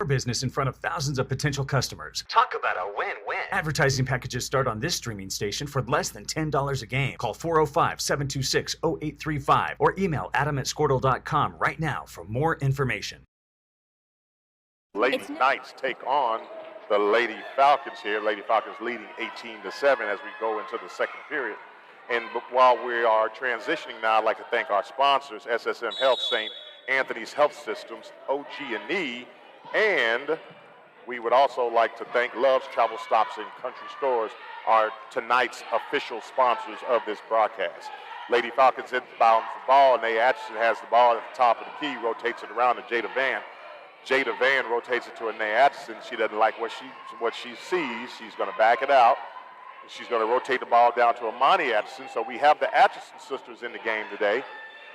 business in front of thousands of potential customers. Talk about a win-win. Advertising packages start on this streaming station for less than $10 a game. Call 405-726-0835 or email adam@squirtle.com right now for more information. Lady Knights take on the Lady Falcons here. Lady Falcons leading 18-7 as we go into the second period. And while we are transitioning now, I'd like to thank our sponsors, SSM Health, St. Anthony's Health Systems, OG&E, and we would also like to thank Love's Travel Stops and Country Stores, our tonight's official sponsors of this broadcast. Lady Falcons inbounds the ball, and Nate Atchison has the ball at the top of the key, rotates it around to Jada Van. Jada Van rotates it to Nate Atchison. She doesn't like what she sees. She's going to back it out. She's going to rotate the ball down to Amani Atchison. So we have the Atchison sisters in the game today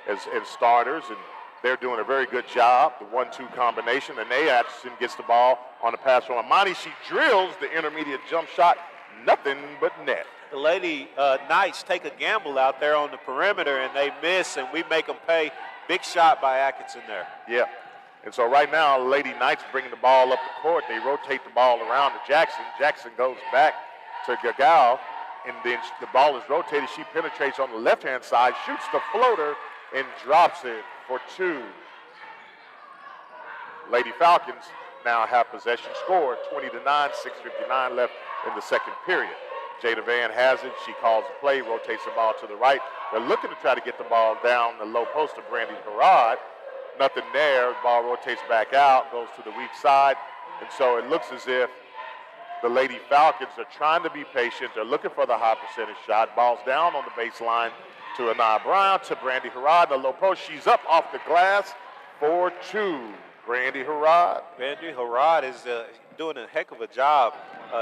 as starters, and they're doing a very good job. The 1-2 combination. And Nate Atchison gets the ball on the pass from Amani. She drills the intermediate jump shot. Nothing but net. The Lady Knights take a gamble out there on the perimeter, and they miss, and we make them pay. Big shot by Atkinson there. Yeah. And so right now, Lady Knights bringing the ball up the court. They rotate the ball around to Jackson. Jackson goes back to Gagal, and then the ball is rotated. She penetrates on the left-hand side, shoots the floater, and drops it for two. Lady Falcons now have possession, score 20-9, 6:59 left in the second period. Jada Van has it. She calls the play, rotates the ball to the right. They're looking to try to get the ball down the low post to Brandy Harrod. Nothing there. The ball rotates back out, goes to the weak side. And so it looks as if the Lady Falcons are trying to be patient. They're looking for the high percentage shot. Ball's down on the baseline to Anaya Brown, to Brandy Harrod, the low post. She's up off the glass for two. Brandy Harrod. Brandy Harrod is doing a heck of a job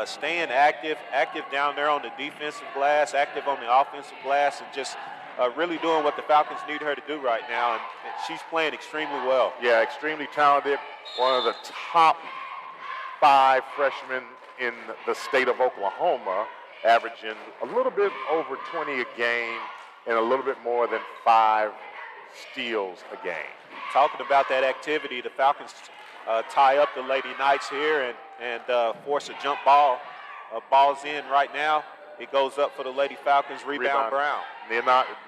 staying active down there on the defensive glass, active on the offensive glass, and just really doing what the Falcons need her to do right now. And she's playing extremely well. Yeah, extremely talented. One of the top 5 freshmen in the state of Oklahoma, averaging a little bit over 20 a game and a little bit more than 5 steals a game. Talking about that activity, the Falcons tie up the Lady Knights here and force a jump ball. Ball's in right now. It goes up for the Lady Falcons. Rebound Brown.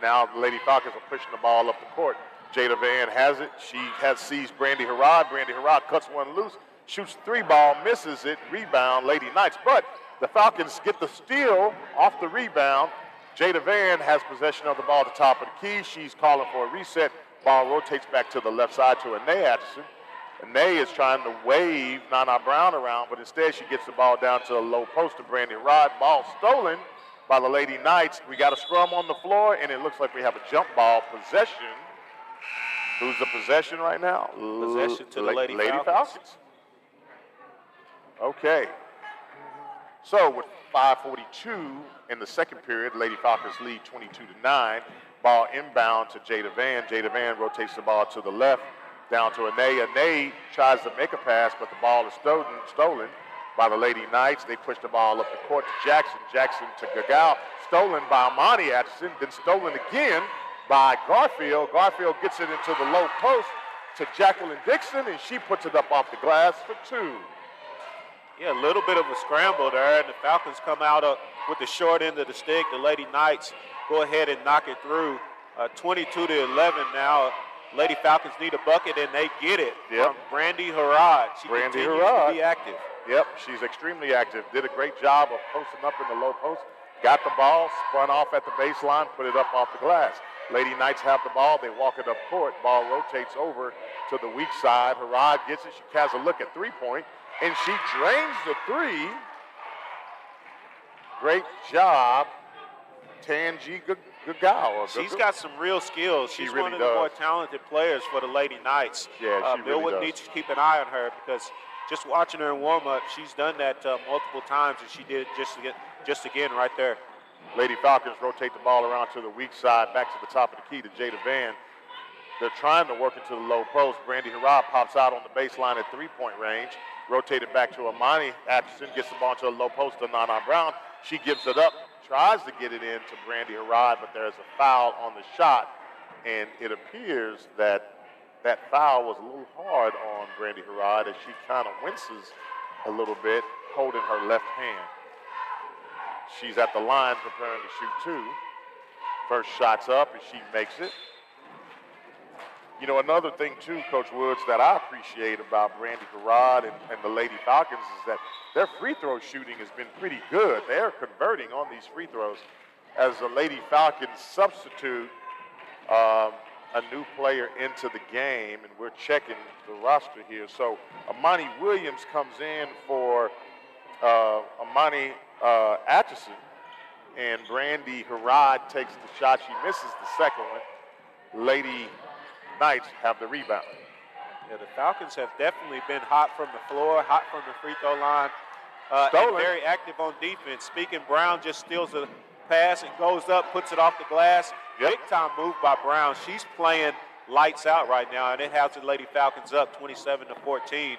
Now the Lady Falcons are pushing the ball up the court. Jada Van has it. She sees Brandy Harrod. Brandy Harrod cuts one loose, shoots 3 ball, misses it. Rebound, Lady Knights. But the Falcons get the steal off the rebound. Jada Van has possession of the ball at the top of the key. She's calling for a reset. Ball rotates back to the left side to Anae Atchison. Anae is trying to wave Nana Brown around, but instead she gets the ball down to the low post to Brandy Rod. Ball stolen by the Lady Knights. We got a scrum on the floor, and it looks like we have a jump ball possession. Who's the possession right now? Possession to the Lady Falcons. Okay. So with 5:42 in the second period, Lady Falcons lead 22-9. Ball inbound to Jada Van. Jada Van rotates the ball to the left, down to Anae. Anae tries to make a pass, but the ball is stolen by the Lady Knights. They push the ball up the court to Jackson. Jackson to Gagal. Stolen by Amani Atchison, then stolen again by Garfield. Garfield gets it into the low post to Jacqueline Dixon, and she puts it up off the glass for 2. Yeah, a little bit of a scramble there, and the Falcons come out with the short end of the stick. The Lady Knights go ahead and knock it through. 22-11 now. Lady Falcons need a bucket, and they get it from Brandy Harrod. She continues to be active. Yep, she's extremely active. Did a great job of posting up in the low post. Got the ball, spun off at the baseline, put it up off the glass. Lady Knights have the ball. They walk it up court. Ball rotates over to the weak side. Harrod gets it. She has a look at three-point, and she drains the 3. Great job, Tanji Gagal. She's got some real skills. She's really one of the more talented players for the Lady Knights. Yeah, she Millwood really needs to keep an eye on her because just watching her in warm-up, she's done that multiple times, and she did it just again right there. Lady Falcons rotate the ball around to the weak side, back to the top of the key to Jada Van. They're trying to work into the low post. Brandy Harrod pops out on the baseline at 3-point range. Rotated back to Amani Atchison, gets the ball to the low post to Nana Brown. She gives it up, tries to get it in to Brandy Harrod, but there's a foul on the shot, and it appears that that foul was a little hard on Brandy Harrod as she kind of winces a little bit, holding her left hand. She's at the line preparing to shoot two. First shot's up and she makes it. You know, another thing too, Coach Woods, that I appreciate about Brandy Harrod and the Lady Falcons is that their free throw shooting has been pretty good. They're converting on these free throws. As the Lady Falcons substitute a new player into the game, and we're checking the roster here. So Amani Williams comes in for Amani Atchison, and Brandy Harrod takes the shot. She misses the second one. Lady Knights have the rebound. Yeah, the Falcons have definitely been hot from the floor, hot from the free throw line, and very active on defense. Speaking, Brown just steals a pass and goes up, puts it off the glass. Yep. Big time move by Brown. She's playing lights out right now, and it has the Lady Falcons up 27-14.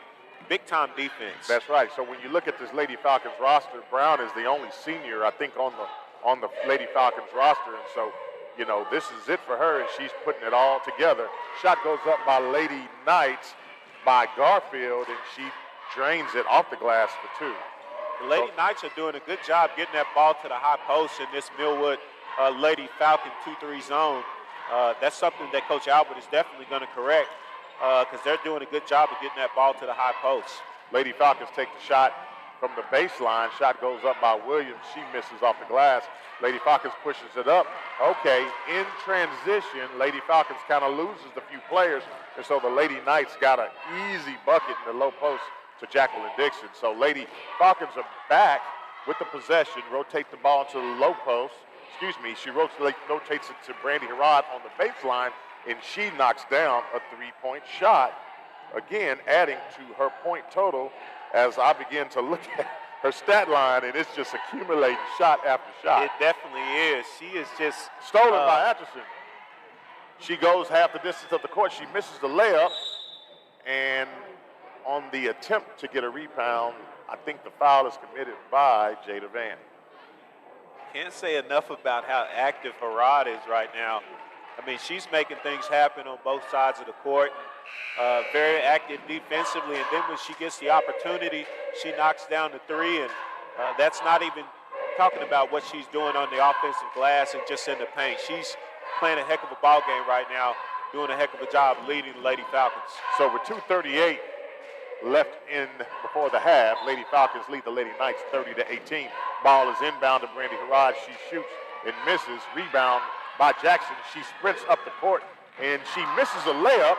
Big time defense. That's right. So when you look at this Lady Falcons roster, Brown is the only senior, I think, on the Lady Falcons roster, and so, you know, this is it for her, and she's putting it all together. Shot goes up by Lady Knights by Garfield, and she drains it off the glass for two. The Lady Knights are doing a good job getting that ball to the high post in this Millwood Lady Falcon 2-3 zone. That's something that Coach Albert is definitely going to correct because they're doing a good job of getting that ball to the high post. Lady Falcons take the shot from the baseline. Shot goes up by Williams. She misses off the glass. Lady Falcons pushes it up. Okay, in transition, Lady Falcons kind of loses a few players, and so the Lady Knights got an easy bucket in the low post to Jacqueline Dixon. So Lady Falcons are back with the possession, rotate the ball into the low post. Excuse me, she rotates it to Brandy Harrod on the baseline, and she knocks down a three-point shot. Again, adding to her point total as I begin to look at her stat line, and it's just accumulating shot after shot. It definitely is. She is just stolen by Atchison. She goes half the distance of the court. She misses the layup, and on the attempt to get a rebound, I think the foul is committed by Jada Van. Can't say enough about how active Harrod is right now. I mean, she's making things happen on both sides of the court. Very active defensively, and then when she gets the opportunity, she knocks down the three, and that's not even talking about what she's doing on the offensive glass and just in the paint. She's playing a heck of a ball game right now, doing a heck of a job leading the Lady Falcons. So with 2:38 left in before the half, Lady Falcons lead the Lady Knights 30-18. Ball is inbound to Brandy Harrod. She shoots and misses. Rebound by Jackson. She sprints up the court, and she misses a layup.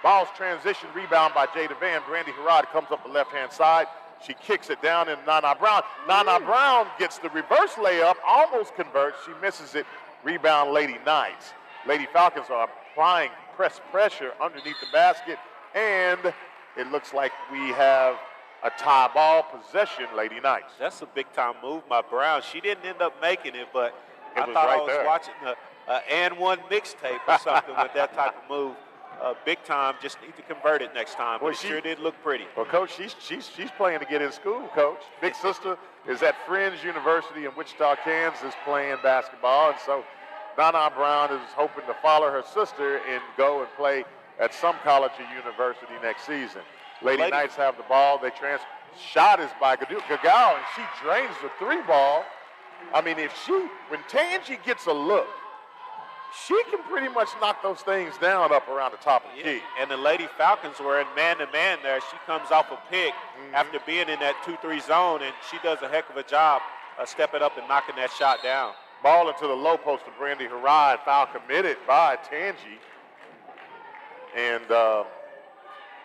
Ball's transition, rebound by Jada Van. Brandy Harrod comes up the left-hand side. She kicks it down in Nana Brown. Nana Brown gets the reverse layup, almost converts. She misses it. Rebound, Lady Knights. Lady Falcons are applying pressure underneath the basket, and it looks like we have a tie ball possession, Lady Knights. That's a big-time move by Brown. She didn't end up making it, but I thought right I was there. watching an and one mixtape or something with that type of move. Big time, just need to convert it next time. But it sure did look pretty. Well, Coach, she's playing to get in school, Coach. Big sister is at Friends University in Wichita, Kansas, playing basketball, and so Nana Brown is hoping to follow her sister and go and play at some college or university next season. Lady Knights have the ball. They shot is by Gagao, and she drains the three ball. I mean, when Tangi gets a look, she can pretty much knock those things down up around the top of the key. And the Lady Falcons were in man-to-man there. She comes off a pick after being in that 2-3 zone, and she does a heck of a job stepping up and knocking that shot down. Ball into the low post of Brandy Harrod. Foul committed by Tangi. And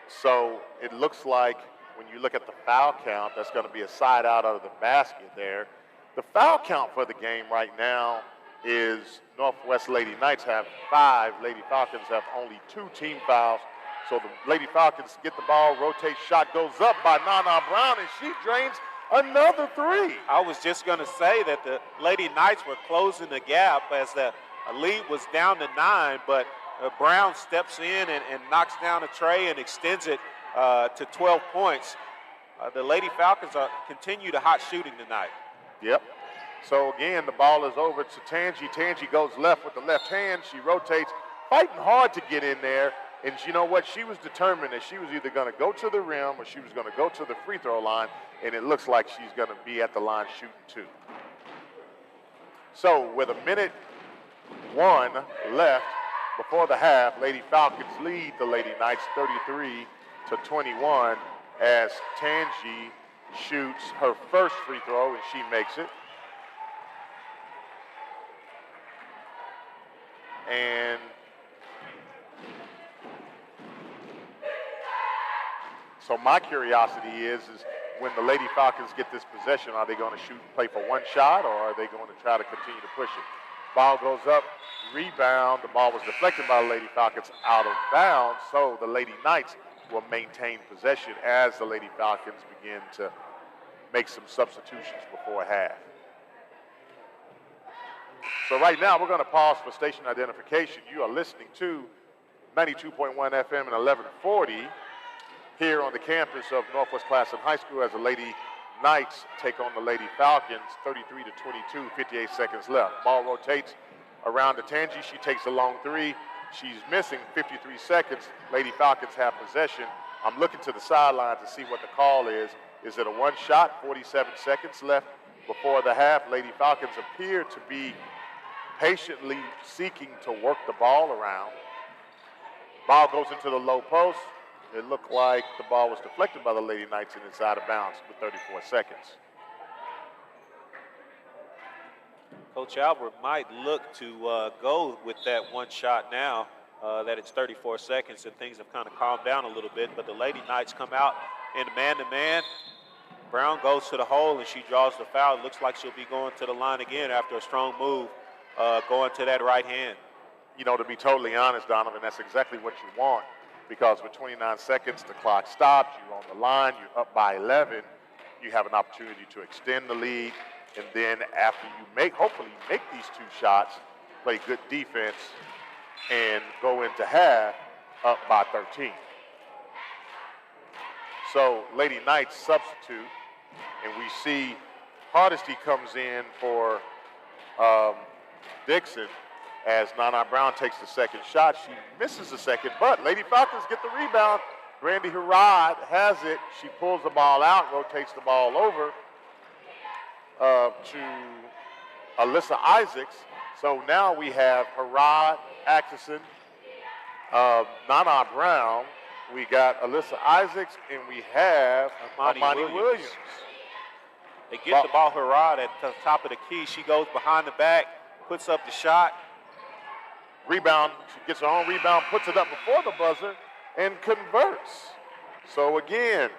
so it looks like when you look at the foul count, that's going to be a side out of the basket there. The foul count for the game right now is Northwest Lady Knights have 5. Lady Falcons have only 2 team fouls. So the Lady Falcons get the ball, rotate, shot goes up by Nana Brown, and she drains another 3. I was just going to say that the Lady Knights were closing the gap as the lead was down to 9, but Brown steps in and knocks down a tray and extends it to 12 points. The Lady Falcons continue to hot shooting tonight. Yep. So again, the ball is over to Tangi. Tangi goes left with the left hand. She rotates, fighting hard to get in there. And you know what? She was determined that she was either going to go to the rim or she was going to go to the free throw line, and it looks like she's going to be at the line shooting 2. So with 1:01 left before the half, Lady Falcons lead the Lady Knights 33-21 as Tangi shoots her first free throw, and she makes it. And so my curiosity is when the Lady Falcons get this possession, are they going to play for one shot, or are they going to try to continue to push it? Ball goes up, rebound. The ball was deflected by the Lady Falcons out of bounds, so the Lady Knights will maintain possession as the Lady Falcons begin to make some substitutions before half. So right now, we're going to pause for station identification. You are listening to 92.1 FM and 1140 here on the campus of Northwest Classen High School as the Lady Knights take on the Lady Falcons, 33-22, 58 seconds left. Ball rotates around to Tangi. She takes a long 3. She's missing 53 seconds. Lady Falcons have possession. I'm looking to the sideline to see what the call is. Is it a one shot? 47 seconds left before the half. Lady Falcons appear to be patiently seeking to work the ball around. Ball goes into the low post. It looked like the ball was deflected by the Lady Knights and it's out of bounds with 34 seconds. Coach Albert might look to go with that one shot now that it's 34 seconds and things have kind of calmed down a little bit, but the Lady Knights come out in man-to-man. Brown goes to the hole and she draws the foul. It looks like she'll be going to the line again after a strong move going to that right hand. You know, to be totally honest, Donovan, that's exactly what you want, because with 29 seconds, the clock stops, you're on the line, you're up by 11, you have an opportunity to extend the lead, and then after you hopefully make these 2 shots, play good defense, and go into half up by 13. So Lady Knights substitute, and we see Hardesty comes in for Dixon as Nana Brown takes the second shot. She misses the second, but Lady Falcons get the rebound. Brandy Harrod has it. She pulls the ball out, rotates the ball over to Alyssa Isaacs. So now we have Harrod, Atkinson, Nana Brown. We got Alyssa Isaacs, and we have Amani Williams. They get the ball Harrod at the top of the key. She goes behind the back, puts up the shot. Rebound, she gets her own rebound, puts it up before the buzzer, and converts. So again,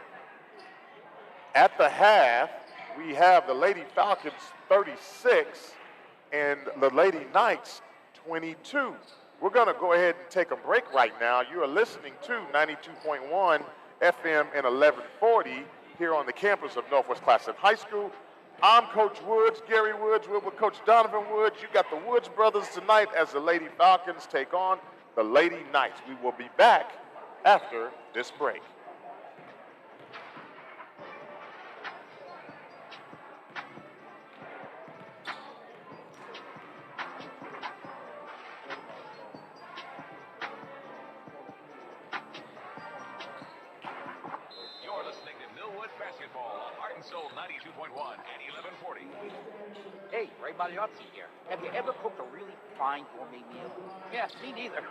at the half, we have the Lady Falcons 36 and the Lady Knights 22. We're going to go ahead and take a break right now. You are listening to 92.1 FM and 1140 here on the campus of Northwest Classen High School. I'm Coach Woods, Gary Woods. We're with Coach Donovan Woods. You got the Woods brothers tonight as the Lady Falcons take on the Lady Knights. We will be back after this break. You're listening to Millwood Basketball on Heart and Soul 92.1 and 1140. Hey, Ray Magliozzi here. Have you ever cooked a really fine gourmet meal? Yeah, me neither.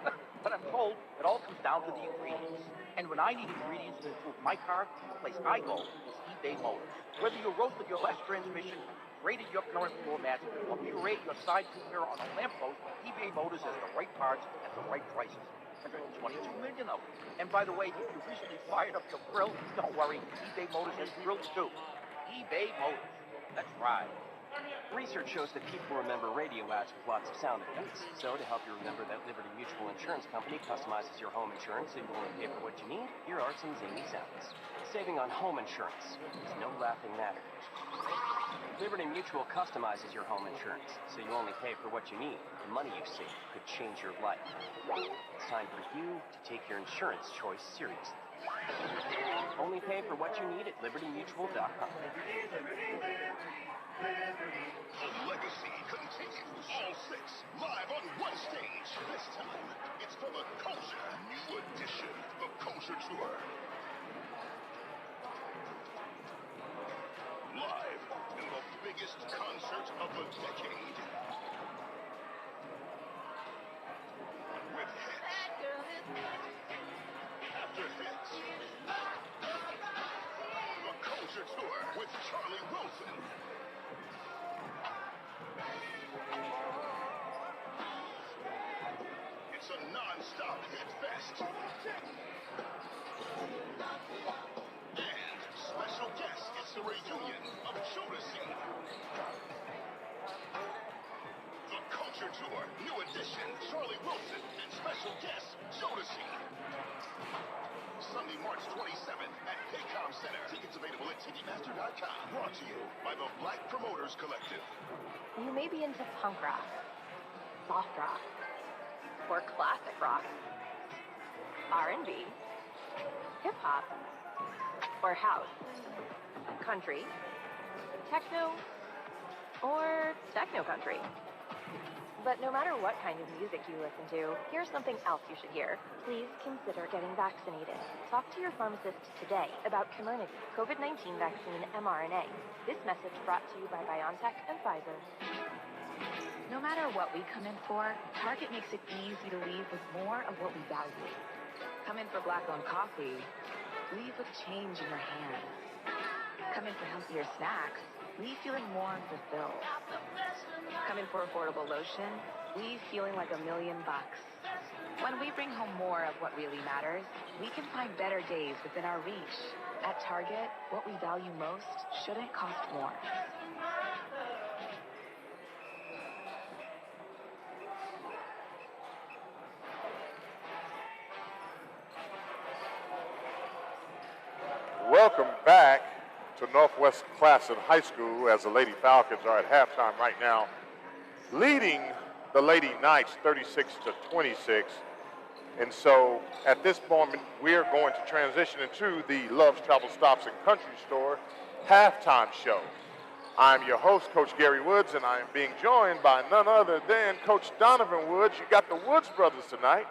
But I'm told it all comes down to the ingredients. And when I need ingredients to improve my car, the place I go is eBay Motors. Whether you roasted your last transmission, graded your current floor mats, or puree your side mirror on a lamppost, eBay Motors has the right parts at the right prices. 122 million of them. And by the way, if you recently fired up your grill, don't worry, eBay Motors has grills too. eBay Motors. That's right. Research shows that people remember radio ads with lots of sound effects. So to help you remember that Liberty Mutual Insurance Company customizes your home insurance so you only pay for what you need, here are some zany sounds. Saving on home insurance is no laughing matter. Liberty Mutual customizes your home insurance so you only pay for what you need. The money you save could change your life. It's time for you to take your insurance choice seriously. Only pay for what you need at libertymutual.com. The legacy continues. All six live on one stage. This time, it's for the Culture New Edition, the Culture Tour. Live in the biggest concert of the decade. With hits after hits. The Culture Tour with Charlie Wilson. It's a non-stop hit fest. And special guest, it's the reunion of Jodeci. The Culture Tour, new edition, Charlie Wilson, and special guest, Jodeci. Sunday, March 27th at Paycom Center. Tickets available at Ticketmaster.com. Brought to you by the Black Promoters Collective. You may be into punk rock, soft rock, or classic rock, R&B, hip-hop, or house, country, techno, or techno-country. But no matter what kind of music you listen to, here's something else you should hear. Please consider getting vaccinated. Talk to your pharmacist today about Comirnaty, COVID-19 vaccine mRNA. This message brought to you by BioNTech and Pfizer. No matter what we come in for, Target makes it easy to leave with more of what we value. Come in for black-owned coffee, leave with change in your hand. Come in for healthier snacks, leave feeling more fulfilled. Come in for affordable lotion, leave feeling like $1 million. When we bring home more of what really matters, we can find better days within our reach. At Target, what we value most shouldn't cost more. Welcome back to Northwest Classen High School as the Lady Falcons are at halftime right now, leading the Lady Knights 36-26. And so at this moment, we're going to transition into the Love's Travel Stops and Country Store halftime show. I'm your host, Coach Gary Woods, and I am being joined by none other than Coach Donovan Woods. You got the Woods brothers tonight.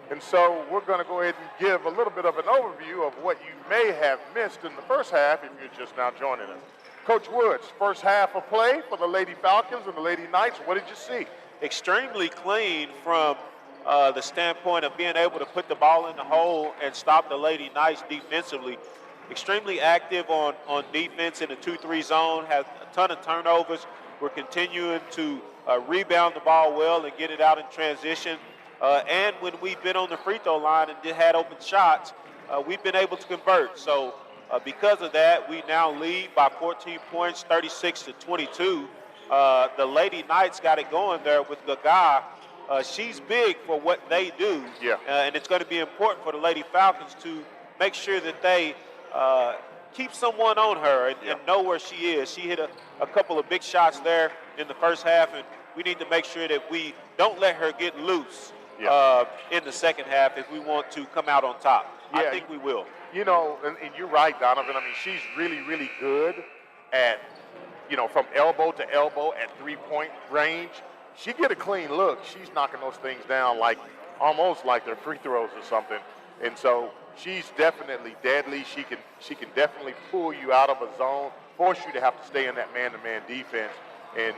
And so we're going to go ahead and give a little bit of an overview of what you may have missed in the first half if you're just now joining us. Coach Woods, first half of play for the Lady Falcons and the Lady Knights. What did you see? Extremely clean from the standpoint of being able to put the ball in the hole and stop the Lady Knights defensively. Extremely active on defense in the 2-3 zone, has a ton of turnovers. We're continuing to rebound the ball well and get it out in transition. And when we've been on the free throw line and had open shots, we've been able to convert. So because of that, we now lead by 14 points, 36-22. The Lady Knights got it going there with Gaga. She's big for what they do. Yeah. And it's going to be important for the Lady Falcons to make sure that they keep someone on her and know where she is. She hit a couple of big shots there in the first half, and we need to make sure that we don't let her get loose in the second half if we want to come out on top. I think we will. You know, and you're right, Donovan. I mean, she's really, really good at, from elbow to elbow at three-point range. She get a clean look. She's knocking those things down almost like they're free throws or something. And so she's definitely deadly. She can definitely pull you out of a zone, force you to have to stay in that man-to-man defense and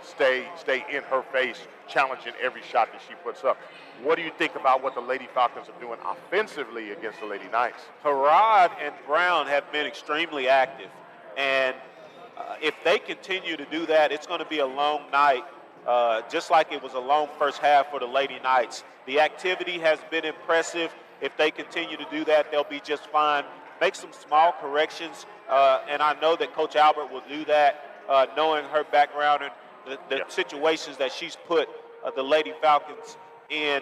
stay in her face, challenging every shot that she puts up. What do you think about what the Lady Falcons are doing offensively against the Lady Knights? Harrod and Brown have been extremely active, and if they continue to do that, it's going to be a long night, just like it was a long first half for the Lady Knights. The activity has been impressive. If they continue to do that, they'll be just fine. Make some small corrections, and I know that Coach Albert will do that, knowing her background and the situations that she's put the Lady Falcons in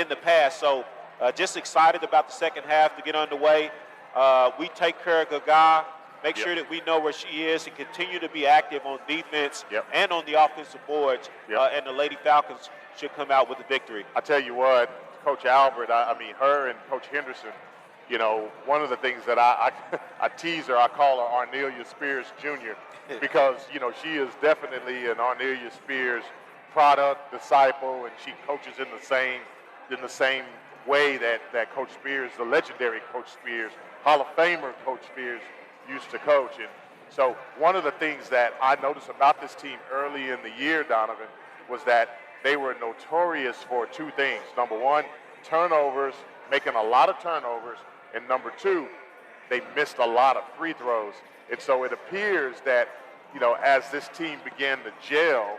the past. So just excited about the second half to get underway. We take care of Gaga, make sure that we know where she is, and continue to be active on defense and on the offensive boards, and the Lady Falcons should come out with a victory. I tell you what, Coach Albert, I mean, her and Coach Henderson, You know, one of the things that I tease her, I call her Arnelia Spears Jr. because, you know, she is definitely an Arnelia Spears product, disciple, and she coaches in the same way that Coach Spears, the legendary Coach Spears, Hall of Famer Coach Spears, used to coach. And so one of the things that I noticed about this team early in the year, Donovan, was that they were notorious for two things. Number one, turnovers, making a lot of turnovers, and number two, they missed a lot of free throws. And so it appears that, you know, as this team began to gel,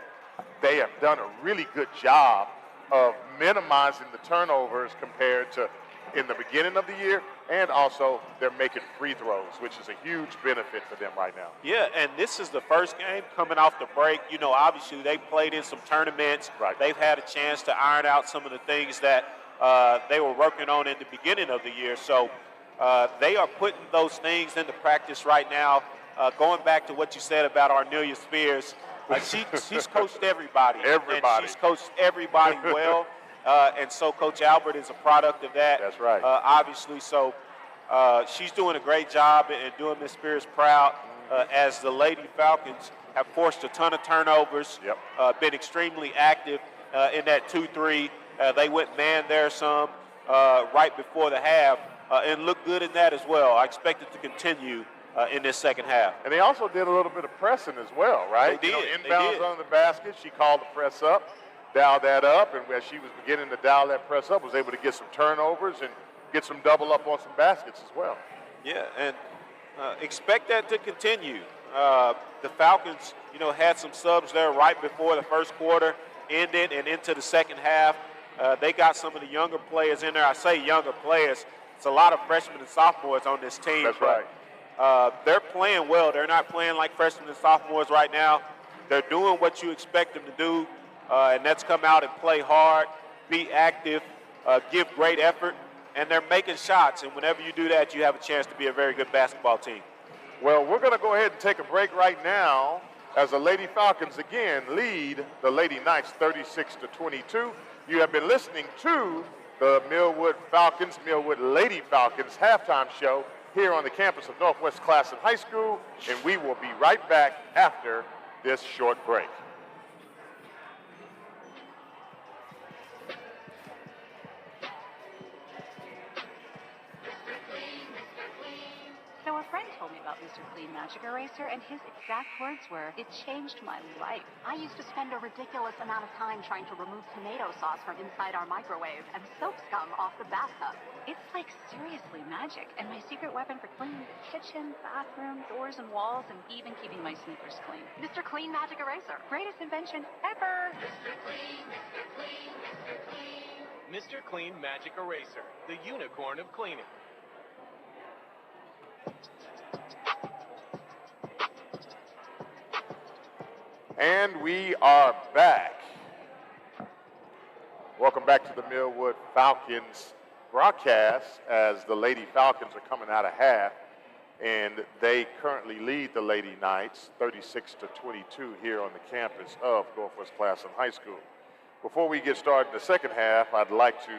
they have done a really good job of minimizing the turnovers compared to in the beginning of the year, and also they're making free throws, which is a huge benefit for them right now. Yeah, and this is the first game coming off the break. You know, obviously they played in some tournaments. Right. They've had a chance to iron out some of the things that they were working on in the beginning of the year. So they are putting those things into practice right now. Going back to what you said about Arnelia Spears, she's coached everybody. Everybody. And she's coached everybody well. And so Coach Albert is a product of that. That's right. Obviously, so she's doing a great job and doing Miss Spears proud as the Lady Falcons have forced a ton of turnovers, been extremely active in that 2-3. They went man there some right before the half and looked good in that as well. I expect it to continue in this second half. And they also did a little bit of pressing as well, right? They did. You know, inbounds on the basket, she called the press up, dialed that up, and as she was beginning to dial that press up, was able to get some turnovers and get some double up on some baskets as well. Yeah, and expect that to continue. The Falcons, you know, had some subs there right before the first quarter ended and into the second half. They got some of the younger players in there. I say younger players. It's a lot of freshmen and sophomores on this team. That's right. They're playing well. They're not playing like freshmen and sophomores right now. They're doing what you expect them to do, and that's come out and play hard, be active, give great effort, and they're making shots. And whenever you do that, you have a chance to be a very good basketball team. Well, we're going to go ahead and take a break right now as the Lady Falcons again lead the Lady Knights 36-22. You have been listening to the Millwood Lady Falcons halftime show here on the campus of Northwest Classen High School, and we will be right back after this short break. So a friend told me about Mr. Clean Magic Eraser, and his exact words were, "It changed my life." I used to spend a ridiculous amount of time trying to remove tomato sauce from inside our microwave and soap scum off the bathtub. It's like seriously magic, and my secret weapon for cleaning the kitchen, bathroom, doors and walls, and even keeping my sneakers clean. Mr. Clean Magic Eraser. Greatest invention ever! Mr. Clean, Mr. Clean, Mr. Clean. Mr. Clean Magic Eraser, the unicorn of cleaning. And we are back. Welcome back to the Millwood Falcons broadcast as the Lady Falcons are coming out of half, and they currently lead the Lady Knights 36-22 here on the campus of Northwest Classen High School. Before we get started in the second half, I'd like to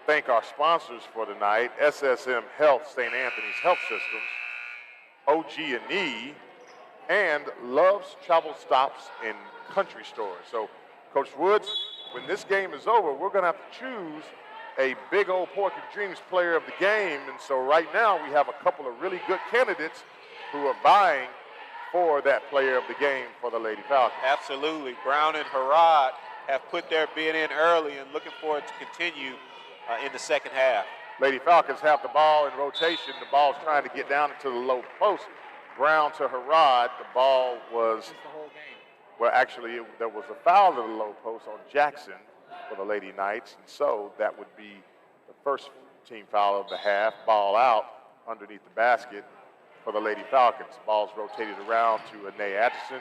thank our sponsors for tonight, SSM Health, St. Anthony's Health Systems, OG&E, and Love's Travel Stops and Country Stores. So, Coach Woods, when this game is over, we're going to have to choose a big old Pork and Dreams player of the game. And so right now we have a couple of really good candidates who are vying for that player of the game for the Lady Falcons. Absolutely. Brown and Harrod have put their bid in early and looking for it to continue in the second half. Lady Falcons have the ball in rotation. The ball's trying to get down into the low post. Brown to Harrod. The ball was, well, actually, there was a foul to the low post on Jackson for the Lady Knights, and so that would be the first team foul of the half. Ball out underneath the basket for the Lady Falcons. Ball's rotated around to Anae Atchison.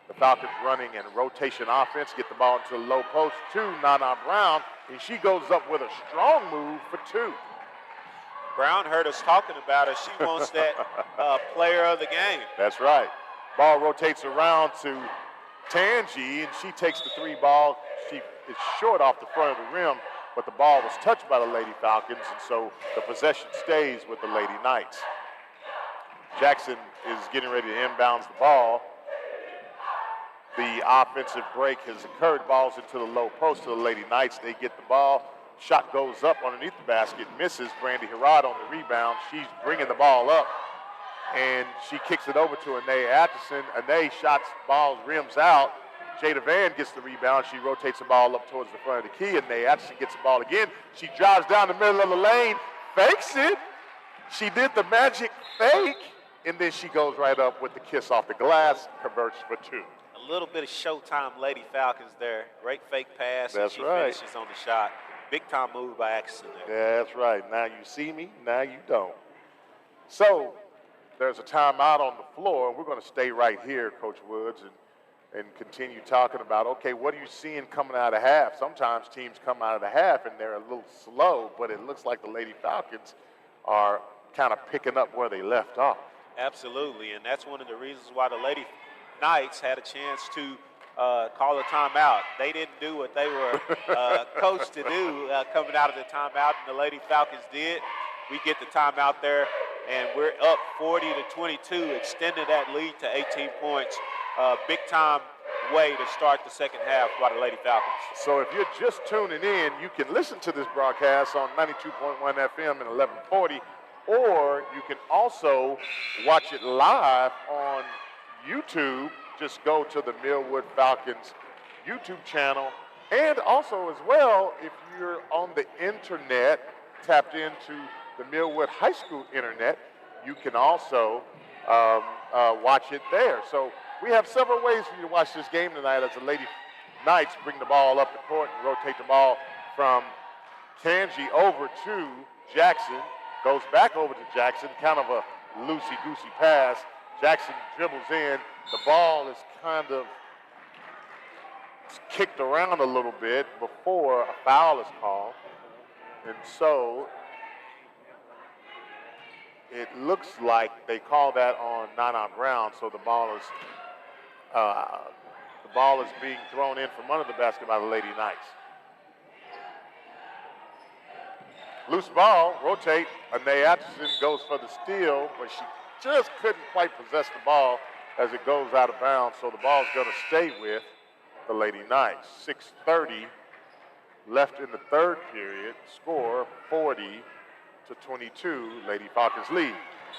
The Falcons running in rotation offense, get the ball into the low post to Nana Brown, and she goes up with a strong move for two. Brown heard us talking about her. She wants that player of the game. That's right. Ball rotates around to Tangi, and she takes the three ball. She is short off the front of the rim, but the ball was touched by the Lady Falcons, and so the possession stays with the Lady Knights. Jackson is getting ready to inbounds the ball. The offensive break has occurred. Balls into the low post to the Lady Knights. They get the ball. Shot goes up underneath the basket, misses. Brandy Herod on the rebound. She's bringing the ball up, and she kicks it over to Anae Atchison. Anae shots, ball rims out. Jada Van gets the rebound. She rotates the ball up towards the front of the key. Anae Atchison gets the ball again. She drives down the middle of the lane, fakes it. She did the magic fake, and then she goes right up with the kiss off the glass, converts for two. A little bit of Showtime Lady Falcons there. Great fake pass. That's and she right. finishes on the shot. Big time move by Atchison there. That's right. Now you see me, now you don't. So there's a timeout on the floor. We're going to stay right here, Coach Woods, and continue talking about, okay, what are you seeing coming out of half? Sometimes teams come out of the half and they're a little slow, but it looks like the Lady Falcons are kind of picking up where they left off. Absolutely, and that's one of the reasons why the Lady Knights had a chance to call a timeout. They didn't do what they were coached to do coming out of the timeout, and the Lady Falcons did. We get the timeout there, and we're up 40-22, extending that lead to 18 points. Big time way to start the second half by the Lady Falcons. So if you're just tuning in, you can listen to this broadcast on 92.1 FM and 1140, or you can also watch it live on YouTube. Just go to the Millwood Falcons YouTube channel. And also as well, if you're on the internet, tapped into the Millwood High School internet, you can also watch it there. So we have several ways for you to watch this game tonight as the Lady Knights bring the ball up the court and rotate the ball from Tangi over to Jackson. Goes back over to Jackson, kind of a loosey-goosey pass. Jackson dribbles in. The ball is kind of kicked around a little bit before a foul is called. And so it looks like they call that on Nana Brown, so the ball is being thrown in from under the basket by the Lady Knights. Loose ball, rotate. Anae Atchison goes for the steal, but she just couldn't quite possess the ball as it goes out of bounds, so the ball's going to stay with the Lady Knights. 6:30 left in the third period. Score 40-22. Lady Falcons lead.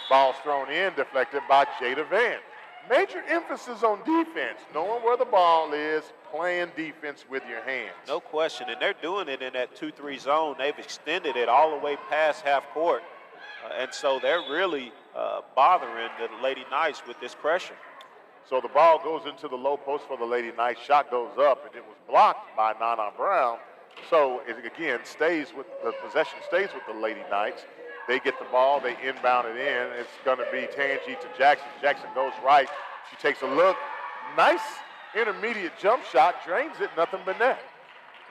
Ball's thrown in, deflected by Jada Van. Major emphasis on defense, knowing where the ball is, playing defense with your hands. No question, and they're doing it in that 2-3 zone. They've extended it all the way past half court, and so they're really bothering the Lady Knights with this pressure. So the ball goes into the low post for the Lady Knights. Shot goes up, and it was blocked by Nana Brown. So it again stays with the possession, stays with the Lady Knights. They get the ball, they inbound it in. It's going to be Tangi to Jackson. Jackson goes right. She takes a look. Nice intermediate jump shot, drains it, nothing but net.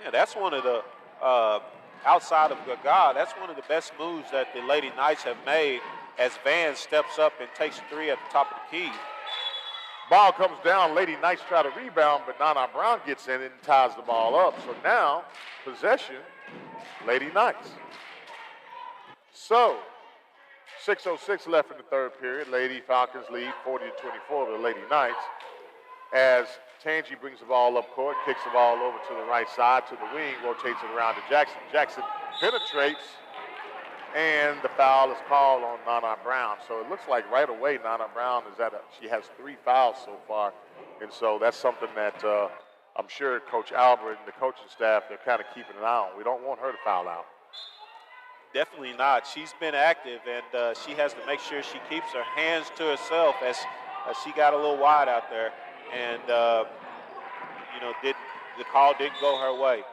Yeah, that's one of the, outside of Gaga, that's one of the best moves that the Lady Knights have made as Van steps up and takes a three at the top of the key. Ball comes down. Lady Knights try to rebound, but Nana Brown gets in and ties the ball up. So now, possession, Lady Knights. So, 6:06 left in the third period. Lady Falcons lead 40-24 over the Lady Knights. As Tangi brings the ball up court, kicks the ball over to the right side, to the wing, rotates it around to Jackson. Jackson penetrates, and the foul is called on Nana Brown. So it looks like right away Nana Brown is she has 3 fouls so far. And so that's something that I'm sure Coach Albert and the coaching staff, they're kind of keeping an eye on. We don't want her to foul out. Definitely not. She's been active, and she has to make sure she keeps her hands to herself as she got a little wide out there. And, the call didn't go her way.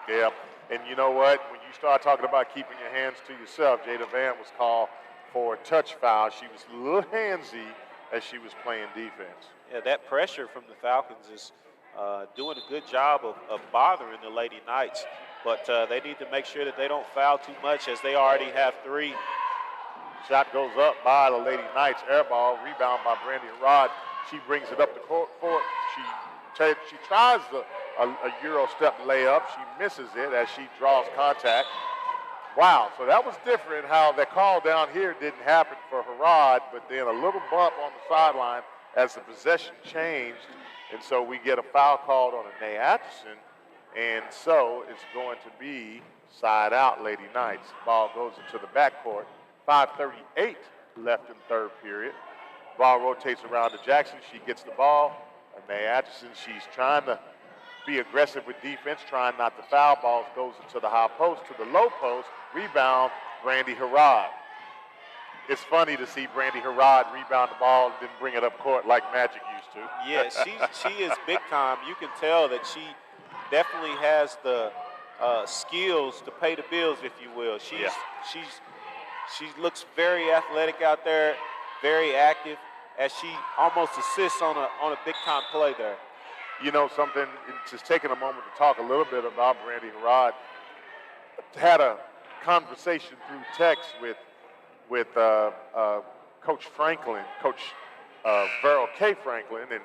Yeah, and you know what? When you start talking about keeping your hands to yourself, Jada Van was called for a touch foul. She was a little handsy as she was playing defense. Yeah, that pressure from the Falcons is doing a good job of bothering the Lady Knights. But they need to make sure that they don't foul too much as they already have 3. Shot goes up by the Lady Knights. Air ball, rebound by Brandy Rod. She brings it up the court. She tries to a Euro step layup. She misses it as she draws contact. Wow, so that was different how the call down here didn't happen for Harrod, but then a little bump on the sideline as the possession changed. And so we get a foul called on Anae Atchison. And so it's going to be side out, Lady Knights. Ball goes into the backcourt. 5:38 left in third period. Ball rotates around to Jackson. She gets the ball. Anae Atchison, she's trying to be aggressive with defense, trying not to foul. Balls goes into the high post, to the low post. Rebound, Brandy Harrod. It's funny to see Brandy Harrod rebound the ball and then bring it up court like Magic used to. Yeah, she is big time. You can tell that she definitely has the skills to pay the bills, if you will. She looks very athletic out there, very active, as she almost assists on a big time play there. You know something, just taking a moment to talk a little bit about Brandy Harrod. Had a conversation through text with Coach Franklin, Coach Verl K. Franklin, and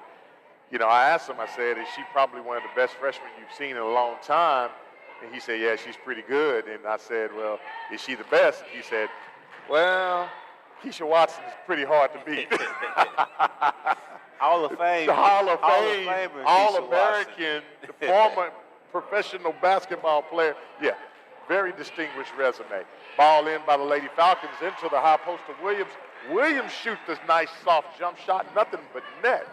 I asked him, I said, is she probably one of the best freshmen you've seen in a long time? And he said, yeah, she's pretty good. And I said, well, is she the best? And he said, well, Keisha Watson is pretty hard to beat. Hall of Fame. The Hall of Fame, Famer, All-American, former professional basketball player. Yeah, very distinguished resume. Ball in by the Lady Falcons into the high post of Williams. Williams shoots this nice soft jump shot, nothing but net.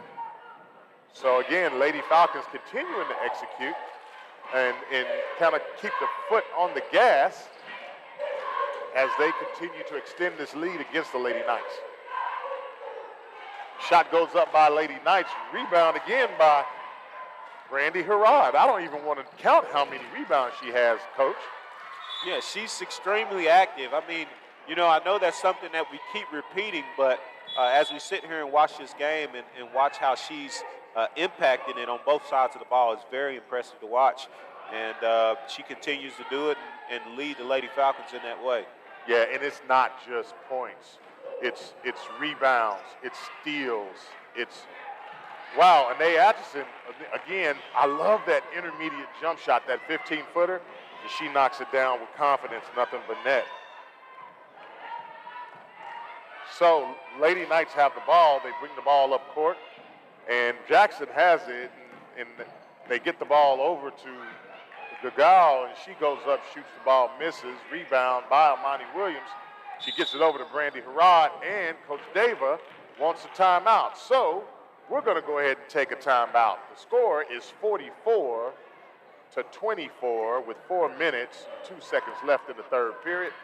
So again, Lady Falcons continuing to execute and kind of keep the foot on the gas as they continue to extend this lead against the Lady Knights. Shot goes up by Lady Knights. Rebound again by Brandy Harrod. I don't even want to count how many rebounds she has, Coach. Yeah, she's extremely active. I mean, I know that's something that we keep repeating, but as we sit here and watch this game and watch how she's impacting it on both sides of the ball, it's very impressive to watch. And she continues to do it and lead the Lady Falcons in that way. Yeah, and it's not just points. It's rebounds, it's steals, wow, Anae Atchison, again, I love that intermediate jump shot, that 15-footer, and she knocks it down with confidence, nothing but net. So, Lady Knights have the ball, they bring the ball up court, and Jackson has it, and they get the ball over to Gagal, and she goes up, shoots the ball, misses, rebound by Amani Williams. She gets it over to Brandy Harrod, and Coach Dava wants a timeout. So we're going to go ahead and take a timeout. The score is 44-24 with 4 minutes and 2 seconds left in the third period.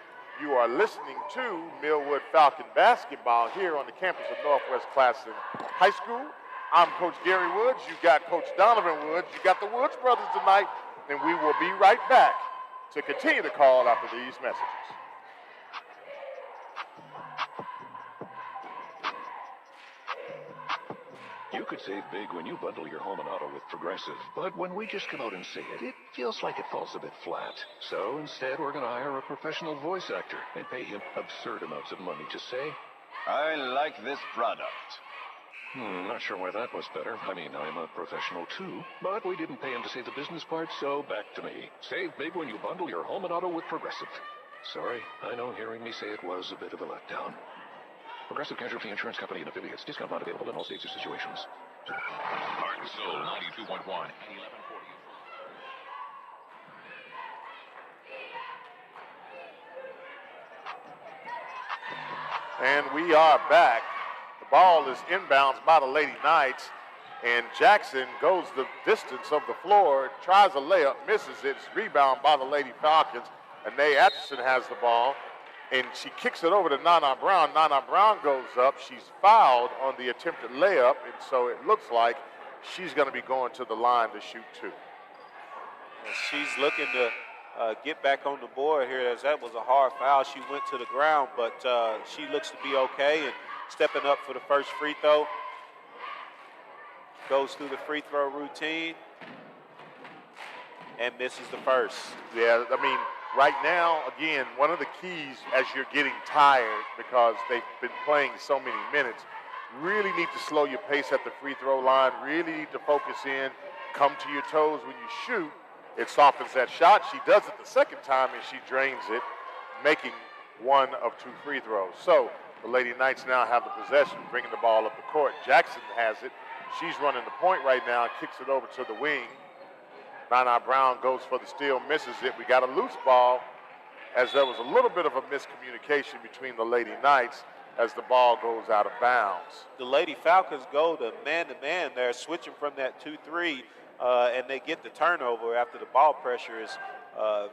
You are listening to Millwood Falcon basketball here on the campus of Northwest Classen High School. I'm Coach Gary Woods. You got Coach Donovan Woods. You got the Woods brothers tonight, and we will be right back to continue the call after these messages. You could save big when you bundle your home and auto with Progressive, but when we just come out and say it, it feels like it falls a bit flat. So instead, we're going to hire a professional voice actor and pay him absurd amounts of money to say, I like this product. Not sure why that was better. I mean, I'm a professional too, but we didn't pay him to say the business part, so back to me. Save big when you bundle your home and auto with Progressive. Sorry, I know hearing me say it was a bit of a letdown. Progressive Casualty Insurance Company and affiliates. Discount not available in all states or situations. Heart and Soul 92.1 and 1140. And we are back. The ball is inbounds by the Lady Knights, and Jackson goes the distance of the floor, tries a layup, misses it. It's rebound by the Lady Falcons. Anae Atchison has the ball, and she kicks it over to Nana Brown. Nana Brown goes up. She's fouled on the attempted layup, and so it looks like she's going to be going to the line to shoot two. And she's looking to get back on the board here, as that was a hard foul. She went to the ground, but she looks to be okay and stepping up for the first free throw. Goes through the free throw routine and misses the first. Yeah, I mean, right now, again, one of the keys as you're getting tired because they've been playing so many minutes, really need to slow your pace at the free throw line, really need to focus in come to your toes when you shoot. It softens that shot. She does it the second time, and she drains it, making one of 2 free throws. So the Lady Knights now have the possession, bringing the ball up the court. Jackson has it. She's running the point right now, kicks it over to the wing. Nana Brown goes for the steal, misses it. We got a loose ball, as there was a little bit of a miscommunication between the Lady Knights as the ball goes out of bounds. The Lady Falcons go to man-to-man. They're switching from that 2-3, and they get the turnover after the ball pressure is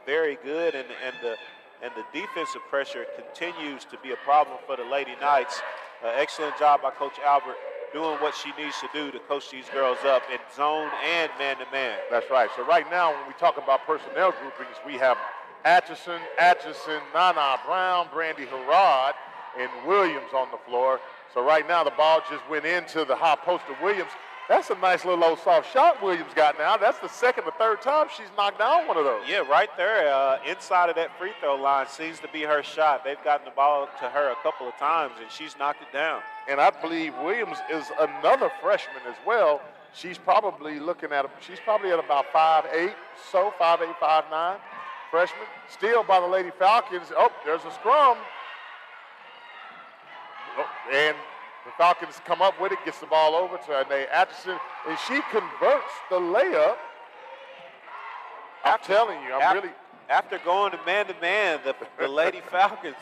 very good, and the defensive pressure continues to be a problem for the Lady Knights. Excellent job by Coach Albert doing what she needs to do to coach these girls up in zone and man-to-man. That's right. So right now, when we talk about personnel groupings, we have Atchison, Nana Brown, Brandy Harrod, and Williams on the floor. So right now, the ball just went into the high post of Williams. That's a nice little old soft shot Williams got now. That's the second or third time she's knocked down one of those. Yeah, right there, inside of that free throw line seems to be her shot. They've gotten the ball to her a couple of times, and she's knocked it down. And I believe Williams is another freshman as well. She's probably at about 5'8", so 5'8", 5'9", freshman. Steal by the Lady Falcons. Oh, there's a scrum. Oh, and the Falcons come up with it, gets the ball over to Anae Atchison, and she converts the layup. I'm telling you, After going to man-to-man, the Lady Falcons,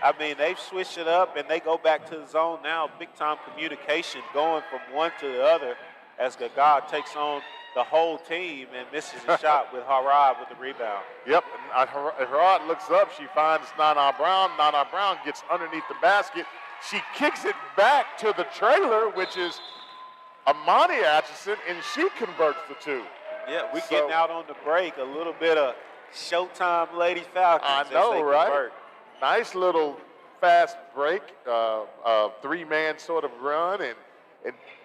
I mean, they've switched it up, and they go back to the zone now. Big-time communication going from one to the other as Gaga takes on the whole team and misses a shot with Harrod with the rebound. Yep, and Harrod looks up. She finds Nana Brown. Nana Brown gets underneath the basket. She kicks it back to the trailer, which is Amani Atchison, and she converts the 2. Yeah, we're getting out on the break. A little bit of Showtime Lady Falcons. I know, right? Convert. Nice little fast break, 3-man sort of run, and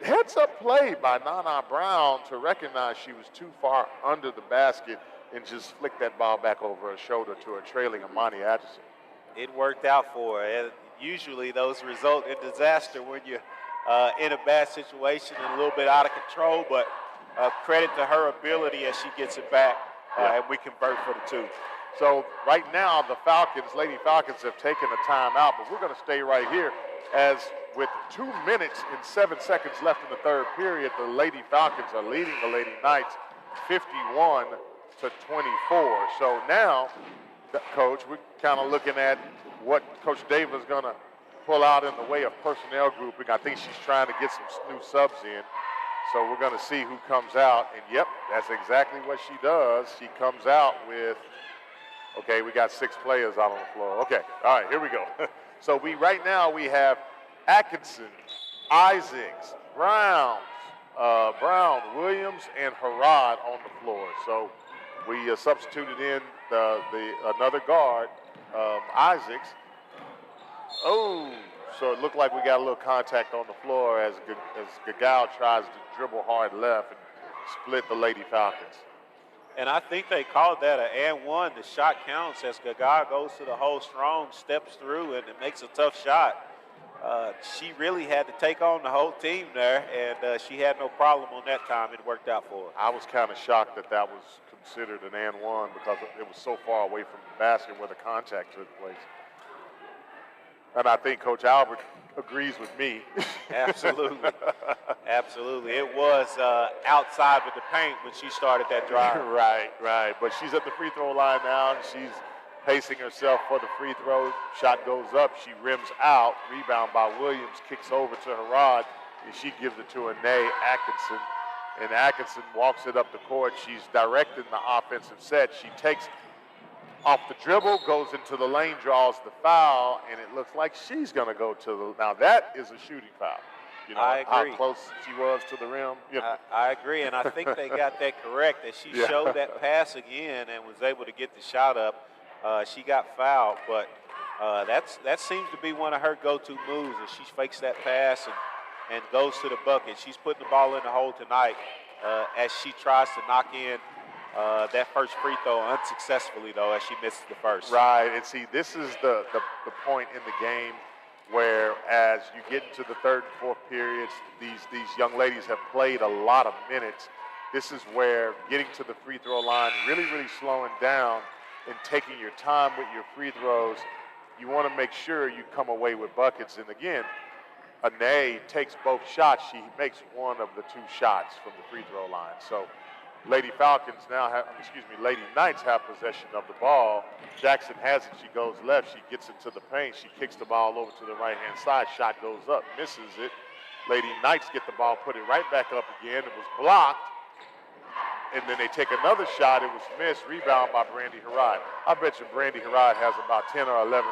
heads-up play by Nana Brown to recognize she was too far under the basket and just flick that ball back over her shoulder to a trailing Amani Atchison. It worked out for her. And usually those result in disaster when you're in a bad situation and a little bit out of control, but credit to her ability as she gets it back, and we convert for the 2. So right now, the Lady Falcons have taken a timeout, but we're going to stay right here as with 2 minutes and 7 seconds left in the third period, the Lady Falcons are leading the Lady Knights 51-24. So now, Coach, we're kind of looking at what Coach Davis is going to pull out in the way of personnel grouping. I think she's trying to get some new subs in. So we're going to see who comes out. And, yep, that's exactly what she does. She comes out with, okay, we got 6 players out on the floor. Okay, all right, here we go. So right now we have Atkinson, Isaacs, Brown, Williams, and Harrod on the floor. So we substituted in another guard, Isaacs. Oh, so it looked like we got a little contact on the floor as Gagal tries to dribble hard left and split the Lady Falcons. And I think they called that an and one. The shot counts as Gaga goes to the hole strong, steps through, and it makes a tough shot. She really had to take on the whole team there, and she had no problem on that time. It worked out for her. I was kind of shocked that was considered an and one because it was so far away from the basket where the contact took place. And I think Coach Albert agrees with me. Absolutely. Absolutely. It was outside with the paint when she started that drive. Right. But she's at the free throw line now, and she's pacing herself for the free throw. Shot goes up. She rims out. Rebound by Williams. Kicks over to Harrod, and she gives it to Anae Atkinson. And Atkinson walks it up the court. She's directing the offensive set. She takes off the dribble, goes into the lane, draws the foul, and it looks like she's going to go to the – now that is a shooting foul. You know, I agree. How close she was to the rim. You know. I agree, and I think they got that correct, that she showed that pass again and was able to get the shot up. She got fouled, but that seems to be one of her go-to moves, as she fakes that pass and goes to the bucket. She's putting the ball in the hole tonight as she tries to knock in that first free throw unsuccessfully, though, as she misses the first. Right, and see, this is the point in the game where as you get into the third and fourth periods, these young ladies have played a lot of minutes, This is where getting to the free throw line, really, really slowing down and taking your time with your free throws. You want to make sure you come away with buckets. And again, Anae takes both shots. She makes one of the two shots from the free throw line. So Lady Knights have possession of the ball. Jackson has it. She goes left. She gets into the paint. She kicks the ball over to the right-hand side. Shot goes up, misses it. Lady Knights get the ball, put it right back up again. It was blocked. And then they take another shot. It was missed. Rebound by Brandy Harrod. I bet you Brandy Harrod has about 10 or 11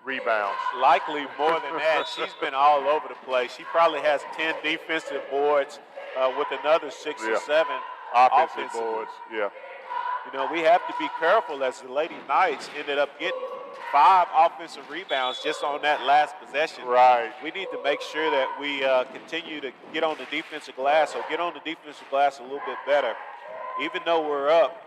rebounds. Likely more than that. She's been all over the place. She probably has 10 defensive boards with another 6 or 7 offensive boards. Yeah. You know, we have to be careful as the Lady Knights ended up getting 5 offensive rebounds just on that last possession. Right. We need to make sure that we continue to get on the defensive glass, or get on the defensive glass a little bit better. Even though we're up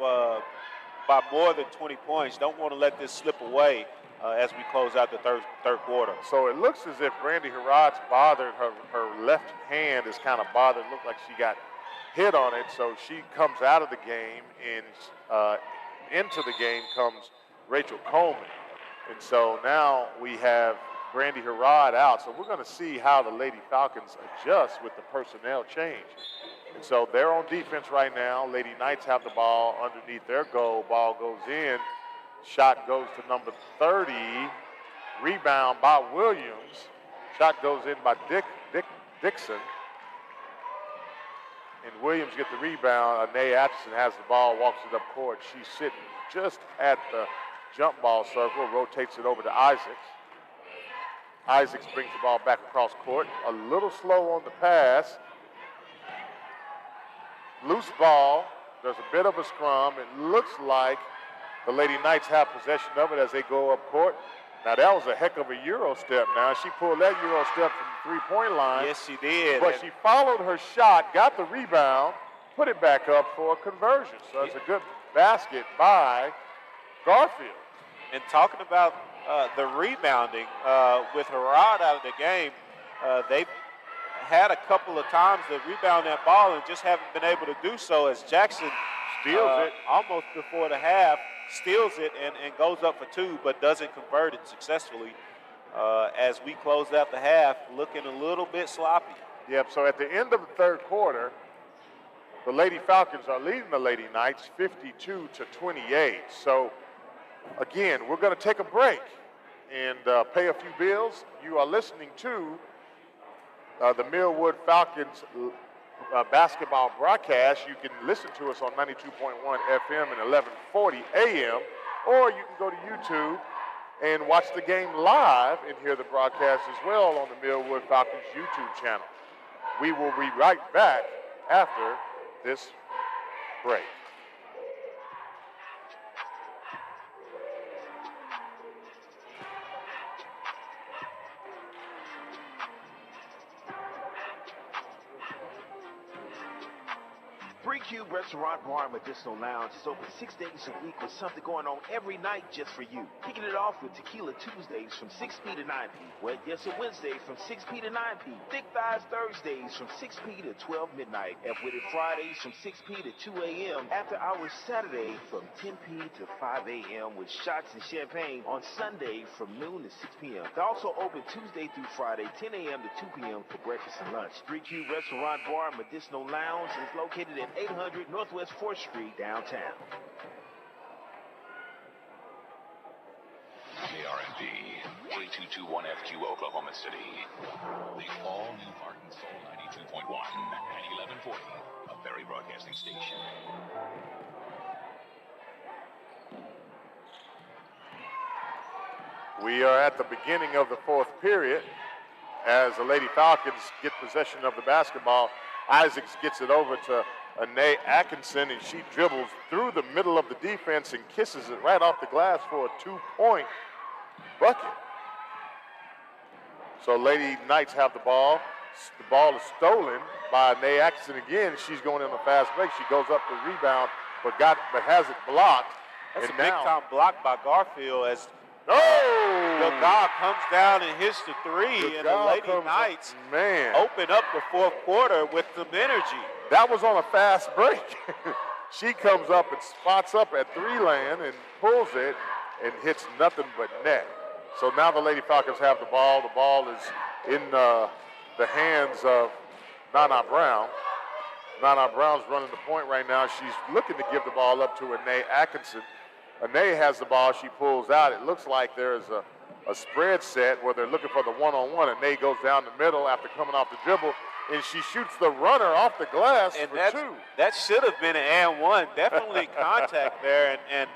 by more than 20 points, don't want to let this slip away as we close out the third quarter. So it looks as if Brandy Harrod's bothered. Her left hand is kind of bothered. Looked like she got hit on it, so she comes out of the game, and into the game comes Rachel Coleman. And so now we have Brandy Harrod out. So we're going to see how the Lady Falcons adjust with the personnel change. And so they're on defense right now. Lady Knights have the ball underneath their goal. Ball goes in. Shot goes to number 30. Rebound by Williams. Shot goes in by Dixon. And Williams get the rebound. Anae Atchison has the ball, walks it up court. She's sitting just at the jump ball circle, rotates it over to Isaacs. Isaacs brings the ball back across court. A little slow on the pass. Loose ball. There's a bit of a scrum. It looks like the Lady Knights have possession of it as they go up court. Now, that was a heck of a Euro step now. She pulled that Euro step from the three-point line. Yes, she did. But she followed her shot, got the rebound, put it back up for a conversion. So it's a good basket by Garfield. And talking about the rebounding, with Harrod out of the game, they've had a couple of times to rebound that ball and just haven't been able to do so, as Jackson steals it almost before the half, steals it and goes up for 2, but doesn't convert it successfully. As we close out the half, looking a little bit sloppy. Yep, so at the end of the third quarter, the Lady Falcons are leading the Lady Knights 52-28. So again, we're going to take a break and pay a few bills. You are listening to the Millwood Falcons basketball broadcast. You can listen to us on 92.1 FM and 1140 AM, or you can go to YouTube and watch the game live and hear the broadcast as well on the Millwood Falcons YouTube channel. We will be right back after this break. Cube Restaurant Bar and Medicinal Lounge is open 6 days a week with something going on every night just for you. Kicking it off with Tequila Tuesdays from 6p to 9p. Wet Yes Wednesday from 6p to 9p. Thick Thighs Thursdays from 6p to 12 midnight. Half-Witted Fridays from 6p to 2 a.m. After Hours Saturday from 10p to 5 a.m. with shots and champagne on Sunday from noon to 6 p.m. They're also open Tuesday through Friday, 10 a.m. to 2 p.m. for breakfast and lunch. 3Q Restaurant Bar and Medicinal Lounge is located at 800 Northwest 4th Street, downtown. KRMD, 3221FQ, Oklahoma City. The all-new Heart and Soul 92.1 and 1140, a Berry Broadcasting Station. We are at the beginning of the fourth period as the Lady Falcons get possession of the basketball. Isaacs gets it over to Anae Atkinson, and she dribbles through the middle of the defense and kisses it right off the glass for a 2-point bucket. So Lady Knights have the ball. The ball is stolen by Anae Atkinson again. She's going in a fast break. She goes up to rebound, but has it blocked. That's a big-time block by Garfield as Oh! Gaga comes down and hits the three, and the Lady Knights open up the fourth quarter with some energy. That was on a fast break. She comes up and spots up at three land and pulls it and hits nothing but net. So now the Lady Falcons have the ball. The ball is in the hands of Nana Brown. Nana Brown's running the point right now. She's looking to give the ball up to Renee Atkinson. Renee has the ball. She pulls out. It looks like there's a spread set where they're looking for the one-on-one. Renee goes down the middle after coming off the dribble, and she shoots the runner off the glass and for two. That should have been an and one. Definitely contact there. And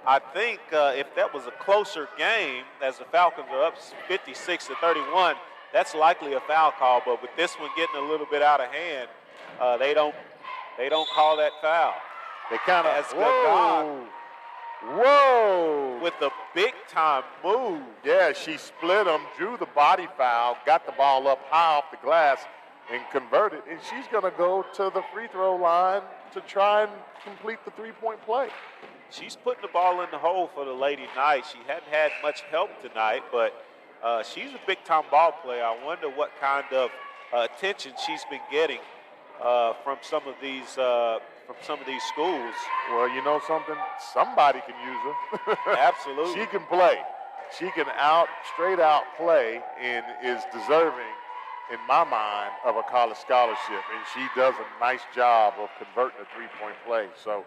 I think if that was a closer game, as the Falcons are up 56-31, that's likely a foul call. But with this one getting a little bit out of hand, they don't call that foul. They kind of with a big time move. Yeah, she split them, drew the body foul, got the ball up high off the glass, and converted. And she's going to go to the free throw line to try and complete the three-point play. She's putting the ball in the hole for the Lady Knights. She hadn't had much help tonight, but she's a big-time ball player. I wonder what kind of attention she's been getting from some of these schools. Well, you know something? Somebody can use her. Absolutely. She can play. She can straight out play and is deserving, in my mind, of a college scholarship. And she does a nice job of converting a three-point play. So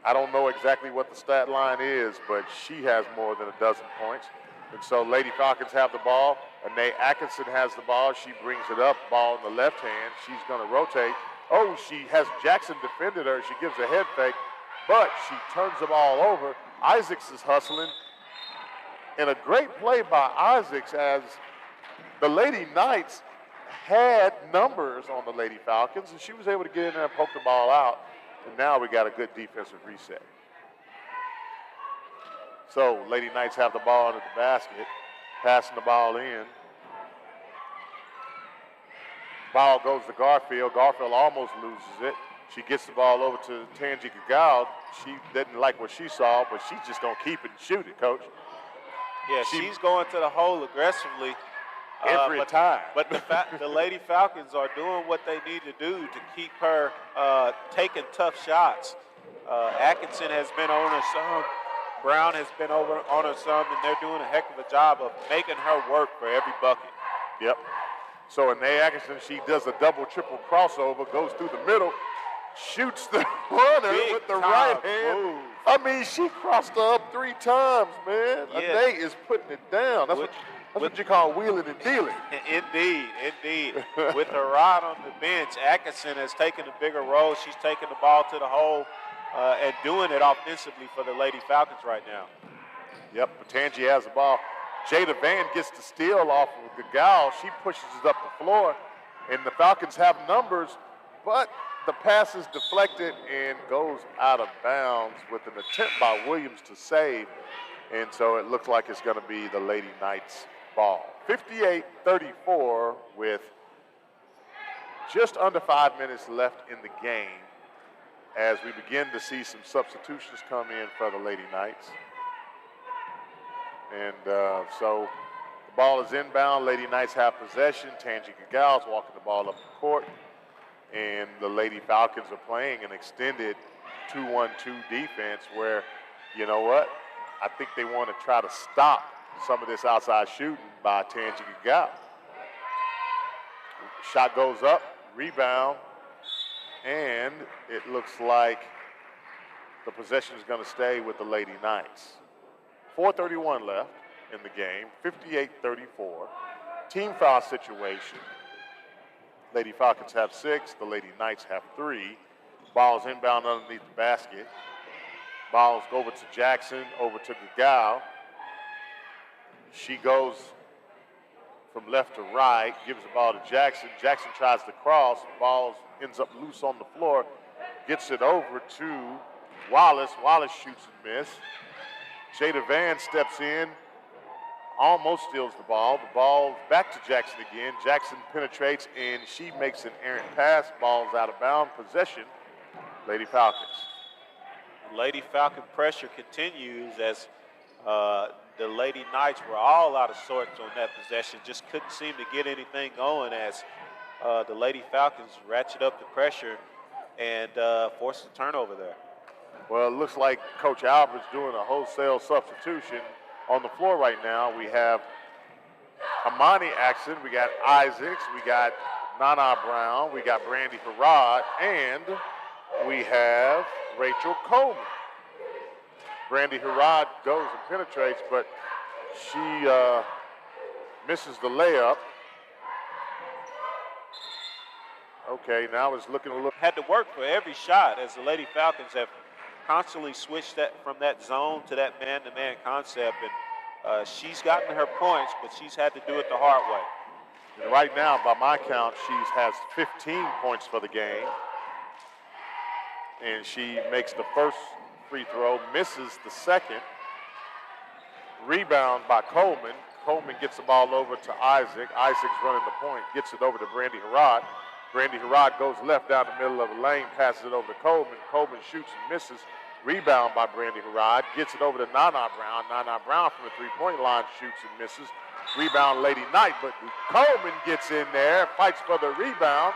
I don't know exactly what the stat line is, but she has more than a dozen points. And so Lady Falcons have the ball. Renee Atkinson has the ball. She brings it up, ball in the left hand. She's going to rotate. Oh, she has Jackson defended her. She gives a head fake, but she turns the ball over. Isaacs is hustling. And a great play by Isaacs, as the Lady Knights had numbers on the Lady Falcons, and she was able to get in there and poke the ball out. And now we got a good defensive reset. So Lady Knights have the ball under the basket, passing the ball in. Ball goes to Garfield. Garfield almost loses it. She gets the ball over to Tangi Gagal. She didn't like what she saw, but she's just going to keep it and shoot it, Coach. Yeah, she's going to the hole aggressively. Every time. But the Lady Falcons are doing what they need to do to keep her taking tough shots. Atkinson has been on her some. Brown has been over on her some, and they're doing a heck of a job of making her work for every bucket. Yep. So Renee Atkinson, she does a double, triple crossover, goes through the middle, shoots the runner with the right hand. Move. I mean, she crossed her up 3 times, man. Yeah. Renee is putting it down. That's what you call wheeling and dealing. Indeed. With her rod on the bench, Atkinson has taken a bigger role. She's taking the ball to the hole and doing it offensively for the Lady Falcons right now. Yep, Patangi has the ball. Jada Van gets the steal off of Gagal. She pushes it up the floor, and the Falcons have numbers, but the pass is deflected and goes out of bounds with an attempt by Williams to save, and so it looks like it's going to be the Lady Knights ball. 58-34 with just under 5 minutes left in the game as we begin to see some substitutions come in for the Lady Knights. And so the ball is inbound. Lady Knights have possession. Tangi Gagal's walking the ball up the court. And the Lady Falcons are playing an extended 2-1-2 defense where, you know what, I think they want to try to stop some of this outside shooting by Tangi Gagal. Shot goes up, rebound, and it looks like the possession is going to stay with the Lady Knights. 4:31 left in the game, 58-34. Team foul situation. Lady Falcons have 6, the Lady Knights have 3. Ball's inbound underneath the basket. Ball's over to Jackson, over to Gagal. She goes from left to right, gives the ball to Jackson. Jackson tries to cross, ball ends up loose on the floor, gets it over to Wallace. Wallace shoots and misses. Jada Van steps in, almost steals the ball. The ball back to Jackson again. Jackson penetrates, and she makes an errant pass. Ball's out of bounds. Possession, Lady Falcons. Lady Falcon pressure continues as the Lady Knights were all out of sorts on that possession. Just couldn't seem to get anything going as the Lady Falcons ratchet up the pressure and forced a turnover there. Well, it looks like Coach Albert's doing a wholesale substitution on the floor right now. We have Amani Axon, we got Isaacs, we got Nana Brown, we got Brandy Harrod, and we have Rachel Coleman. Brandy Harrod goes and penetrates, but she misses the layup. Okay, now it's looking a little. Had to work for every shot as the Lady Falcons have constantly switched that from that zone to that man-to-man concept, and she's gotten her points, but she's had to do it the hard way. And right now, by my count, she has 15 points for the game, and she makes the first free throw, misses the second. Rebound by Coleman. Coleman gets the ball over to Isaac. Isaac's running the point, gets it over to Brandy Harrod. Brandy Harrod goes left down the middle of the lane, passes it over to Coleman. Coleman shoots and misses. Rebound by Brandy Harrod. Gets it over to Nana Brown. Nana Brown from the three-point line shoots and misses. Rebound Lady Knight, but Coleman gets in there, fights for the rebound,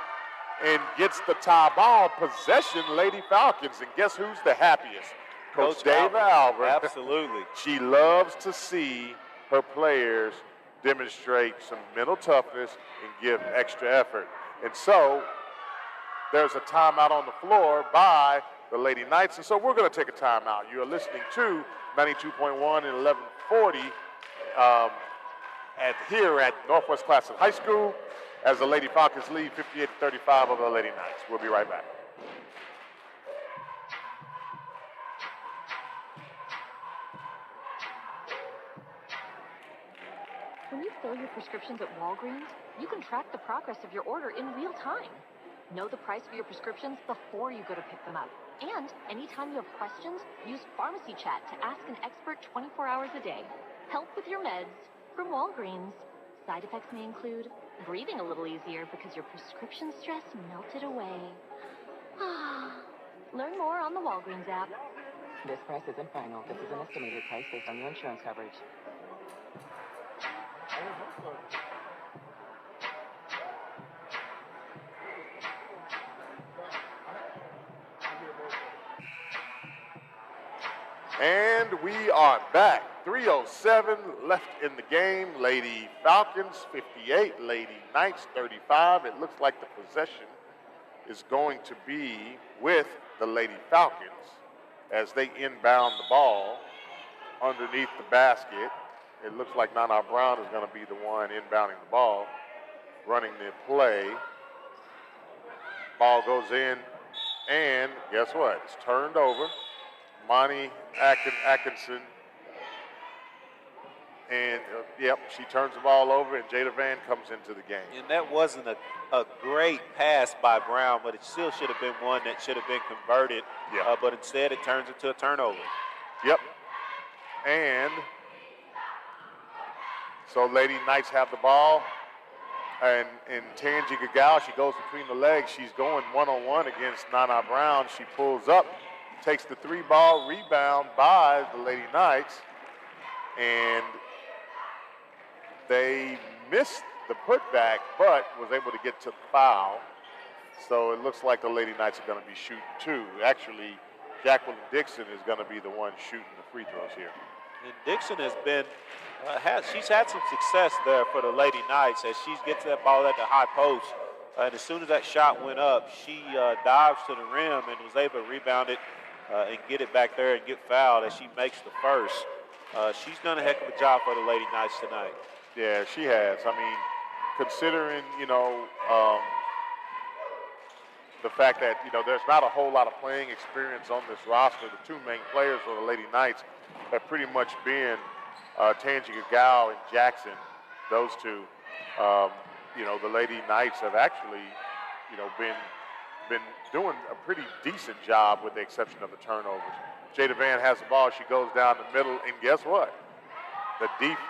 and gets the tie ball. Possession, Lady Falcons. And guess who's the happiest? Coach Dave Albert. Absolutely. She loves to see her players demonstrate some mental toughness and give extra effort. And so there's a timeout on the floor by the Lady Knights. And so we're going to take a timeout. You are listening to 92.1 and 1140 here at Northwest Classen High School as the Lady Falcons lead 58-35 over the Lady Knights. We'll be right back. When you fill your prescriptions at Walgreens, you can track the progress of your order in real time. Know the price of your prescriptions before you go to pick them up. And anytime you have questions, use Pharmacy Chat to ask an expert 24 hours a day. Help with your meds from Walgreens. Side effects may include breathing a little easier because your prescription stress melted away. Learn more on the Walgreens app. This price isn't final. This is an estimated price based on your insurance coverage. And we are back. 3:07 left in the game. Lady Falcons 58, Lady Knights 35. It looks like the possession is going to be with the Lady Falcons as they inbound the ball underneath the basket. It looks like Nana Brown is going to be the one inbounding the ball, running the play. Ball goes in, and guess what? It's turned over. Monty Atkinson, and yep, she turns the ball over, and Jada Van comes into the game. And that wasn't a great pass by Brown, but it still should have been one that should have been converted. Yeah. But instead, it turns into a turnover. Yep. And so Lady Knights have the ball, and Tangi Gagal, she goes between the legs. She's going one-on-one against Nana Brown. She pulls up, takes the three-ball, rebound by the Lady Knights, and they missed the putback, but was able to get to the foul. So it looks like the Lady Knights are going to be shooting two. Actually, Jacqueline Dixon is going to be the one shooting the free throws here. And Dixon has been, she's had some success there for the Lady Knights as she gets that ball at the high post. And as soon as that shot went up, she dives to the rim and was able to rebound it and get it back there and get fouled as she makes the first. She's done a heck of a job for the Lady Knights tonight. Yeah, she has. I mean, considering, the fact that, there's not a whole lot of playing experience on this roster. The two main players for the Lady Knights have pretty much been Tangi Gagal and Jackson, those two. The Lady Knights have actually, been doing a pretty decent job with the exception of the turnovers. Jada Van has the ball. She goes down the middle, and guess what? The defense,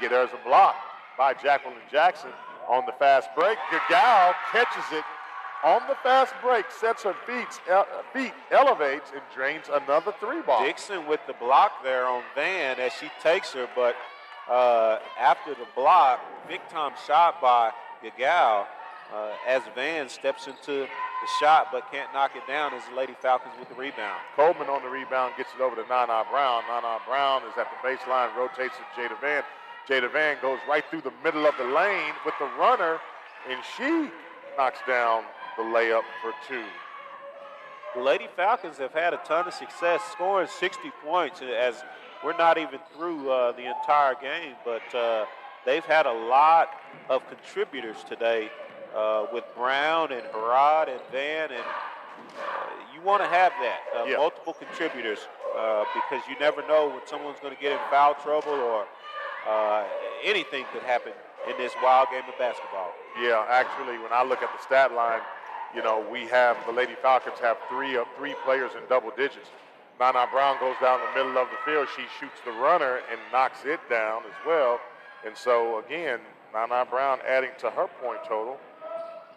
there's a block by Jacqueline Jackson on the fast break. Gagal catches it on the fast break, sets her feet, elevates, and drains another 3-ball. Dixon with the block there on Van as she takes her, but after the block, big time shot by Gagal as Van steps into the shot but can't knock it down as the Lady Falcons with the rebound. Coleman on the rebound gets it over to Nana Brown. Nana Brown is at the baseline, rotates to Jada Van. Jada Van goes right through the middle of the lane with the runner, and she knocks down the layup for 2. The Lady Falcons have had a ton of success scoring 60 points as we're not even through the entire game, but they've had a lot of contributors today with Brown and Harrod and Van, and you want to have that, multiple contributors, because you never know when someone's going to get in foul trouble or anything could happen in this wild game of basketball. Yeah, actually, when I look at the stat line, you know, we have the Lady Falcons have three players in double digits. Nana Brown goes down the middle of the field. She shoots the runner and knocks it down as well. And so, again, Nana Brown adding to her point total.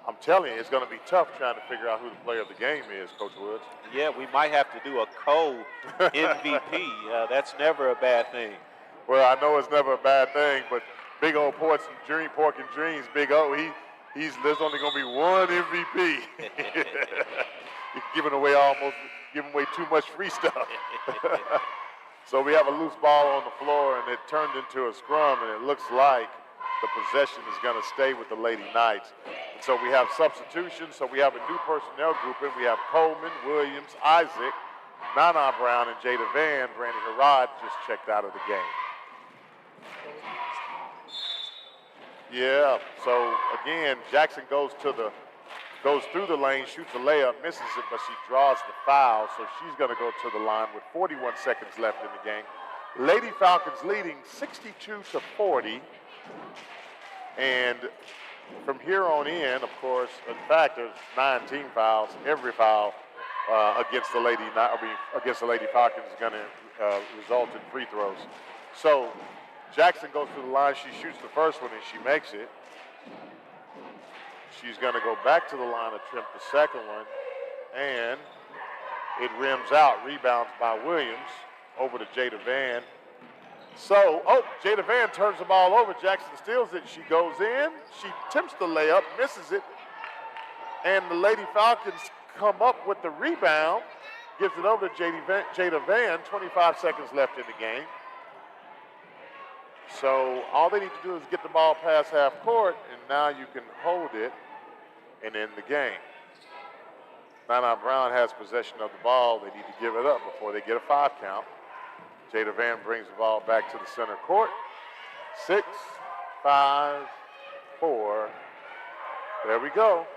I'm telling you, it's going to be tough trying to figure out who the player of the game is, Coach Woods. Yeah, we might have to do a co-MVP. That's never a bad thing. Well, I know it's never a bad thing, but big old Pork and Dreams, Big O, there's only going to be one MVP. You're giving away too much free stuff. So we have a loose ball on the floor, and it turned into a scrum, and it looks like the possession is going to stay with the Lady Knights. And so we have substitutions. So we have a new personnel grouping. We have Coleman, Williams, Isaac, Nana Brown, and Jada Van. Brandy Harrod just checked out of the game. Yeah, so again, Jackson goes through the lane, shoots a layup, misses it, but she draws the foul, so she's going to go to the line with 41 seconds left in the game. Lady Falcons leading 62-40, and from here on in, of course, in fact, there's 9 team fouls. Every foul against the Lady Falcons is going to result in free throws. So Jackson goes to the line. She shoots the first one, and she makes it. She's going to go back to the line, attempt the second one, and it rims out. Rebounds by Williams over to Jada Van. So, Jada Van turns the ball over. Jackson steals it. She goes in. She attempts the layup, misses it, and the Lady Falcons come up with the rebound, gives it over to Jada Van. 25 seconds left in the game. So all they need to do is get the ball past half court, and now you can hold it and end the game. Nana Brown has possession of the ball. They need to give it up before they get a 5 count. Jada Van brings the ball back to the center court. 6, 5, 4. There we go.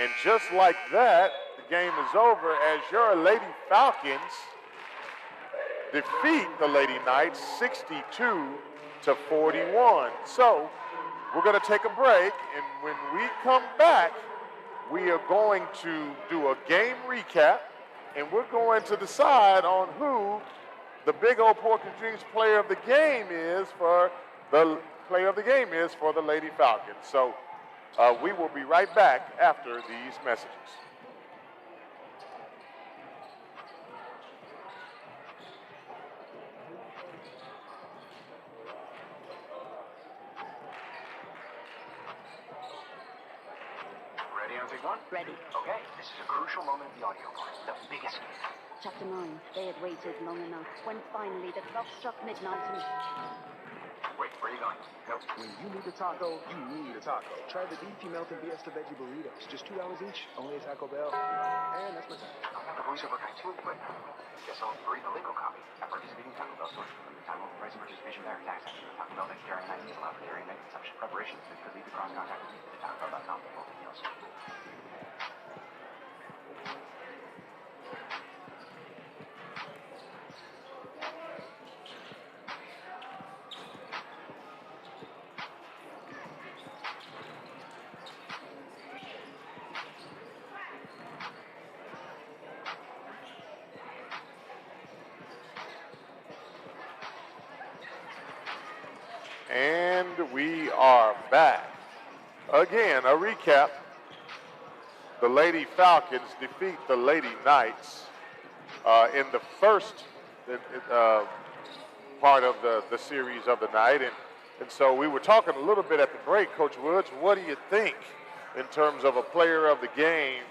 And just like that, the game is over as your Lady Falcons defeat the Lady Knights 62-41. So we're going to take a break, and when we come back, we are going to do a game recap, and we're going to decide on who the Big Old Pork and Dreams player of the game is for the Lady Falcons. So we will be right back after these messages. Ready on take one? Ready. Okay, this is a crucial moment in the audio part. The biggest. Chapter 9. They had waited long enough. When finally the clock struck midnight and... Wait, where are you going? Go. When you need a taco, you need a taco. Try the beefy melted Fiesta veggie burritos. Just $2 each. Only at Taco Bell. And that's my time. I'm not the voiceover guy too, but guess I'll read the legal copy. At participating Taco Bell stores, time over price and participation vary. Tax action. Taco Bell vegetarian items is allowed for dairy and egg consumption. Preparation could lead to cross-contact with TacoBell.com for full details. And we are back. Again, a recap the Lady Falcons defeat the Lady Knights in the first part of the series of the night. And so we were talking a little bit at the break, Coach Woods. What do you think in terms of a player of the game?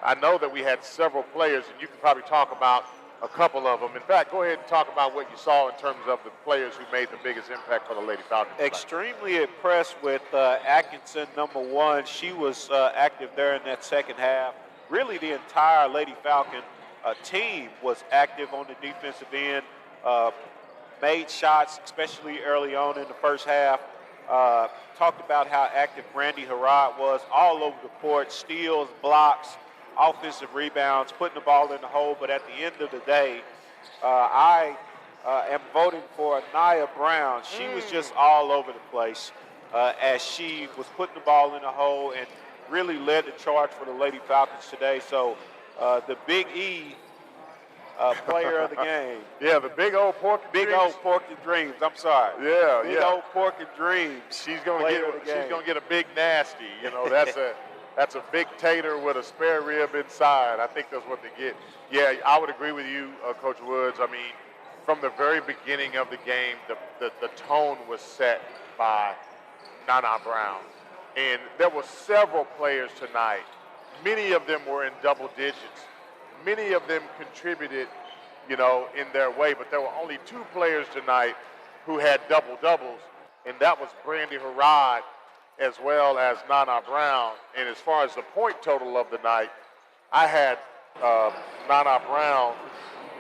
I know that we had several players, and you can probably talk about a couple of them. In fact, go ahead and talk about what you saw in terms of the players who made the biggest impact for the Lady Falcons. Extremely impressed with Atkinson, number one. She was active there in that second half. Really, the entire Lady Falcon team was active on the defensive end, made shots, especially early on in the first half. Talked about how active Brandy Harrod was all over the court, steals, blocks, offensive rebounds, putting the ball in the hole. But at the end of the day, I am voting for Nia Brown. She was just all over the place as she was putting the ball in the hole and really led the charge for the Lady Falcons today. So the Big E player of the game. Yeah, the big old pork and big dreams. old pork and dreams. I'm sorry. Yeah, big old pork and dreams. She's gonna get a big nasty. You know, that's a big tater with a spare rib inside. I think that's what they get. Yeah, I would agree with you, Coach Woods. I mean, from the very beginning of the game, the tone was set by Nana Brown, and there were several players tonight. Many of them were in double digits. Many of them contributed, you know, in their way, but there were only two players tonight who had double-doubles, and that was Brandy Harrod as well as Nana Brown. And as far as the point total of the night, I had Nana Brown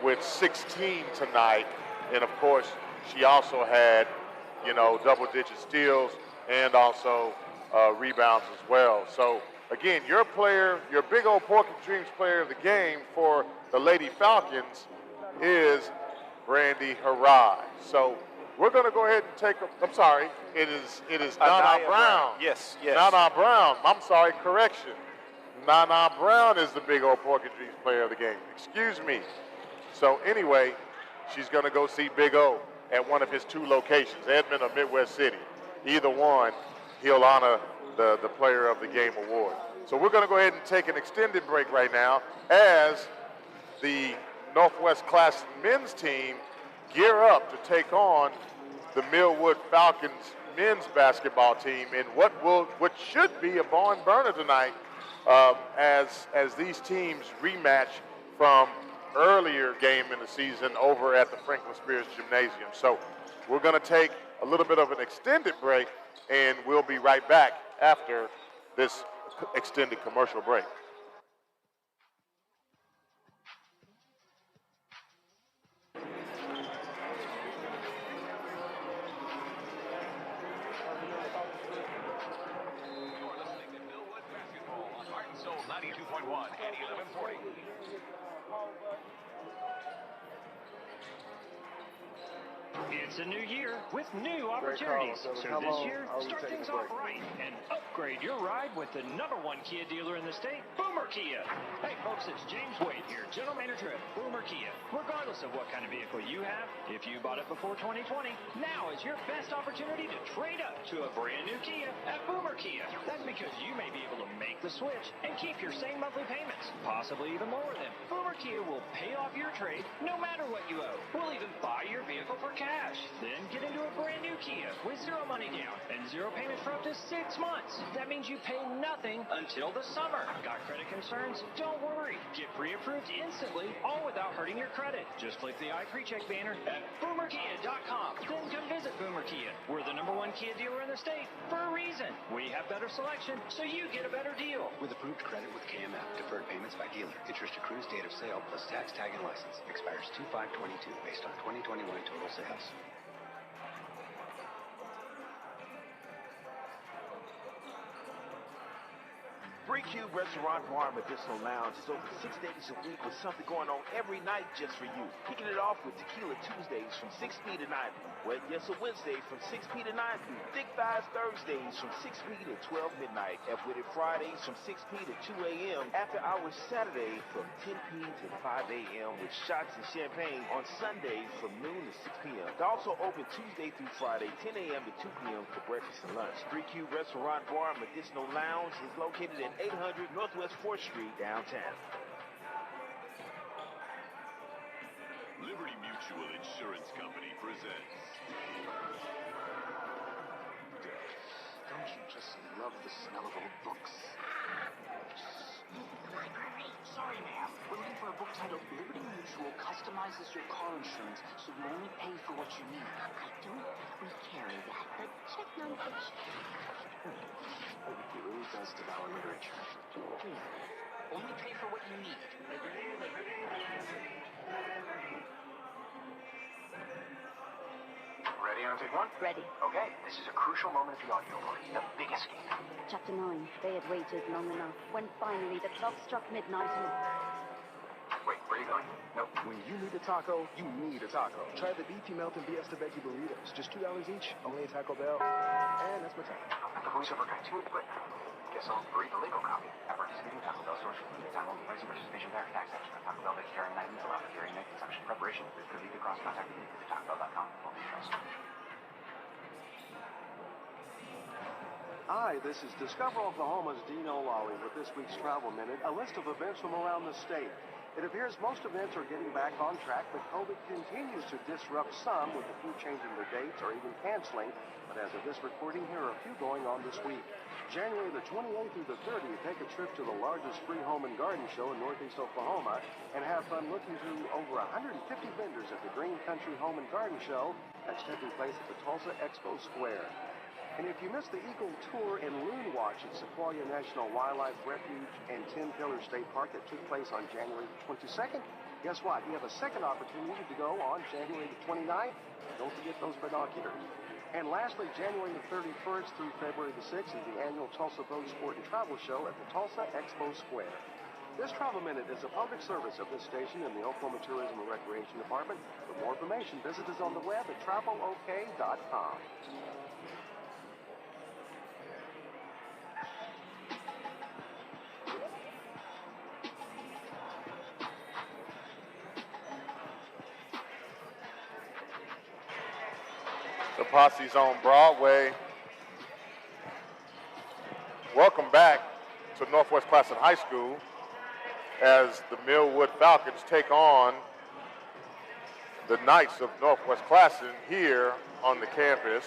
with 16 tonight, and of course, she also had, you know, double-digit steals and also rebounds as well. So, again, your player, your big old pork and dreams player of the game for the Lady Falcons is Brandy Harrod. So we're going to go ahead and take I'm sorry, it is Nana Brown. Yes. Nana Brown. I'm sorry, correction. Nana Brown is the big old pork and dreams player of the game. Excuse me. So anyway, she's going to go see Big O at one of his two locations, Edmond or Midwest City. Either one, he'll honor the Player of the Game award. So we're going to go ahead and take an extended break right now as the Northwest Classen men's team gear up to take on the Millwood Falcons men's basketball team in what should be a barn burner tonight as these teams rematch from earlier game in the season over at the Franklin Spears Gymnasium. So we're going to take a little bit of an extended break, and we'll be right back after this extended commercial break. You're listening to Millwood Basketball on Heart and Soul 92.1 and 1140. It's a new year with new opportunities. So this year, start things off right and upgrade your ride with the #1 Kia dealer in the state, Boomer Kia. Hey folks, it's James Wade here, General Manager at Boomer Kia. Regardless of what kind of vehicle you have, if you bought it before 2020, now is your best opportunity to trade up to a brand new Kia at Boomer Kia. That's because you may be able to make the switch and keep your same monthly payments, possibly even lower them. Boomer Kia will pay off your trade no matter what you owe. We'll even buy your vehicle for cash. Then get into a brand new Kia with 0 money down and 0 payments for up to 6 months. That means you pay nothing until the summer. Got credit concerns? Don't worry. Get pre-approved instantly, all without hurting your credit. Just click the iPrecheck banner at boomerkia.com. Then come visit Boomer Kia. We're the #1 Kia dealer in the state for a reason. We have better selection, so you get a better deal. With approved credit with KMF, deferred payments by dealer. Interest accrues date of sale plus tax, tag, and license. Expires 2/5/22 based on 2021 total sales. 3 Cube Restaurant Bar and Medicinal Lounge is open 6 days a week with something going on every night just for you. Kicking it off with Tequila Tuesdays from 6 p to 9 p. Wet Yes a Wednesday from 6 p to 9 p. Thick Thighs Thursdays from 6 p to 12 midnight. F-Witted Fridays from 6 p to 2 a.m. After Hours Saturday from 10 p to 5 a.m. with shots and champagne on Sundays from noon to 6 p.m. They're also open Tuesday through Friday, 10 a.m. to 2 p.m. for breakfast and lunch. 3 Cube Restaurant Bar and Medicinal Lounge is located in 800 Northwest 4th Street, downtown. Liberty Mutual Insurance Company presents. Don't you just love the smell of old books? The library. Sorry, ma'am. We're looking for a book titled Liberty Mutual Customizes Your Car Insurance so you only pay for what you need. I don't think we carry that, but check nonfiction. He really does devour literature. Please, only pay for what you need. Liberty, Liberty. Ready on take one? Ready. Okay, this is a crucial moment of the audiobook. The big escape. Chapter 9. They had waited long enough. When finally the clock struck midnight and... Wait, where are you going? No. When you need a taco, you need a taco. Try the beefy melting Fiesta veggie burritos. Just $2 each, only at Taco Bell. And that's my time. The voiceover guy too, but guess I'll read the legal copy. At participating Taco Bell stores for limited time only. Price and participation vary. Tax section of Taco Bell vegetarian items allow for carrying night consumption. Preparation could lead to cross contact with TacoBell.com for full details. Hi, this is Discover Oklahoma's Dean O'Lowry with this week's Travel Minute, a list of events from around the state. It appears most events are getting back on track, but COVID continues to disrupt some, with a few changing their dates or even canceling. But as of this recording, here are a few going on this week. January the 28th through the 30th, take a trip to the largest free home and garden show in Northeast Oklahoma and have fun looking through over 150 vendors at the Green Country Home and Garden Show that's taking place at the Tulsa Expo Square. And if you missed the Eagle Tour and Loon Watch at Sequoia National Wildlife Refuge and Ten Pillar State Park that took place on January 22nd, guess what? You have a second opportunity to go on January the 29th. Don't forget those binoculars. And lastly, January the 31st through February the 6th is the annual Tulsa Boat Sport and Travel Show at the Tulsa Expo Square. This Travel Minute is a public service of this station in the Oklahoma Tourism and Recreation Department. For more information, visit us on the web at travelok.com. The Posse's on Broadway. Welcome back to Northwest Classen High School as the Millwood Falcons take on the Knights of Northwest Classen here on the campus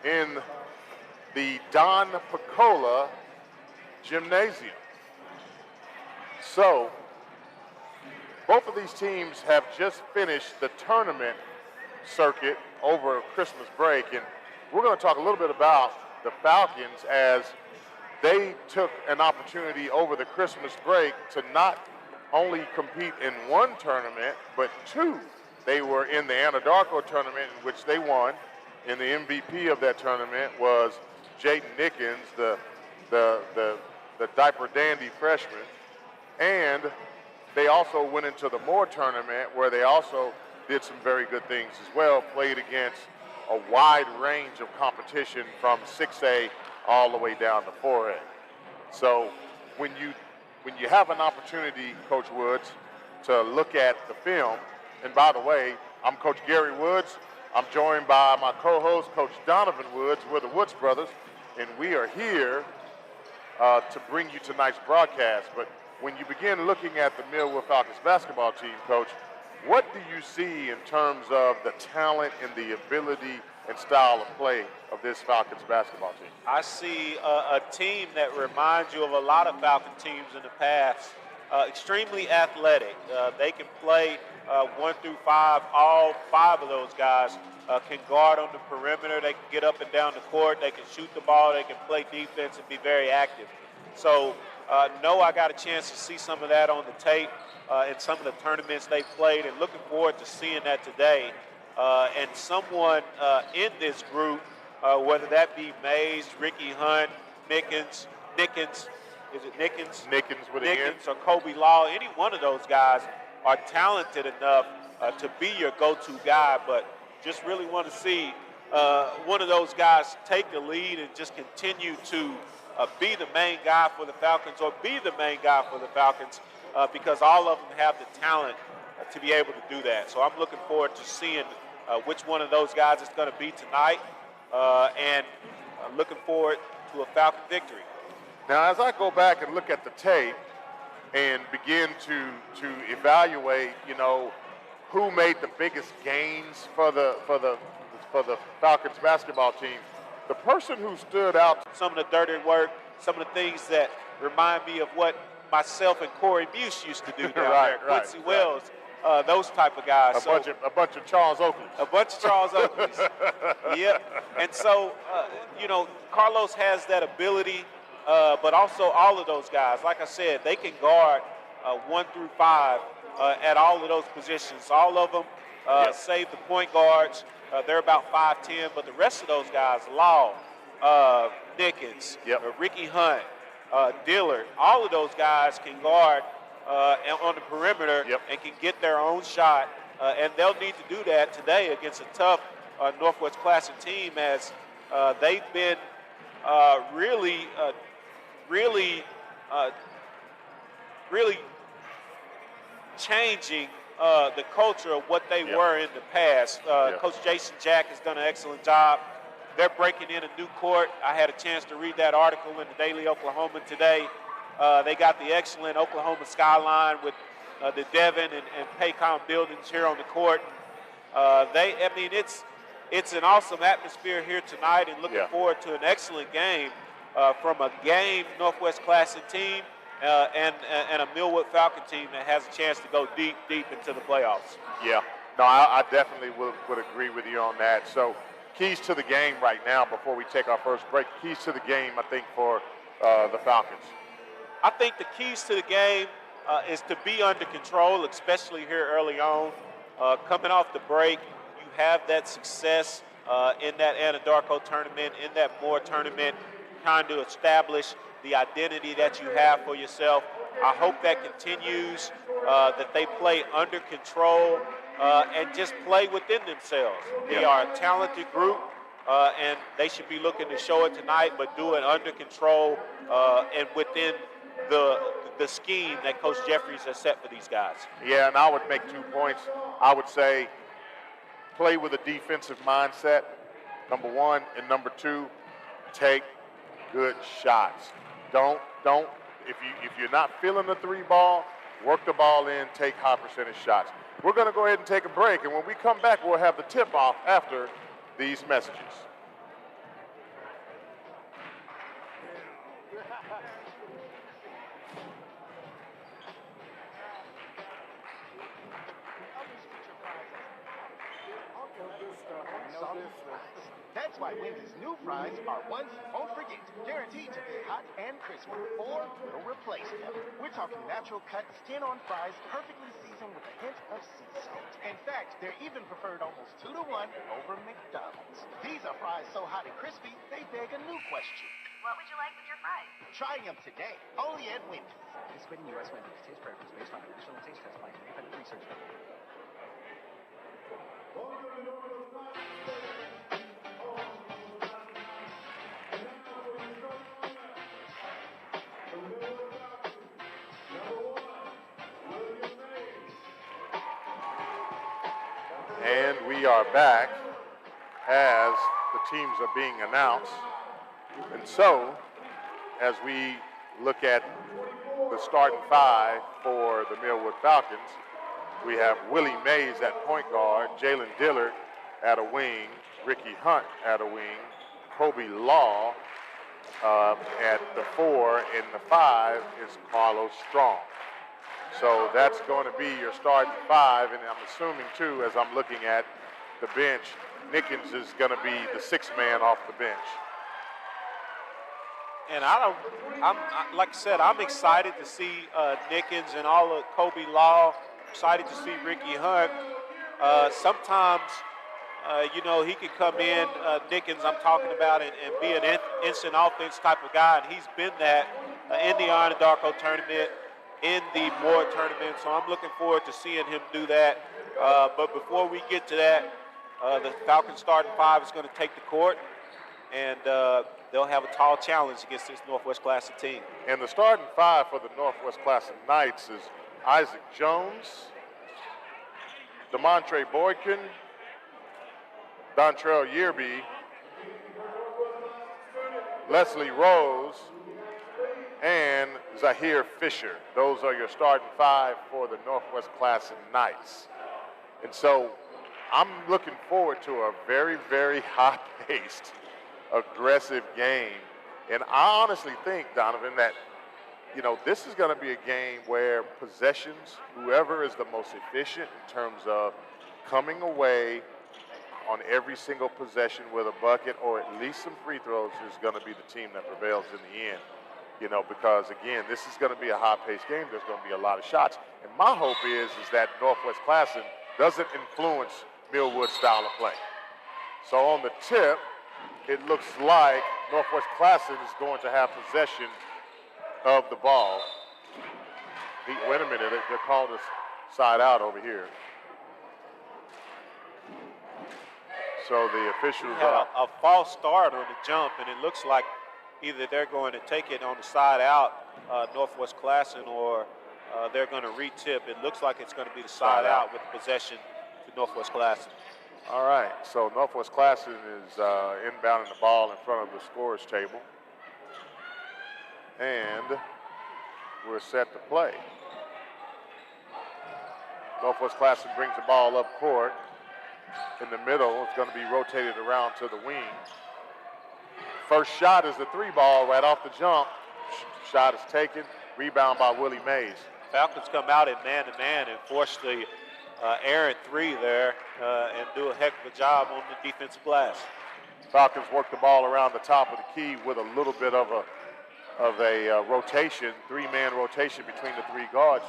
in the Don Picola Gymnasium. So, both of these teams have just finished the tournament circuit over Christmas break, and we're going to talk a little bit about the Falcons as they took an opportunity over the Christmas break to not only compete in one tournament, but two. They were in the Anadarko tournament, in which they won, and the MVP of that tournament was Jaden Nickens, the diaper dandy freshman. And they also went into the Moore tournament, where they also did some very good things as well, played against a wide range of competition from 6A all the way down to 4A. So when you have an opportunity, Coach Woods, to look at the film, and by the way, I'm Coach Gary Woods. I'm joined by my co-host, Coach Donovan Woods. We're the Woods brothers, and we are here to bring you tonight's broadcast. But when you begin looking at the Millwood Falcons basketball team, Coach, what do you see in terms of the talent and the ability and style of play of this Falcons basketball team? I see a team that reminds you of a lot of Falcon teams in the past. Extremely athletic. They can play 1 through 5. All 5 of those guys can guard on the perimeter. They can get up and down the court. They can shoot the ball. They can play defense and be very active. So, no, I got a chance to see some of that on the tape in some of the tournaments they played, and looking forward to seeing that today. And someone in this group, whether that be Mays, Ricky Hunt, Nickens, is it Nickens? Nickens with an N. Nickens or Kobe Law, any one of those guys are talented enough to be your go-to guy, but just really want to see one of those guys take the lead and just continue to be the main guy for the Falcons, or be the main guy for the Falcons, because all of them have the talent to be able to do that. So I'm looking forward to seeing which one of those guys it's going to be tonight, and looking forward to a Falcon victory. Now, as I go back and look at the tape and begin to evaluate, who made the biggest gains for the Falcons basketball team, the person who stood out, some of the dirty work, some of the things that remind me of what myself and Corey Muse used to do down there, Quincy Wells, those type of guys. A bunch of Charles Oakleys. A bunch of Charles Oakleys. Yep. And so, Carlos has that ability, but also all of those guys, like I said, they can guard 1 through 5 at all of those positions. All of them, save the point guards. They're about 5'10", but the rest of those guys, Law, Nickens, Ricky Hunt, Dillard, all of those guys can guard on the perimeter and can get their own shot. And they'll need to do that today against a tough Northwest Classen team, as they've been really changing the culture of what they were in the past. Coach Jason Jack has done an excellent job. They're breaking in a new court. I had a chance to read that article in the Daily Oklahoman today. They got the excellent Oklahoma skyline with the Devon and Paycom buildings here on the court. It's an awesome atmosphere here tonight, and looking forward to an excellent game from a game Northwest Classen team and a Millwood Falcon team that has a chance to go deep into the playoffs. Yeah, no, I definitely would agree with you on that. So keys to the game right now before we take our first break, keys to the game, I think, for the Falcons. I think the keys to the game is to be under control, especially here early on. Coming off the break, you have that success in that Anadarko tournament, in that Moore tournament, trying to establish the identity that you have for yourself. I hope that continues, that they play under control and just play within themselves. They are a talented group, and they should be looking to show it tonight, but do it under control and within the scheme that Coach Jeffries has set for these guys. Yeah, and I would make 2 points. I would say play with a defensive mindset, number one, and number two, take good shots. Don't if you're not feeling the 3 ball, work the ball in, take high percentage shots. We're going to go ahead and take a break, and when we come back, we'll have the tip off after these messages. That's why Wendy's new fries are ones you won't forget. Guaranteed to be hot and crispy, or we'll replace them. We're talking natural cut, skin-on fries, perfectly seasoned with a hint of sea salt. In fact, they're even preferred almost 2 to 1 over McDonald's. These are fries so hot and crispy, they beg a new question. What would you like with your fries? Try them today, only at Wendy's. Participating U.S. Wendy's taste preference based on additional taste test by independent research. And we are back as the teams are being announced. And so, as we look at the starting 5 for the Millwood Falcons, we have Willie Mays at point guard, Jalen Dillard at a wing, Ricky Hunt at a wing, Kobe Law at the 4, and the 5 is Carlos Strong. So that's going to be your starting 5, and I'm assuming, too, as I'm looking at the bench, Nickens is going to be the 6th man off the bench. And like I said, I'm excited to see Nickens and all of Kobe Law. Excited to see Ricky Hunt. Sometimes, he could come in, Nickens I'm talking about, and be an instant offense type of guy, and he's been that in the Anadarko tournament, in the Moore tournament, so I'm looking forward to seeing him do that. But before we get to that, the Falcons starting 5 is going to take the court, and they'll have a tall challenge against this Northwest Classen team. And the starting 5 for the Northwest Classen Knights is Isaac Jones, Demontre Boykin, Dontrell Yearby, Leslie Rose, Zahir Fisher. Those are your starting five for the Northwest Classen Knights. And so I'm looking forward to a very, very high-paced, aggressive game. And I honestly think, Donovan, that, you know, this is going to be a game where possessions, whoever is the most efficient in terms of coming away on every single possession with a bucket or at least some free throws, is going to be the team that prevails in the end. You know, because again, this is going to be a high-paced game. There's going to be a lot of shots. And my hope is that Northwest Classen doesn't influence Millwood's style of play. So on the tip, it looks like Northwest Classen is going to have possession of the ball. Wait a minute, they're calling us side out over here. So the officials had a false start on the jump, and it looks like either they're going to take it on the side out, Northwest Classen, or they're going to re-tip. It looks like it's going to be the side out with possession to Northwest Classen. All right, so Northwest Classen is inbounding the ball in front of the scorer's table. And we're set to play. Northwest Classen brings the ball up court. In the middle, it's going to be rotated around to the wing. First shot is the three ball right off the jump. Shot is taken. Rebound by Willie Mays. Falcons come out at man-to-man and force the errant three there and do a heck of a job on the defensive glass. Falcons work the ball around the top of the key with a little bit of a rotation, three-man rotation between the three guards.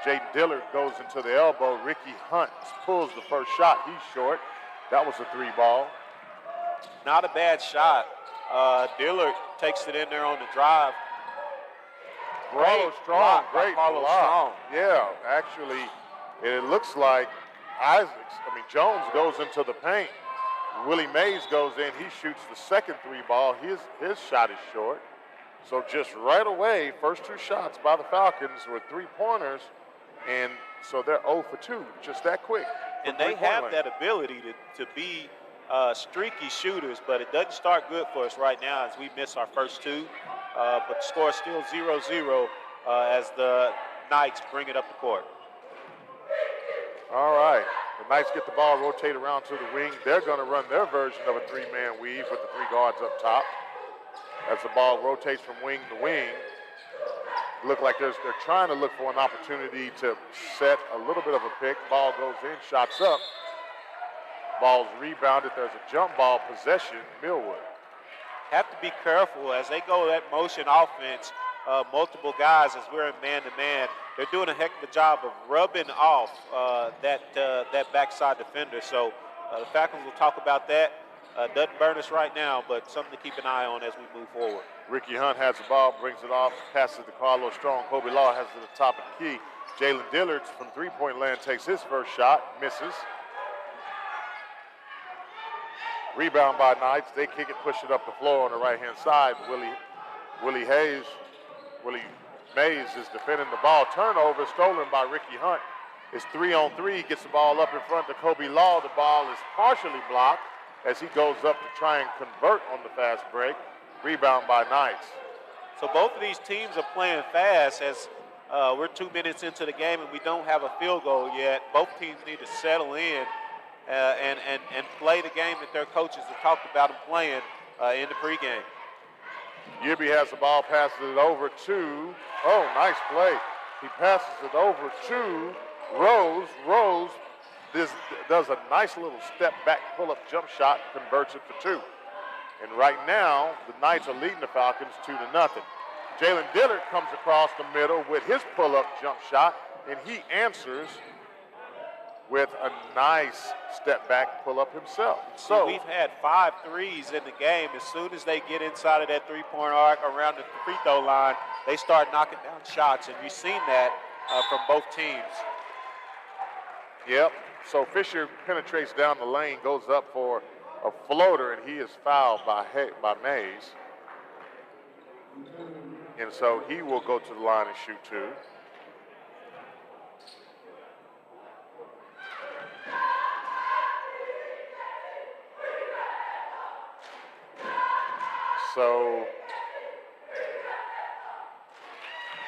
Jaden Dillard goes into the elbow. Ricky Hunt pulls the first shot. He's short. That was a three ball. Not a bad shot. Dillard takes it in there on the drive. Great Strong, great block. Yeah, actually, it looks like Jones goes into the paint. Willie Mays goes in. He shoots the second three ball. His shot is short. So just right away, first two shots by the Falcons were three-pointers, and so they're 0 for 2, just that quick. And they have that ability to be streaky shooters, but it doesn't start good for us right now as we miss our first two. But the score is still 0-0 as the Knights bring it up the court. All right. The Knights get the ball, rotate around to the wing. They're going to run their version of a three-man weave with the three guards up top. As the ball rotates from wing to wing, look like they're trying to look for an opportunity to set a little bit of a pick. Ball goes in, shots up. Ball's rebounded. There's a jump ball possession, Millwood. Have to be careful as they go that motion offense. Multiple guys as we're in man-to-man. They're doing a heck of a job of rubbing off that backside defender. So the Falcons will talk about that. Doesn't burn us right now, but something to keep an eye on as we move forward. Ricky Hunt has the ball, brings it off, passes to Carlos Strong. Kobe Law has it at the top of the key. Jalen Dillard from three-point land takes his first shot, misses. Rebound by Knights. They kick it, push it up the floor on the right-hand side. Willie Mays is defending the ball. Turnover stolen by Ricky Hunt. It's 3-on-3. Gets the ball up in front to Kobe Law. The ball is partially blocked as he goes up to try and convert on the fast break. Rebound by Knights. So both of these teams are playing fast as we're 2 minutes into the game and we don't have a field goal yet. Both teams need to settle in and play the game that their coaches have talked about them playing in the pregame. Yibby has the ball, passes it over to, nice play. He passes it over to Rose. Rose does a nice little step back pull-up jump shot, converts it for two. And right now, the Knights are leading the Falcons 2-0. Jalen Dillard comes across the middle with his pull-up jump shot, and he answers with a nice step-back pull-up himself. So we've had 5 threes in the game. As soon as they get inside of that three-point arc around the free throw line, they start knocking down shots, and you've seen that from both teams. Yep. So Fisher penetrates down the lane, goes up for a floater, and he is fouled by Mays. And so he will go to the line and shoot two. So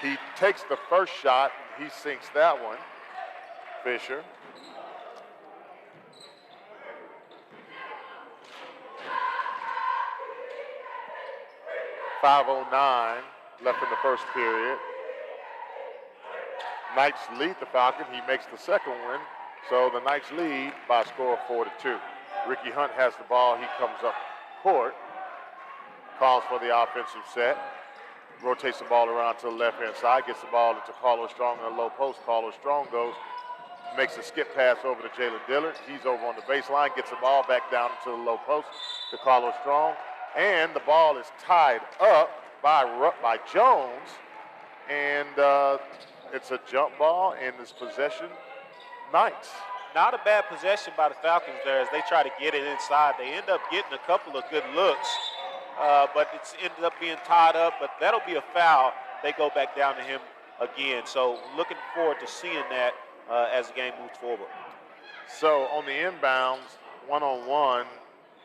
He takes the first shot. He sinks that one. Fisher. .509 left in the first period. Knights lead the Falcon. He makes the second one. So the Knights lead by a score of 4-2. Ricky Hunt has the ball. He comes up court. Calls for the offensive set. Rotates the ball around to the left-hand side. Gets the ball into Carlos Strong in the low post. Carlos Strong goes, makes a skip pass over to Jalen Dillard. He's over on the baseline. Gets the ball back down into the low post to Carlos Strong. And the ball is tied up by Jones. And it's a jump ball, and this possession, Knights. Not a bad possession by the Falcons there as they try to get it inside. They end up getting a couple of good looks, but it's ended up being tied up, but that'll be a foul. They go back down to him again. So looking forward to seeing that as the game moves forward. So on the inbounds, one-on-one,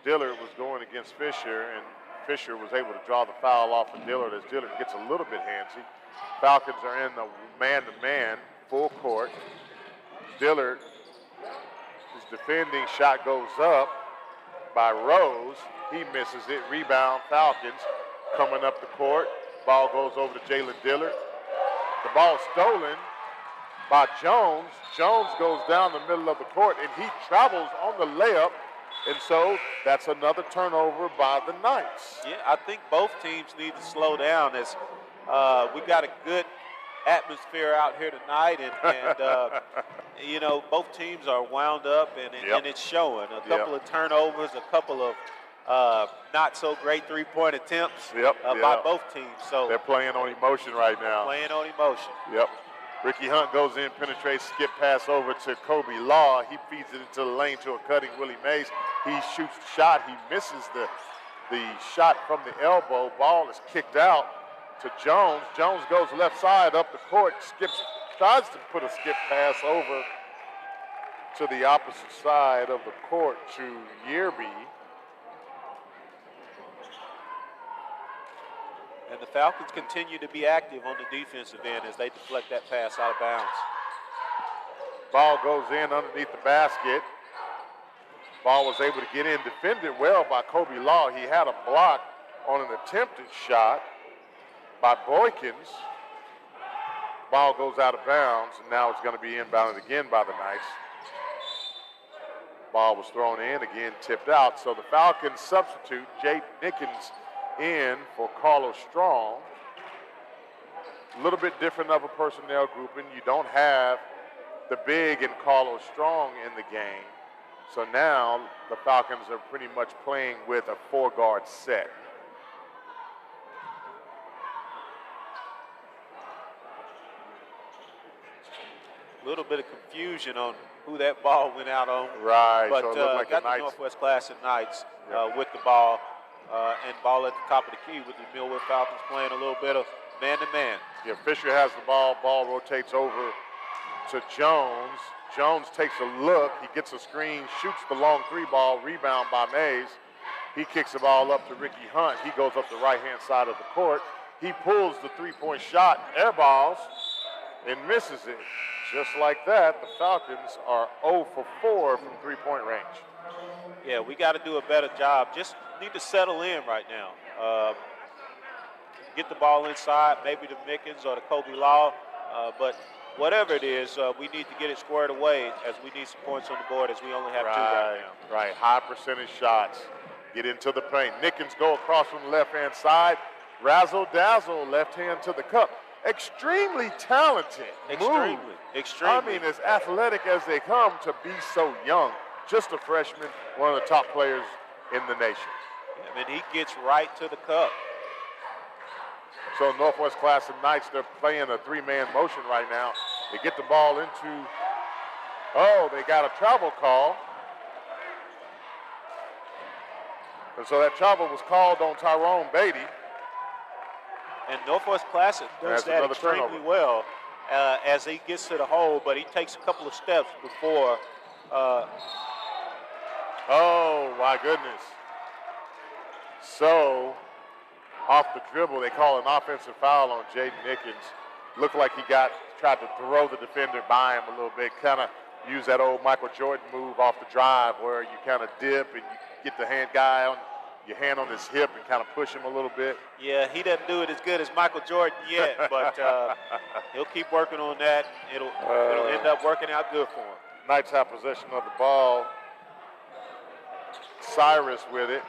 Dillard was going against Fisher, and Fisher was able to draw the foul off of Dillard as Dillard gets a little bit handsy. Falcons are in the man-to-man, full court. Dillard is defending. Shot goes up by Rose. He misses it. Rebound, Falcons coming up the court. Ball goes over to Jalen Dillard. The ball stolen by Jones. Jones goes down the middle of the court, and he travels on the layup. And so that's another turnover by the Knights. Yeah, I think both teams need to slow down as we got a good atmosphere out here tonight, and you know, both teams are wound up, and it's showing. A couple of turnovers, a couple of not so great three-point attempts by both teams. So they're playing on emotion right now. Playing on emotion. Yep. Ricky Hunt goes in, penetrates, skip pass over to Kobe Law. He feeds it into the lane to a cutting Willie Mays. He shoots the shot. He misses the shot from the elbow. Ball is kicked out to Jones. Jones goes left side up the court, tries to put a skip pass over to the opposite side of the court to Yearby. And the Falcons continue to be active on the defensive end as they deflect that pass out of bounds. Ball goes in underneath the basket. Ball was able to get in, defended well by Kobe Law. He had a block on an attempted shot by Boykins. Ball goes out of bounds, and now it's going to be inbounded again by the Knights. Ball was thrown in, again tipped out. So the Falcons substitute Jake Nickens in for Carlos Strong. A little bit different of a personnel grouping. You don't have the big and Carlos Strong in the game. So now the Falcons are pretty much playing with a four-guard set. A little bit of confusion on who that ball went out on. Right. But so it looked like got the Northwest Classen Knights with the ball. And ball at the top of the key with the Millwood Falcons playing a little bit of man-to-man. Yeah, Fisher has the ball. Ball rotates over to Jones. Jones takes a look. He gets a screen, shoots the long three ball, rebound by Mays. He kicks the ball up to Ricky Hunt. He goes up the right-hand side of the court. He pulls the three-point shot, airballs, and misses it. Just like that, the Falcons are 0 for 4 from three-point range. Yeah, we got to do a better job. Just need to settle in right now. Get the ball inside, maybe to Mickens or to Kobe Law. But whatever it is, we need to get it squared away as we need some points on the board as we only have two right now. Right, high percentage shots. Get into the paint. Nickens go across from the left-hand side. Razzle-dazzle, left hand to the cup. Extremely talented. Extremely. I mean, as athletic as they come to be so young. Just a freshman, one of the top players in the nation. Yeah, and he gets right to the cup. So Northwest Classen Knights, they're playing a three-man motion right now. They get the ball into, they got a travel call. And so that travel was called on Tyrone Beatty. And Northwest Classen does that extremely well as he gets to the hole, but he takes a couple of steps before. Oh, my goodness. So, off the dribble, they call an offensive foul on Jaden Nickens. Looked like he tried to throw the defender by him a little bit, kind of use that old Michael Jordan move off the drive where you kind of dip and you get the your hand on his hip and kind of push him a little bit. Yeah, he doesn't do it as good as Michael Jordan yet, but he'll keep working on that. It'll end up working out good for him. Knights have possession of the ball. Cyrus with it.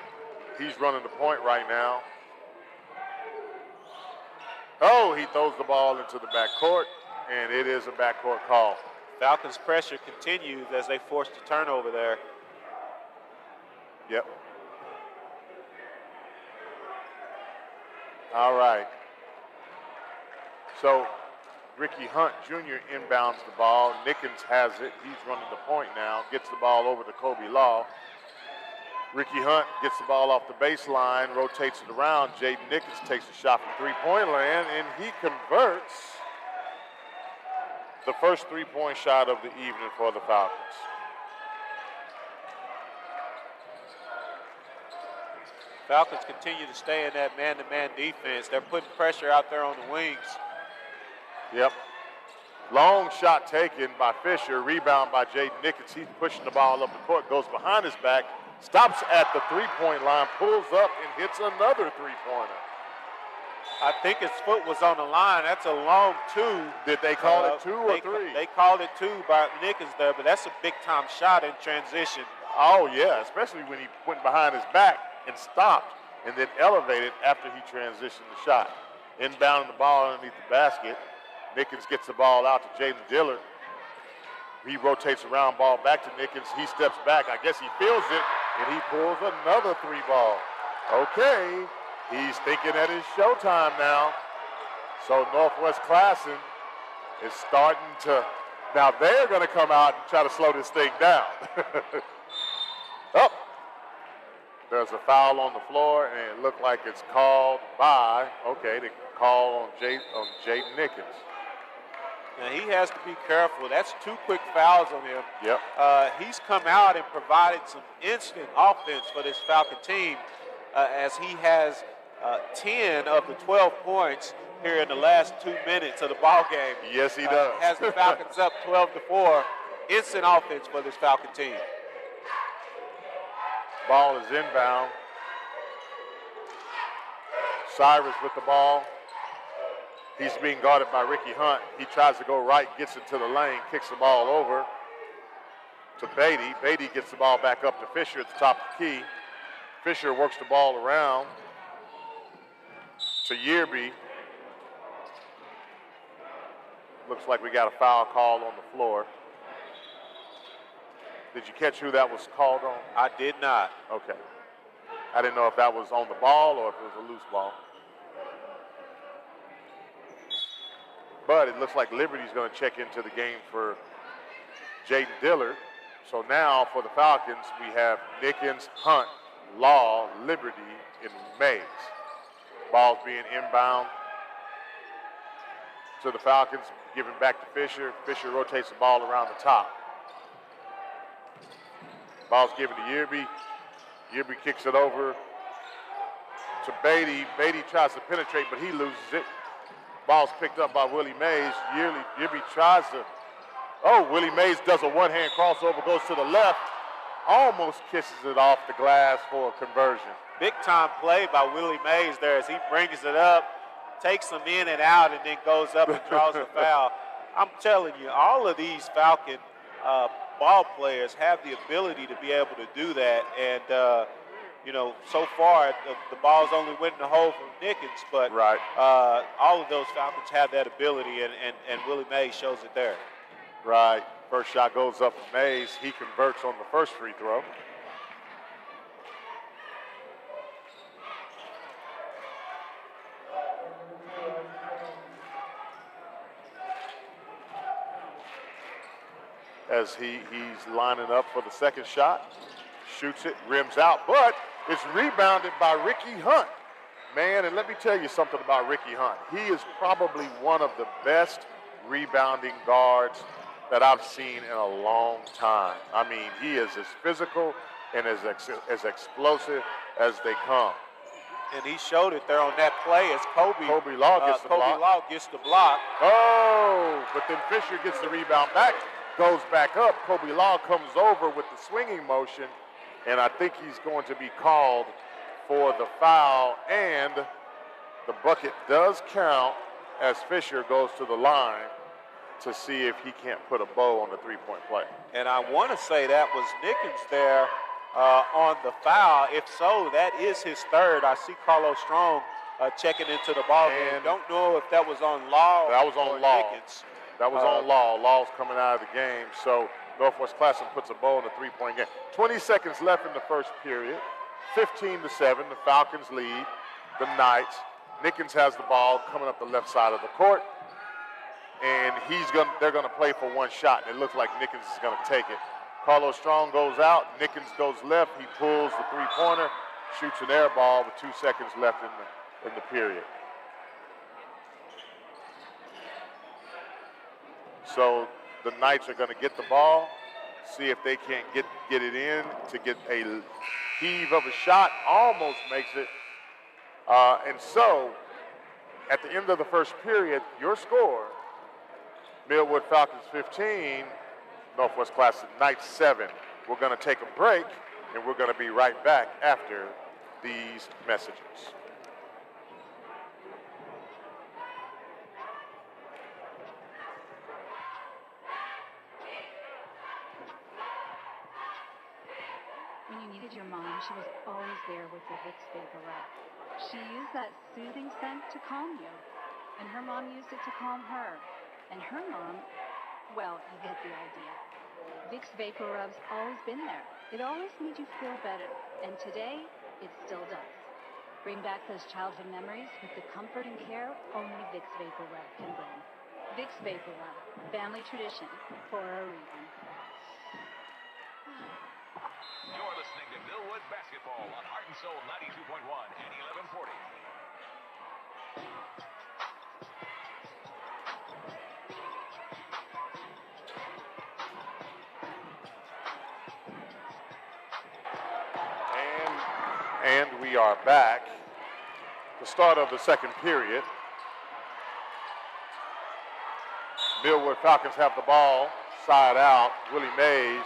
He's running the point right now. Oh, he throws the ball into the backcourt, and it is a backcourt call. Falcons' pressure continues as they force the turnover there. Yep. All right. So Ricky Hunt Jr. inbounds the ball. Nickens has it. He's running the point now. Gets the ball over to Kobe Law. Ricky Hunt gets the ball off the baseline, rotates it around. Jaden Nickens takes a shot from three-point land, and he converts the first three-point shot of the evening for the Falcons. Falcons continue to stay in that man-to-man defense. They're putting pressure out there on the wings. Yep. Long shot taken by Fisher, rebound by Jaden Nickens. He's pushing the ball up the court, goes behind his back, stops at the three-point line, pulls up, and hits another three-pointer. I think his foot was on the line. That's a long two. Did they call it two or three? They called it two by Nickens there, but that's a big-time shot in transition. Oh, yeah, especially when he went behind his back and stopped and then elevated after he transitioned the shot. Inbounding the ball underneath the basket. Nickens gets the ball out to Jaden Dillard. He rotates around, ball back to Nickens. He steps back. I guess he feels it, and he pulls another three ball. Okay, he's thinking that it's showtime now. So Northwest Classen is starting to, now they're going to come out and try to slow this thing down. Oh, there's a foul on the floor, and it looked like it's called by, okay, the call on Jaden Nickens. Now he has to be careful. That's two quick fouls on him. Yep. He's come out and provided some instant offense for this Falcon team as he has 10 of the 12 points here in the last 2 minutes of the ball game. Yes, he does. Has the Falcons up 12-4. Instant offense for this Falcon team. Ball is inbound. Cyrus with the ball. He's being guarded by Ricky Hunt. He tries to go right, gets into the lane, kicks the ball over to Beatty. Beatty gets the ball back up to Fisher at the top of the key. Fisher works the ball around to Yearby. Looks like we got a foul call on the floor. Did you catch who that was called on? I did not. Okay. I didn't know if that was on the ball or if it was a loose ball. But it looks like Liberty's going to check into the game for Jaden Dillard. So now for the Falcons, we have Nickens, Hunt, Law, Liberty, and Mays. Ball's being inbound to the Falcons, giving back to Fisher. Fisher rotates the ball around the top. Ball's given to Yearby. Yearby kicks it over to Beatty. Beatty tries to penetrate, but he loses it. Ball's picked up by Willie Mays. Yearby tries to, Willie Mays does a one-hand crossover, goes to the left, almost kisses it off the glass for a conversion. Big time play by Willie Mays there as he brings it up, takes him in and out, and then goes up and draws the foul. I'm telling you, all of these Falcon ball players have the ability to be able to do that. And, so far the ball's only went in the hole from Nickens, but right. All of those Falcons have that ability, and Willie Mays shows it there. Right. First shot goes up for Mays. He converts on the first free throw. As he's lining up for the second shot, shoots it, rims out, but it's rebounded by Ricky Hunt. Man, and let me tell you something about Ricky Hunt. He is probably one of the best rebounding guards that I've seen in a long time. I mean, he is as physical and as explosive as they come. And he showed it there on that play as Kobe Law gets the block. Law gets the block. Oh, but then Fisher gets the rebound back, goes back up. Kobe Law comes over with the swinging motion, and I think he's going to be called for the foul, and the bucket does count as Fisher goes to the line to see if he can't put a bow on the three-point play. And I want to say that was Nickens there on the foul. If so, that is his third. I see Carlos Strong checking into the ball game. Don't know if that was on Law. That was on Law. Nickens. That was on Law. Law's coming out of the game. So Northwest Classen puts a bow on the three-point game. 20 seconds left in the first period. 15-7. The Falcons lead the Knights. Nickens has the ball coming up the left side of the court. And they're going to play for one shot. And it looks like Nickens is going to take it. Carlos Strong goes out. Nickens goes left. He pulls the three-pointer, shoots an air ball with 2 seconds left in the period. So the Knights are going to get the ball, see if they can't get it in to get a heave of a shot. Almost makes it. And so at the end of the first period, your score, Millwood Falcons 15, Northwest Classen Knights 7. We're going to take a break, and we're going to be right back after these messages. When you needed your mom, she was always there with your Vicks Vapor Rub. She used that soothing scent to calm you, and her mom used it to calm her. And her mom, well, you get the idea. Vicks Vapor Rub's always been there. It always made you feel better, and today, it still does. Bring back those childhood memories with the comfort and care only Vicks Vapor Rub can bring. Vicks Vapor Rub, family tradition for a reason. You're listening to Millwood Basketball on Heart and Soul 92.1 and 1140. And we are back. The start of the second period. Millwood Falcons have the ball, side out. Willie Mays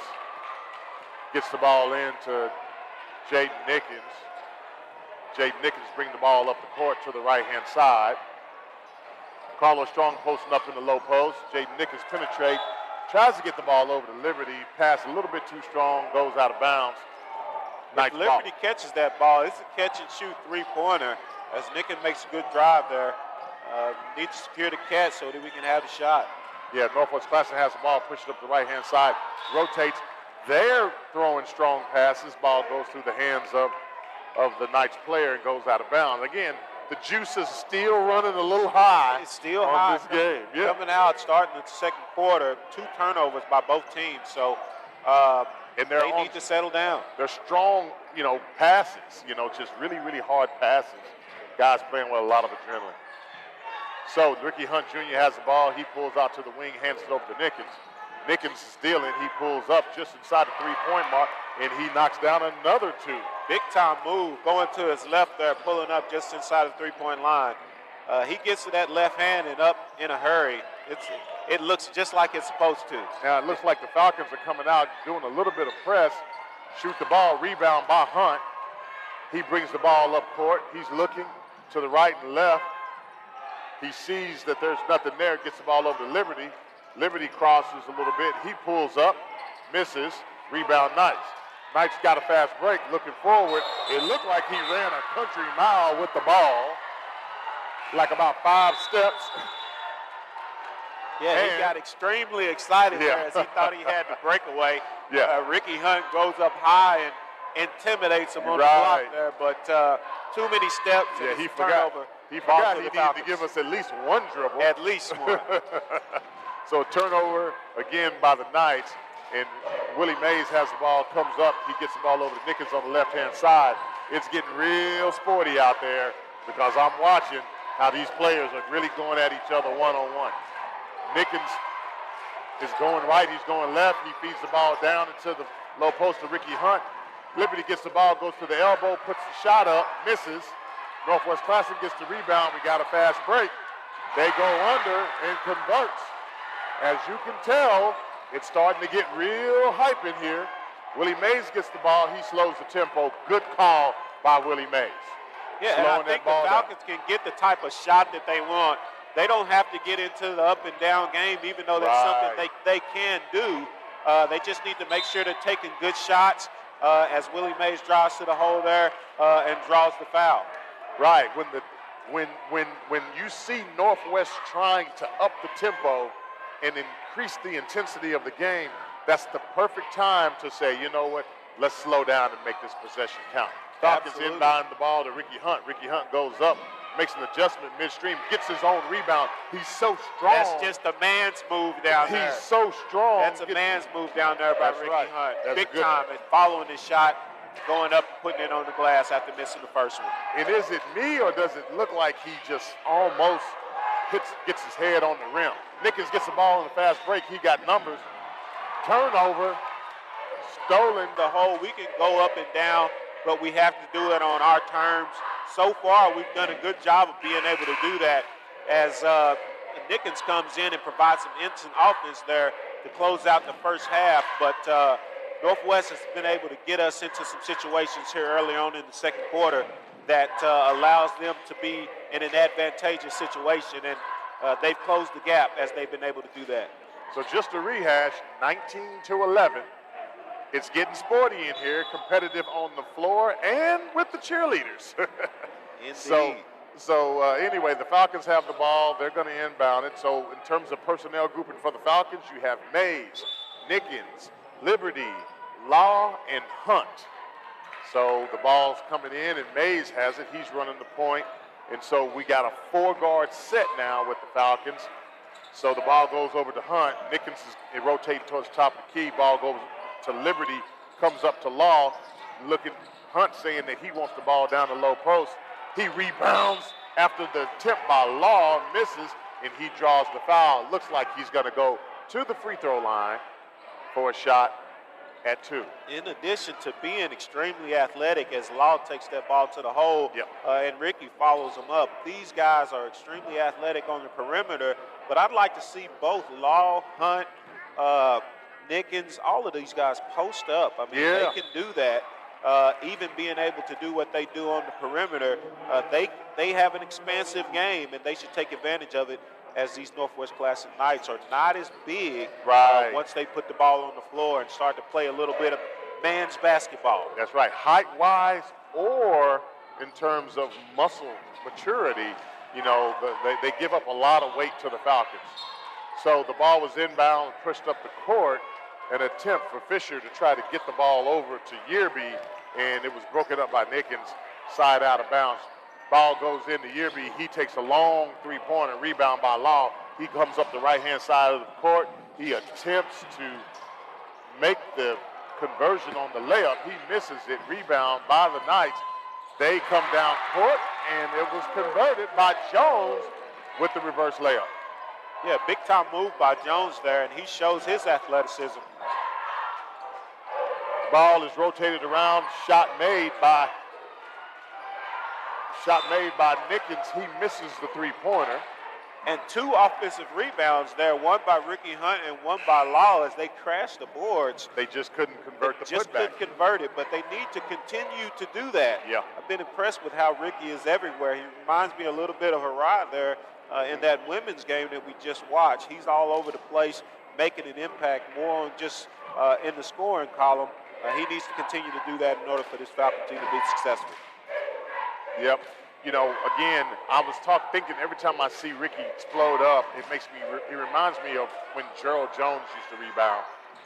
gets the ball in to Jaden Nickens. Jaden Nickens brings the ball up the court to the right-hand side. Carlos Strong posting up in the low post. Jaden Nickens penetrates, tries to get the ball over to Liberty. Pass a little bit too strong, goes out of bounds. If Liberty catches that ball, it's a catch-and-shoot three-pointer as Nickens makes a good drive there. Need to secure the catch so that we can have the shot. Yeah, Northwest Classen has the ball, pushes up the right-hand side, rotates. They're throwing strong passes. Ball goes through the hands of the Knights player and goes out of bounds. Again, the juice is still running a little high. It's still on high. This game. Yeah. Coming out, starting in the second quarter, 2 turnovers by both teams. So and they need to settle down. They're strong, passes, just really, really hard passes. Guys playing with a lot of adrenaline. So Ricky Hunt Jr. has the ball. He pulls out to the wing, hands it over to Nickens. Nickens is stealing. He pulls up just inside the three-point mark, and he knocks down another 2. Big-time move, going to his left there, pulling up just inside the three-point line. He gets to that left hand and up in a hurry. It looks just like it's supposed to. Now it looks like the Falcons are coming out, doing a little bit of press. Shoot the ball, rebound by Hunt. He brings the ball up court. He's looking to the right and left. He sees that there's nothing there, gets the ball over to Liberty. Liberty crosses a little bit. He pulls up, misses, rebound Knights. Knights got a fast break, looking forward. It looked like he ran a country mile with the ball, like about 5 steps. Yeah, he got extremely excited there as he thought he had the breakaway. Yeah. Ricky Hunt goes up high and intimidates him on the block there, but too many steps. Yeah, and he forgot. Turnover. He forgot he needed to give us at least one dribble. At least one. So turnover again by the Knights, and Willie Mays has the ball, comes up, he gets the ball over to Nickens on the left-hand side. It's getting real sporty out there because I'm watching how these players are really going at each other one-on-one. Nickens is going right, he's going left, he feeds the ball down into the low post to Ricky Hunt. Liberty gets the ball, goes to the elbow, puts the shot up, misses. Northwest Classen gets the rebound. We got a fast break. They go under and converts. As you can tell, it's starting to get real hype in here. Willie Mays gets the ball. He slows the tempo. Good call by Willie Mays. Yeah, and I think the Falcons can get the type of shot that they want. They don't have to get into the up and down game, even though that's something they can do. They just need to make sure they're taking good shots as Willie Mays drives to the hole there and draws the foul. Right. When you see Northwest trying to up the tempo and increase the intensity of the game, that's the perfect time to say, you know what, let's slow down and make this possession count. Falcons inbound the ball to Ricky Hunt. Ricky Hunt goes up, makes an adjustment midstream, gets his own rebound. He's so strong. That's just a man's move down there. He's so strong. That's a man's move down there by Ricky Hunt. That's big time. And following his shot, going up and putting it on the glass after missing the first one. And is it me, or does it look like he just almost gets his head on the rim? Nickens gets the ball in the fast break. He got numbers. Turnover. Stolen. The hole. We can go up and down, but we have to do it on our terms. So far, we've done a good job of being able to do that as Nickens comes in and provides some instant offense there to close out the first half. But Northwest has been able to get us into some situations here early on in the second quarter that allows them to be in an advantageous situation, and they've closed the gap as they've been able to do that. So just a rehash, 19-11. It's getting sporty in here, competitive on the floor and with the cheerleaders. Indeed. So anyway, the Falcons have the ball. They're going to inbound it. So in terms of personnel grouping for the Falcons, you have Mays, Nickens, Liberty, Law, and Hunt. So the ball's coming in, and Mays has it. He's running the point. And so we got a four-guard set now with the Falcons. So the ball goes over to Hunt. Nickens is rotating towards the top of the key. Ball goes to Liberty, comes up to Law. Look at Hunt saying that he wants the ball down the low post. He rebounds after the attempt by Law, misses, and he draws the foul. Looks like he's going to go to the free throw line for a shot at 2. In addition to being extremely athletic, as Law takes that ball to the hole, and Ricky follows him up. These guys are extremely athletic on the perimeter, but I'd like to see both Law, Hunt, Nickens, all of these guys post up. I mean, they can do that. Even being able to do what they do on the perimeter, they have an expansive game, and they should take advantage of it, as these Northwest Classen Knights are not as big once they put the ball on the floor and start to play a little bit of man's basketball. That's right. Height-wise or in terms of muscle maturity, you know, they give up a lot of weight to the Falcons. So the ball was inbound, pushed up the court, an attempt for Fisher to try to get the ball over to Yearby, and it was broken up by Nickens, side out of bounds. Ball goes into Yearby. He takes a long three-pointer, rebound by Law. He comes up the right-hand side of the court. He attempts to make the conversion on the layup. He misses it. Rebound by the Knights. They come down court, and it was converted by Jones with the reverse layup. Yeah, big-time move by Jones there, and he shows his athleticism. Ball is rotated around. Shot made by Nickens. He misses the three-pointer. And 2 offensive rebounds there, one by Ricky Hunt and one by Law as they crashed the boards. They just couldn't convert the putback. Just couldn't convert it, but they need to continue to do that. Yeah. I've been impressed with how Ricky is everywhere. He reminds me a little bit of Harrod there in that women's game that we just watched. He's all over the place, making an impact more on just in the scoring column. He needs to continue to do that in order for this Falcon team to be successful. Yep. You know, again, I was thinking every time I see Ricky explode up, it reminds me of when Gerald Jones used to rebound.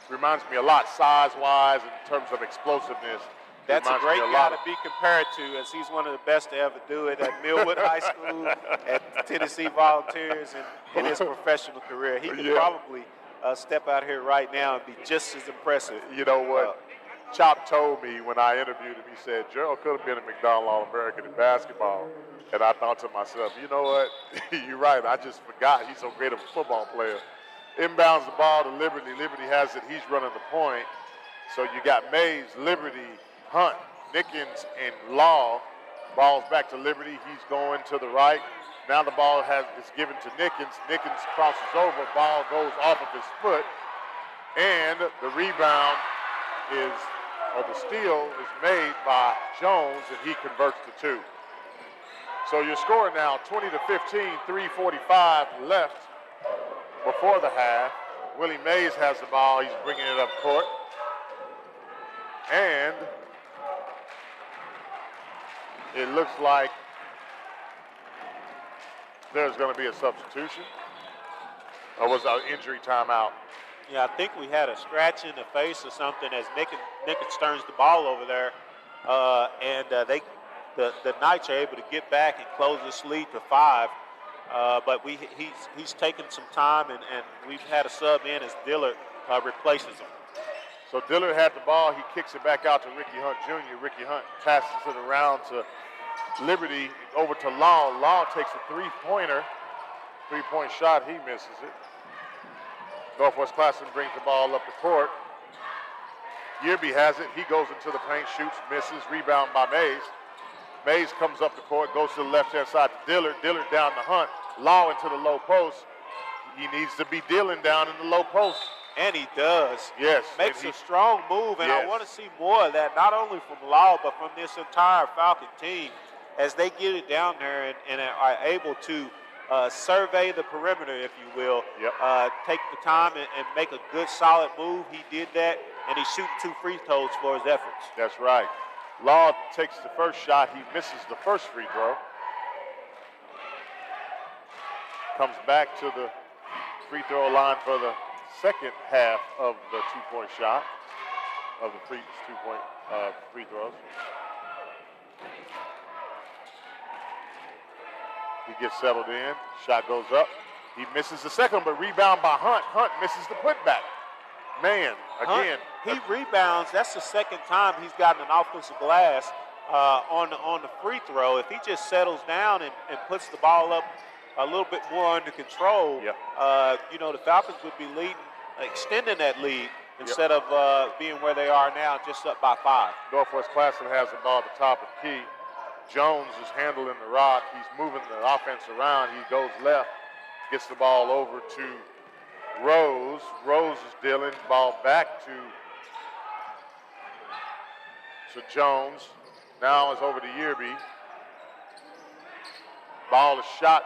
Reminds me a lot size-wise in terms of explosiveness. That's a great guy to be compared to, as he's one of the best to ever do it at Millwood High School, at Tennessee Volunteers, and in his professional career. He could probably step out here right now and be just as impressive. You know what? Chop told me when I interviewed him, he said, Gerald could have been a McDonald All-American in basketball. And I thought to myself, you know what? You're right. I just forgot he's so great of a football player. Inbounds the ball to Liberty. Liberty has it. He's running the point. So you got Mays, Liberty, Hunt, Nickens, and Law Ball's back to Liberty. He's going to the right. Now the ball is given to Nickens. Nickens crosses over. Ball goes off of his foot. And the rebound the steal is made by Jones, and he converts to 2. So your score now 20-15, 3:45 left before the half. Willie Mays has the ball. He's bringing it up court. And it looks like there's going to be a substitution. Or was an injury timeout? Yeah, I think we had a scratch in the face or something as Nickens turns the ball over there. The Knights are able to get back and close this lead to 5. But he's taken some time, and we've had a sub in as Dillard replaces him. So Dillard had the ball. He kicks it back out to Ricky Hunt Jr. Ricky Hunt passes it around to Liberty, over to Law. Law takes a three-pointer. Three-point shot. He misses it. Northwest Classen brings the ball up the court. Yearby has it. He goes into the paint, shoots, misses. Rebound by Mays. Mays comes up the court, goes to the left-hand side to Dillard. Dillard down to Hunt. Law into the low post. He needs to be dealing down in the low post. And he does. Yes. Makes a strong move, and I want to see more of that, not only from Law, but from this entire Falcon team as they get it down there and are able to survey the perimeter, if you will. Take the time and make a good, solid move. He did that, and he's shooting 2 free throws for his efforts. That's right. Law takes the first shot. He misses the first free throw. Comes back to the free throw line for the second half of the two-point shot, of the two-point free throws. He gets settled in. Shot goes up. He misses the second, but rebound by Hunt. Hunt misses the putback. Man, again. He rebounds. That's the second time he's gotten an offensive glass on the free throw. If he just settles down and puts the ball up a little bit more under control, the Falcons would be leading, extending that lead instead of being where they are now, just up by 5. Northwest Classen has the ball at the top of the key. Jones is handling the rock. He's moving the offense around. He goes left, gets the ball over to Rose. Rose is dealing. Ball back to Jones. Now it's over to Yearby. Ball is shot.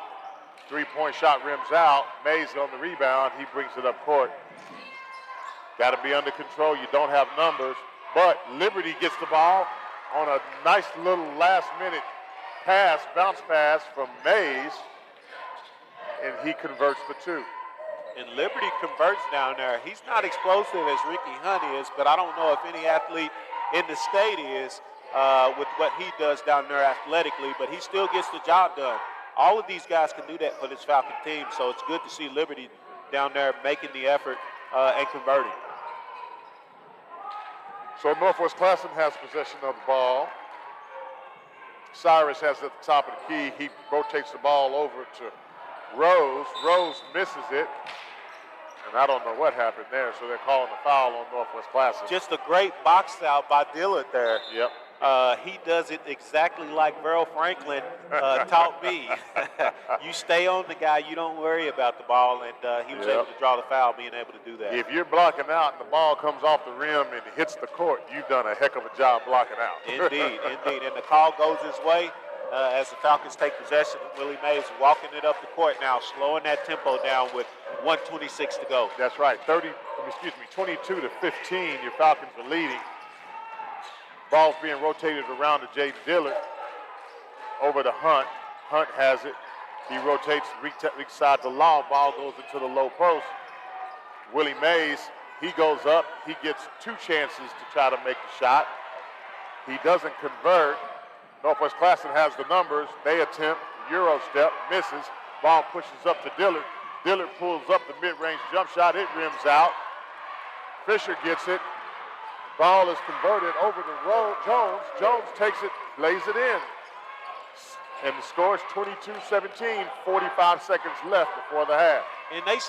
Three-point shot rims out. Mays on the rebound. He brings it up court. Got to be under control. You don't have numbers. But Liberty gets the ball on a nice little last-minute pass, bounce pass from Mays, and he converts for 2. And Liberty converts down there. He's not explosive as Ricky Hunt is, but I don't know if any athlete in the state is with what he does down there athletically, but he still gets the job done. All of these guys can do that for this Falcon team, so it's good to see Liberty down there making the effort and converting. So Northwest Classen has possession of the ball. Cyrus has it at the top of the key. He rotates the ball over to Rose. Rose misses it. And I don't know what happened there, so they're calling a foul on Northwest Classen. Just a great box out by Dillard there. Yep. He does it exactly like Verl Franklin taught me. You stay on the guy, you don't worry about the ball, and he was able to draw the foul, being able to do that. If you're blocking out and the ball comes off the rim and it hits the court, you've done a heck of a job blocking out. Indeed. And the call goes his way as the Falcons take possession. Willie Mays walking it up the court now, slowing that tempo down with 1:26 to go. That's right. 22-15. Your Falcons are leading. Ball's being rotated around to Jaden Dillard. Over to Hunt. Hunt has it. He rotates weak side to Law. Ball goes into the low post. Willie Mays, he goes up. He gets 2 chances to try to make the shot. He doesn't convert. Northwest Classen has the numbers. They attempt. Euro step. Misses. Ball pushes up to Dillard. Dillard pulls up the mid-range jump shot. It rims out. Fisher gets it. Ball is converted over to Jones. Jones takes it, lays it in. And the score is 22-17, 45 seconds left before the half. And they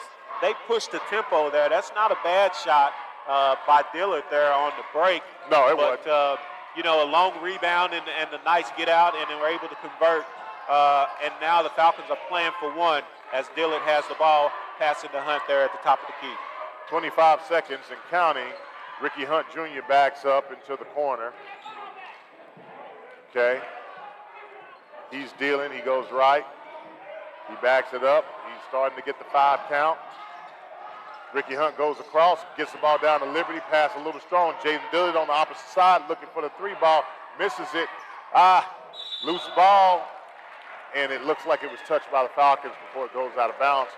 pushed the tempo there. That's not a bad shot by Dillard there on the break. No, it wasn't. a long rebound, and the Knights get out, and then we're able to convert. And now the Falcons are playing for one as Dillard has the ball, passing to Hunt there at the top of the key. 25 seconds and counting. Ricky Hunt Jr. backs up into the corner. Okay. He's dealing. He goes right. He backs it up. He's starting to get the 5 count. Ricky Hunt goes across, gets the ball down to Liberty, pass a little strong. Jaden Dillard on the opposite side looking for the 3 ball, misses it. Loose ball, and it looks like it was touched by the Falcons before it goes out of bounds.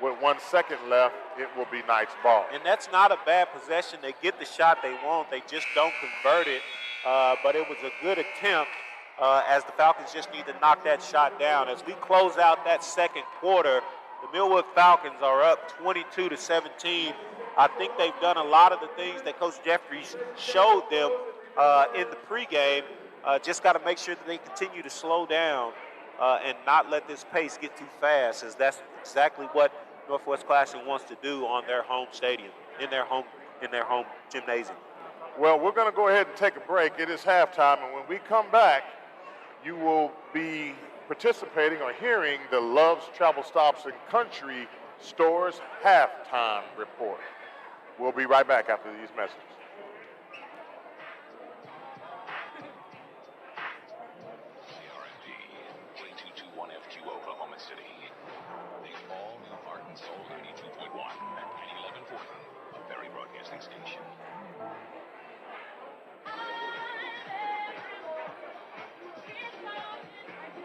With 1 second left, it will be Knights ball. And that's not a bad possession. They get the shot they want. They just don't convert it. But it was a good attempt as the Falcons just need to knock that shot down. As we close out that second quarter, the Millwood Falcons are up 22-17. I think they've done a lot of the things that Coach Jeffries showed them in the pregame. Just got to make sure that they continue to slow down and not let this pace get too fast, as that's exactly what Northwest Classen wants to do on their home stadium, in their home gymnasium. Well, we're going to go ahead and take a break. It is halftime, and when we come back, you will be participating or hearing the Love's Travel Stops and Country Stores halftime report. We'll be right back after these messages. KRMG, 4221FQ, Oklahoma City. The all-new Heart and Soul 92.1 and 1140, a Berry Broadcasting Station.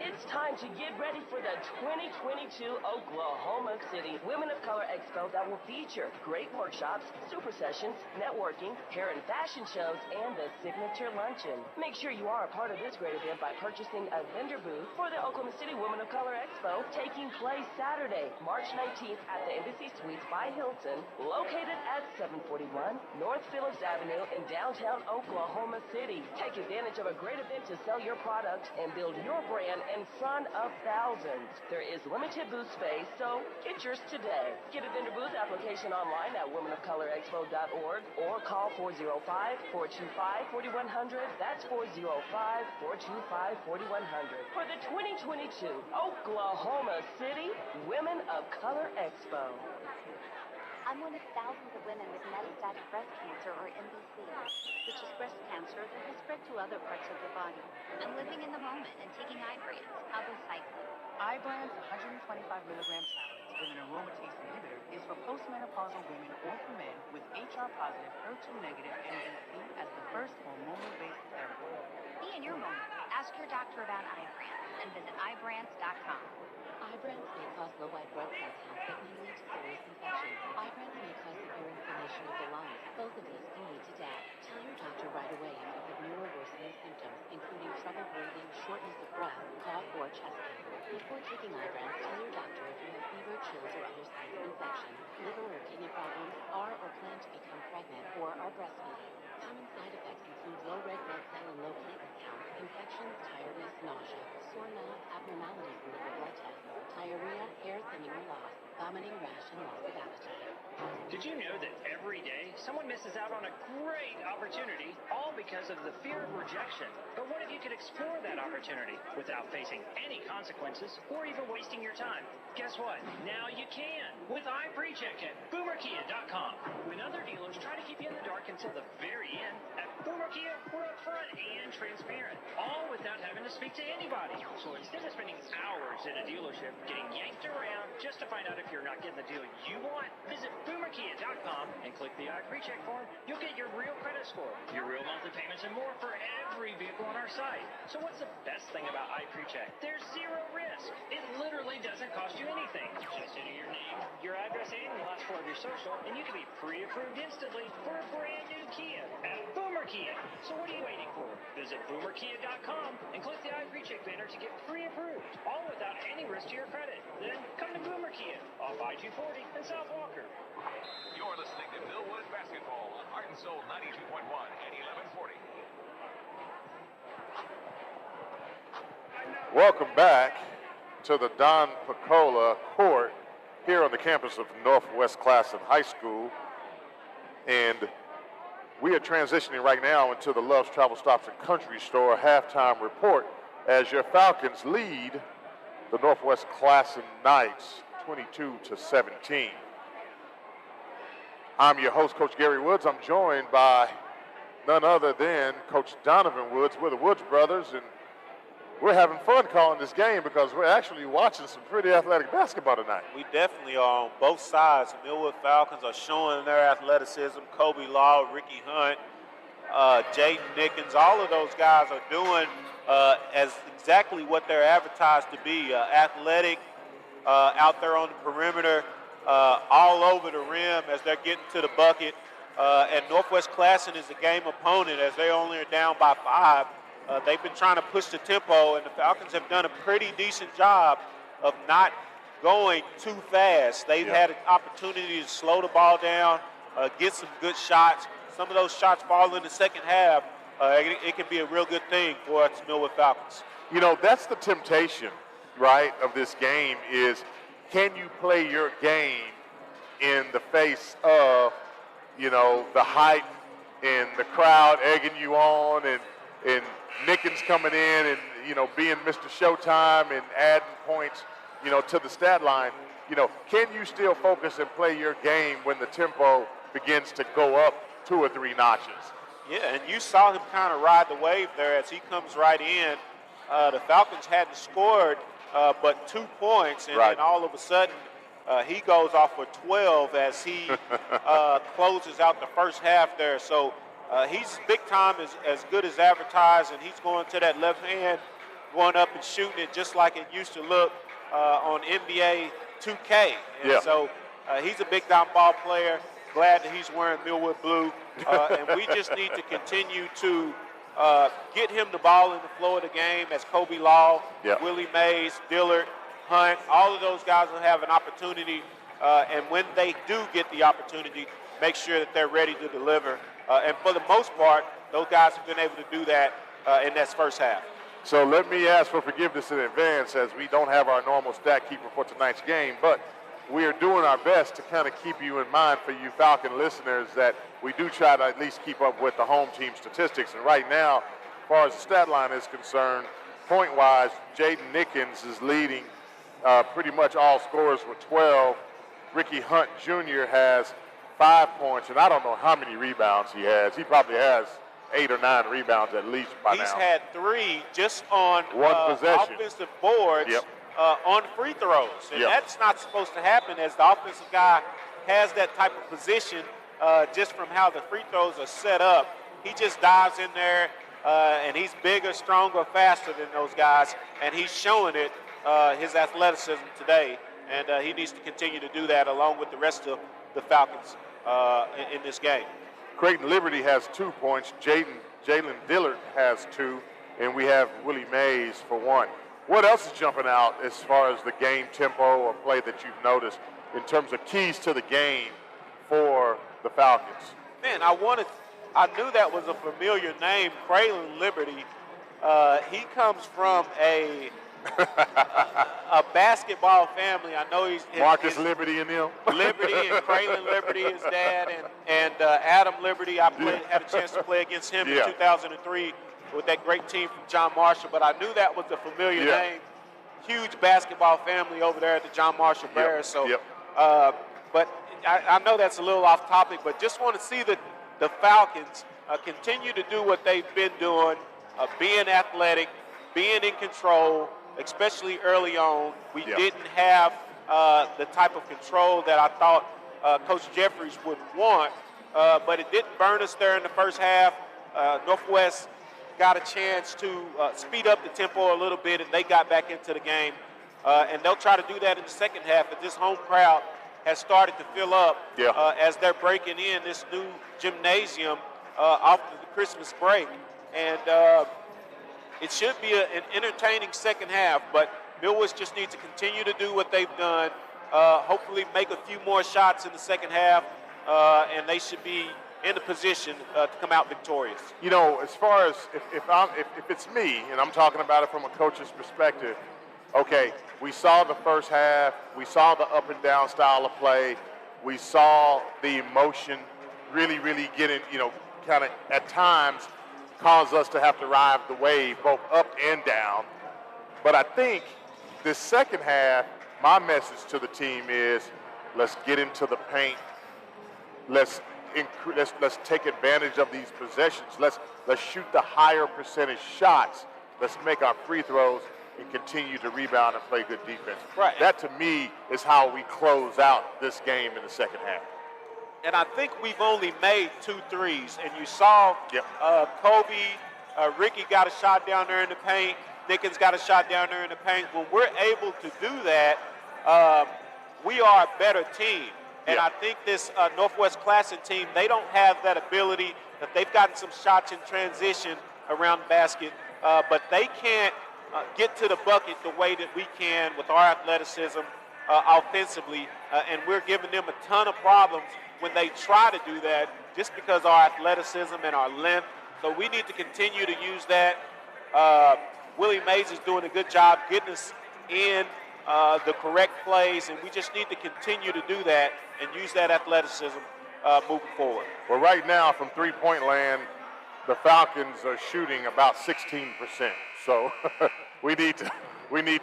It's time to get ready for the 2022 Oklahoma City Women of Color Expo that will feature great workshops, super sessions, networking, hair and fashion shows, and the signature luncheon. Make sure you are a part of this great event by purchasing a vendor booth for the Oklahoma City Women of Color Expo taking place Saturday, March 19th at the Embassy Suites by Hilton, located at 741 North Phillips Avenue in downtown Oklahoma City. Take advantage of a great event to sell your product and build your brand in front of thousands. There is limited booth space, so get yours today. Get a vendor booth application online at womenofcolorexpo.org or call 405-425-4100. That's 405-425-4100 for the 2022 Oklahoma City Women of Color Expo. I'm one of thousands of women with metastatic breast cancer, or MBC, which is breast cancer that has spread to other parts of the body. I'm living in the moment and taking iBrands, ablocycline. iBrands 125 milligram tablets with an aromatase inhibitor is for postmenopausal women or for men with HR-positive, HER2-negative MBC as the first hormonal-based therapy. Be in your moment. Ask your doctor about iBrands and visit iBrands.com. iBrands may cause low white blood cell count that may lead to serious infections. iBrands may cause severe inflammation of the lungs. Both of these can lead to death. Tell your doctor right away if you have new or worsening symptoms, including trouble breathing, shortness of breath, cough, or chest pain. Before taking iBrands, tell your doctor if you have fever, chills, or other signs of infection, liver or kidney problems, are or plan to become pregnant, or are breastfeeding. Common side effects include low red blood cell and low platelet count, infections, tiredness, nausea, sore mouth, abnormalities in liver blood tests, diarrhea, hair thinning or loss, vomiting, rash, and loss of appetite. Did you know that every day someone misses out on a great opportunity, all because of the fear of rejection? But what if you could explore that opportunity without facing any consequences or even wasting your time? Guess what? Now you can with iPrecheck at BoomerKia.com. When other dealers try to keep you in the dark until the very end, at Boomer Kia, we're upfront and transparent, all without having to speak to anybody. So instead of spending hours in a dealership getting yanked around just to find out if you're not getting the deal you want, visit BoomerKia.com and click the iPrecheck form. You'll get your real credit score, your real monthly payments, and more for every vehicle on our site. So what's the best thing about iPrecheck? There's zero risk. It literally doesn't cost you anything. Just enter your name, your address, and the last four of your social, and you can be pre-approved instantly for a brand new Kia at Boomer Kia. So what are you waiting for? Visit BoomerKia.com and click the iPrecheck banner to get pre-approved, all without any risk to your credit. Then come to Boomer Kia off I-240 in South Walker. You're listening to Millwood Basketball on Heart and Soul 92.1 and 1140. Welcome back to the Don Picola Court here on the campus of Northwest Classen High School. And We are transitioning right now into the Love's Travel Stops and Country Store halftime report as your Falcons lead the Northwest Classen Knights 22-17. I'm your host, Coach Gary Woods. I'm joined by none other than Coach Donovan Woods. We're the Woods brothers, and we're having fun calling this game because we're actually watching some pretty athletic basketball tonight. We definitely are on both sides. The Millwood Falcons are showing their athleticism. Kobe Law, Ricky Hunt, Jaden Nickens, all of those guys are doing as exactly what they're advertised to be, athletic, out there on the perimeter, all over the rim as they're getting to the bucket. And Northwest Classen is a game opponent as they only are down by 5. They've been trying to push the tempo, and the Falcons have done a pretty decent job of not going too fast. They've had an opportunity to slow the ball down, get some good shots. Some of those shots fall in the second half. It can be a real good thing for us Millwood Falcons. You know, that's the temptation, right, of this game is can you play your game in the face of, you know, the hype and the crowd egging you on and Nickens coming in and, you know, being Mr. Showtime and adding points, you know, to the stat line. You know, can you still focus and play your game when the tempo begins to go up 2 or 3 notches? Yeah, and you saw him kind of ride the wave there as he comes right in. The Falcons hadn't scored but 2 points, and then all of a sudden he goes off for 12 as he closes out the first half there. So he's big time, as good as advertised, and he's going to that left hand, going up and shooting it just like it used to look on NBA 2K. And so he's a big time ball player. Glad that he's wearing Millwood blue. And we just need to continue to get him the ball in the flow of the game as Kobe Law, Willie Mays, Dillard, Hunt, all of those guys will have an opportunity. And when they do get the opportunity, make sure that they're ready to deliver. And for the most part, those guys have been able to do that in this first half. So let me ask for forgiveness in advance as we don't have our normal stat keeper for tonight's game, but we are doing our best to kind of keep you in mind for you Falcon listeners that we do try to at least keep up with the home team statistics. And right now, as far as the stat line is concerned, point-wise, Jaden Nickens is leading pretty much all scorers with 12. Ricky Hunt Jr. has 5 points, and I don't know how many rebounds he has. He probably has 8 or 9 rebounds at least by now. He's had 3 just on one possession. Offensive boards on free throws. And that's not supposed to happen as the offensive guy has that type of position just from how the free throws are set up. He just dives in there, and he's bigger, stronger, faster than those guys, and he's showing it, his athleticism today. And he needs to continue to do that along with the rest of the Falcons in this game. Creighton Liberty has 2 points. Jalen Dillard has 2, and we have Willie Mays for 1. What else is jumping out as far as the game tempo or play that you've noticed in terms of keys to the game for the Falcons? Man, I knew that was a familiar name, Creighton Liberty. He comes from a basketball family. I know he's Marcus Liberty and him. Liberty and Creighton Liberty, his dad, and Adam Liberty. I had a chance to play against him in 2003 with that great team from John Marshall. But I knew that was a familiar name. Huge basketball family over there at the John Marshall Bears. So, but I know that's a little off topic, but just want to see the Falcons continue to do what they've been doing, being athletic, being in control, especially early on. We didn't have the type of control that I thought Coach Jeffries would want, but it didn't burn us there in the first half. Northwest got a chance to speed up the tempo a little bit, and they got back into the game. And they'll try to do that in the second half, but this home crowd has started to fill up as they're breaking in this new gymnasium after the Christmas break. And it should be an entertaining second half, but Millwood just needs to continue to do what they've done, hopefully make a few more shots in the second half, and they should be in the position to come out victorious. You know, as far as if it's me, and I'm talking about it from a coach's perspective, okay, we saw the first half, we saw the up and down style of play, we saw the emotion really getting, kind of at times cause us to have to ride the wave both up and down. But I think this second half, my message to the team is let's get into the paint. Let's take advantage of these possessions. Let's shoot the higher percentage shots. Let's make our free throws and continue to rebound and play good defense. Right. That to me is how we close out this game in the second half. And I think we've only made 2 threes. And you saw Kobe, Ricky got a shot down there in the paint. Nickens got a shot down there in the paint. When we're able to do that, we are a better team. And I think this Northwest Classen team, they don't have that ability. That they've gotten some shots in transition around the basket, but they can't get to the bucket the way that we can with our athleticism offensively. And we're giving them a ton of problems when they try to do that just because of our athleticism and our length. So we need to continue to use that. Willie Mays is doing a good job getting us in the correct plays, and we just need to continue to do that and use that athleticism moving forward. Well, right now from three-point land, the Falcons are shooting about 16%. So we need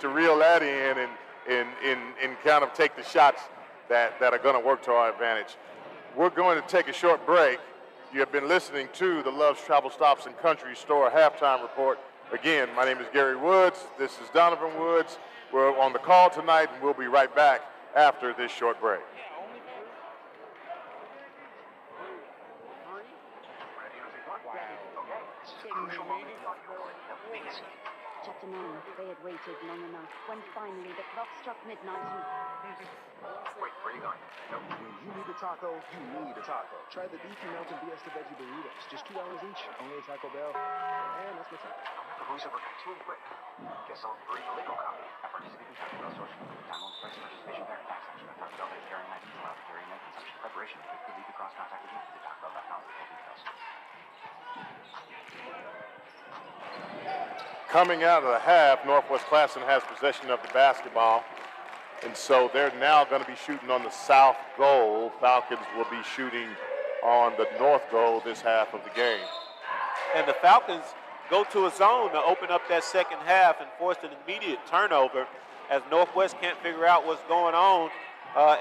to reel that in and kind of take the shots that are going to work to our advantage. We're going to take a short break. You have been listening to the Love's Travel Stops and Country Store halftime report. Again, my name is Gary Woods. This is Donovan Woods. We're on the call tonight, and we'll be right back after this short break. Chapter 9, they had waited long enough. When finally the clock struck midnight. Wait, where are you going? When you need a taco, you need a taco. Try the beefy melted Fiesta veggie burritos. Just $2 each, only at Taco Bell. And that's my taco. The voiceover got too quick. Guess I'll read the legal copy at participating Taco Bell stores. Time on price participation there. Tax action at Taco Bell vegetarian items allowed for carrying and consumption. Preparation could lead to cross-contact with you. Visit TacoBell.com for full details. Coming out of the half, Northwest Classen has possession of the basketball. And so they're now going to be shooting on the south goal. Falcons will be shooting on the north goal this half of the game. And the Falcons go to a zone to open up that second half and force an immediate turnover as Northwest can't figure out what's going on.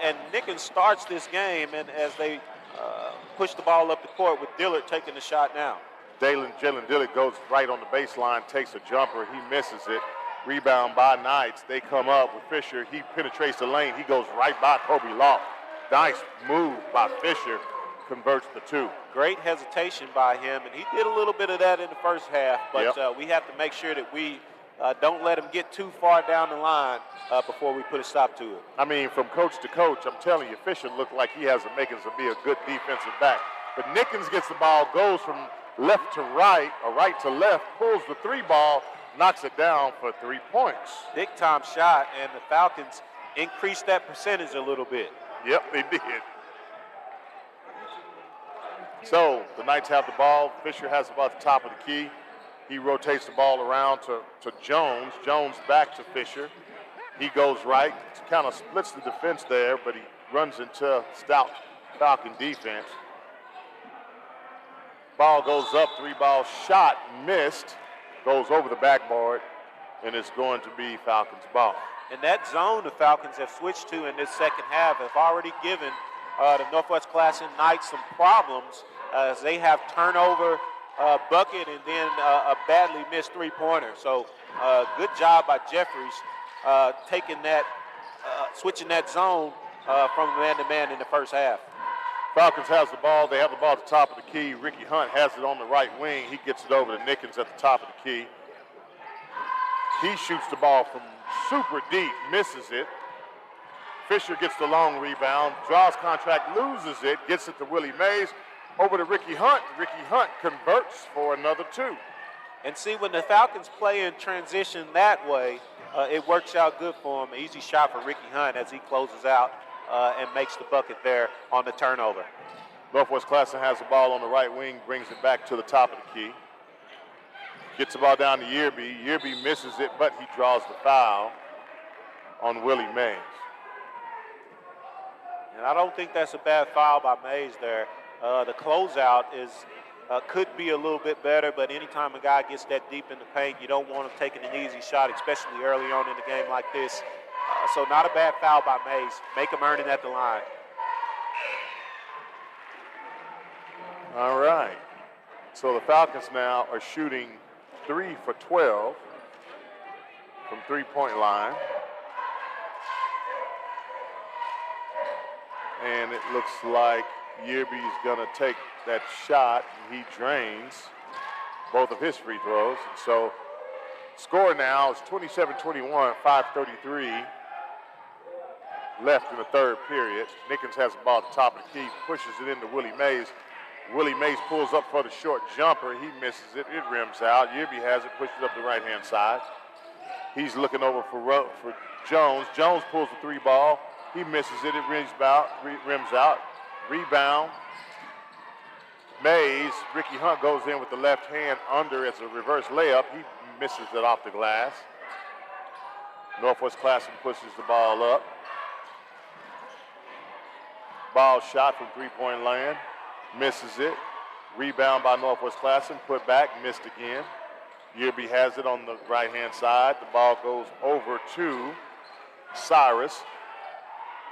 And Nickens starts this game, and as they push the ball up the court with Dillard taking the shot now. Jalen Dillard goes right on the baseline, takes a jumper. He misses it. Rebound by Knights. They come up with Fisher. He penetrates the lane. He goes right by Kobe Law. Nice move by Fisher. Converts the 2. Great hesitation by him, and he did a little bit of that in the first half, but we have to make sure that we don't let him get too far down the line before we put a stop to it. I mean, from coach to coach, I'm telling you, Fisher looked like he has the makings to be a good defensive back. But Nickens gets the ball, goes from left to right, or right to left, pulls the 3 ball, knocks it down for 3 points. Big time shot, and the Falcons increased that percentage a little bit. Yep, they did. So the Knights have the ball. Fisher has the ball at the top of the key. He rotates the ball around to Jones. Jones back to Fisher. He goes right, kind of splits the defense there, but he runs into stout Falcon defense. Ball goes up, 3-ball shot, missed, goes over the backboard, and it's going to be Falcons' ball. And that zone the Falcons have switched to in this second half have already given the Northwest Classen Knights some problems as they have turnover, bucket, and then a badly missed 3-pointer. So good job by Jeffries taking that, switching that zone from man-to-man in the first half. Falcons has the ball. They have the ball at the top of the key. Ricky Hunt has it on the right wing. He gets it over to Nickens at the top of the key. He shoots the ball from super deep, misses it. Fisher gets the long rebound, draws contract, loses it, gets it to Willie Mays, over to Ricky Hunt. Ricky Hunt converts for another 2. And see, when the Falcons play in transition that way, it works out good for him. Easy shot for Ricky Hunt as he closes out and makes the bucket there on the turnover. Northwest Classen has the ball on the right wing, brings it back to the top of the key. Gets the ball down to Yearby. Yearby misses it, but he draws the foul on Willie Mays. And I don't think that's a bad foul by Mays there. The closeout is could be a little bit better, but anytime a guy gets that deep in the paint, you don't want him taking an easy shot, especially early on in the game like this. So not a bad foul by Mays. Make him earn it at the line. All right. So the Falcons now are shooting 3 for 12 from three-point line. And it looks like Yearby's going to take that shot, and he drains both of his free throws. And so score now is 27-21, 5:33 left in the third period. Nickens has the ball at the top of the key, pushes it into Willie Mays. Willie Mays pulls up for the short jumper. He misses it. It rims out. Yearby has it, pushes up the right-hand side. He's looking over for Jones. Jones pulls the three ball. He misses it. It rims out. Rebound. Mays. Ricky Hunt goes in with the left hand under as a reverse layup. He misses it off the glass. Northwest Classen pushes the ball up. Ball shot from three-point land. Misses it. Rebound by Northwest Classen. Put back. Missed again. Yearby has it on the right-hand side. The ball goes over to Cyrus.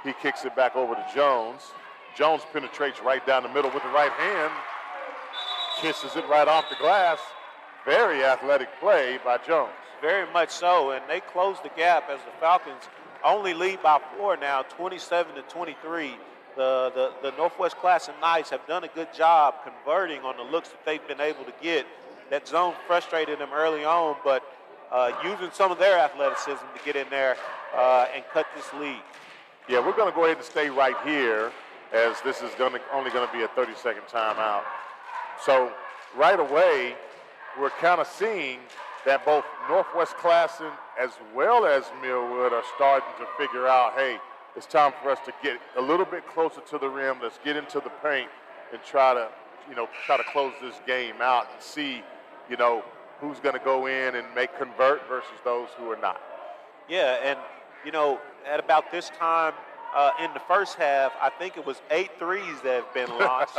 He kicks it back over to Jones. Jones penetrates right down the middle with the right hand. Kisses it right off the glass. Very athletic play by Jones. Very much so, and they close the gap as the Falcons only lead by 4 now, 27-23. The Northwest Classen Knights have done a good job converting on the looks that they've been able to get. That zone frustrated them early on, but using some of their athleticism to get in there and cut this lead. Yeah, we're going to go ahead and stay right here as this is only going to be a 30-second timeout. So right away, we're kind of seeing that both Northwest Classen as well as Millwood are starting to figure out, hey, it's time for us to get a little bit closer to the rim. Let's get into the paint and try to close this game out and see, who's going to go in and convert versus those who are not. Yeah, and, at about this time in the first half, I think it was 8 threes that have been launched.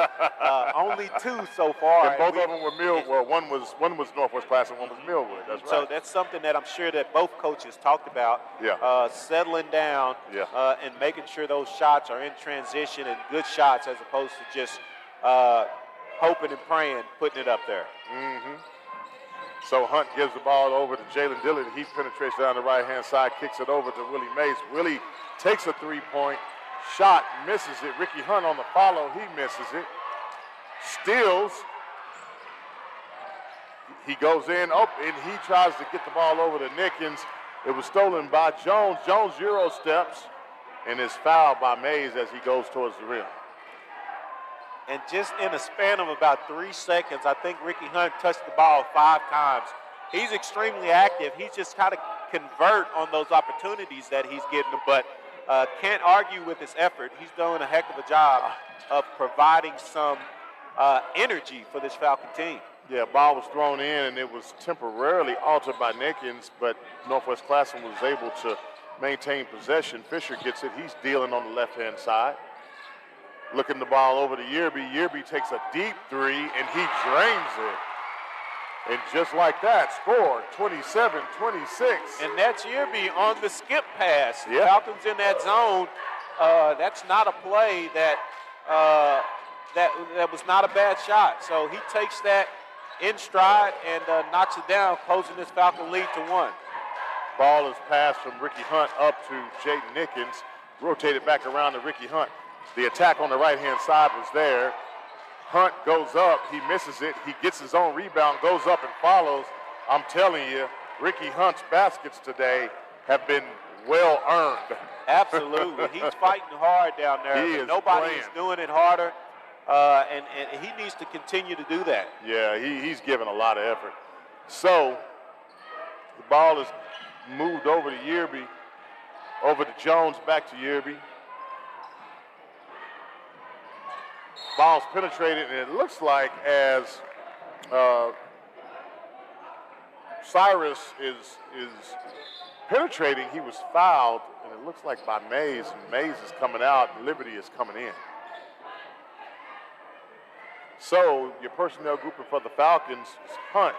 Only 2 so far. And both of them were Millwood. Well, one was Northwest Classen, one was Millwood. That's right. So that's something that I'm sure that both coaches talked about. Yeah. Settling down and making sure those shots are in transition and good shots as opposed to just hoping and praying, putting it up there. Mm-hmm. So Hunt gives the ball over to Jalen Dillard. He penetrates down the right-hand side, kicks it over to Willie Mays. Willie takes a three-point shot, misses it. Ricky Hunt on the follow, he misses it. Steals. He goes in, and he tries to get the ball over to Nickens. It was stolen by Jones. Jones Euro steps and is fouled by Mays as he goes towards the rim. And just in a span of about 3 seconds, I think Ricky Hunt touched the ball 5 times. He's extremely active. He's just got to convert on those opportunities that he's getting, but can't argue with his effort. He's doing a heck of a job of providing some energy for this Falcon team. Yeah, ball was thrown in, and it was temporarily altered by Nickens, but Northwest Classen was able to maintain possession. Fisher gets it. He's dealing on the left-hand side. Looking the ball over to Yearby. Yearby takes a deep three, and he drains it. And just like that, score 27-26. And that's Yearby on the skip pass. Yeah. Falcons in that zone. That's not a play that was not a bad shot. So he takes that in stride and knocks it down, closing this Falcon lead to 1. Ball is passed from Ricky Hunt up to Jaden Nickens. Rotated back around to Ricky Hunt. The attack on the right-hand side was there. Hunt goes up. He misses it. He gets his own rebound, goes up and follows. I'm telling you, Ricky Hunt's baskets today have been well earned. Absolutely. He's fighting hard down there. Nobody is doing it harder, and he needs to continue to do that. Yeah, he's given a lot of effort. So the ball is moved over to Yearby, over to Jones, back to Yearby. Ball's penetrated, and it looks like as Cyrus is penetrating, he was fouled, and it looks like by Mays, and Mays is coming out, and Liberty is coming in. So your personnel grouping for the Falcons: Hunt,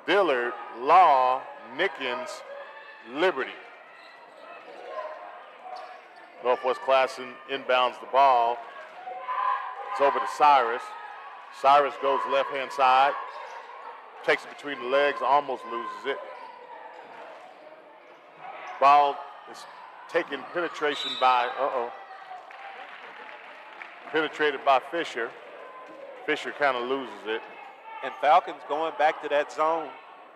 Dillard, Law, Nickens, Liberty. Northwest Classen inbounds the ball. It's over to Cyrus. Cyrus goes left-hand side, takes it between the legs, almost loses it. Ball is taken penetration by, penetrated by Fisher. Fisher kind of loses it. And Falcons going back to that zone,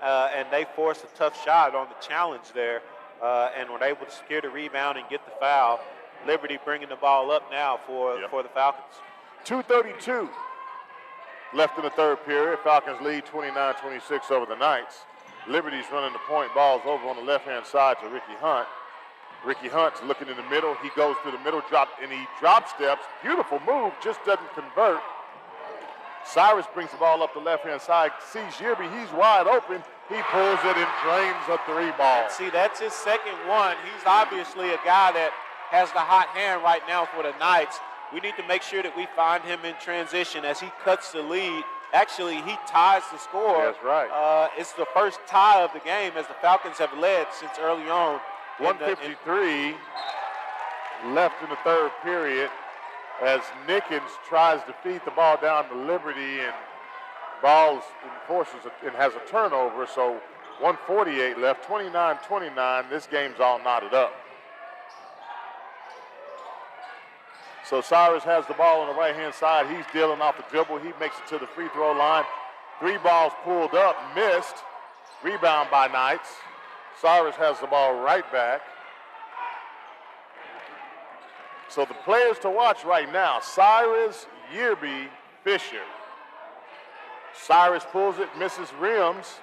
and they forced a tough shot on the challenge there, and were able to secure the rebound and get the foul. Liberty bringing the ball up now for the Falcons. 2:32 left in the third period. Falcons lead 29-26 over the Knights. Liberty's running the point. Ball's over on the left-hand side to Ricky Hunt. Ricky Hunt's looking in the middle. He goes through the middle, and he drop steps. Beautiful move, just doesn't convert. Cyrus brings the ball up the left-hand side, sees Yearby, he's wide open. He pulls it and drains a three ball. And see, that's his second one. He's obviously a guy that has the hot hand right now for the Knights. We need to make sure that we find him in transition as he cuts the lead. Actually, he ties the score. That's right. It's the first tie of the game as the Falcons have led since early on. 1:53 left in the third period as Nickens tries to feed the ball down to Liberty, and balls enforces and has a turnover. So 1:48 left, 29-29. This game's all knotted up. So Cyrus has the ball on the right-hand side. He's dealing off the dribble. He makes it to the free throw line. Three balls pulled up, missed. Rebound by Knights. Cyrus has the ball right back. So the players to watch right now: Cyrus, Yearby, Fisher. Cyrus pulls it, misses rims.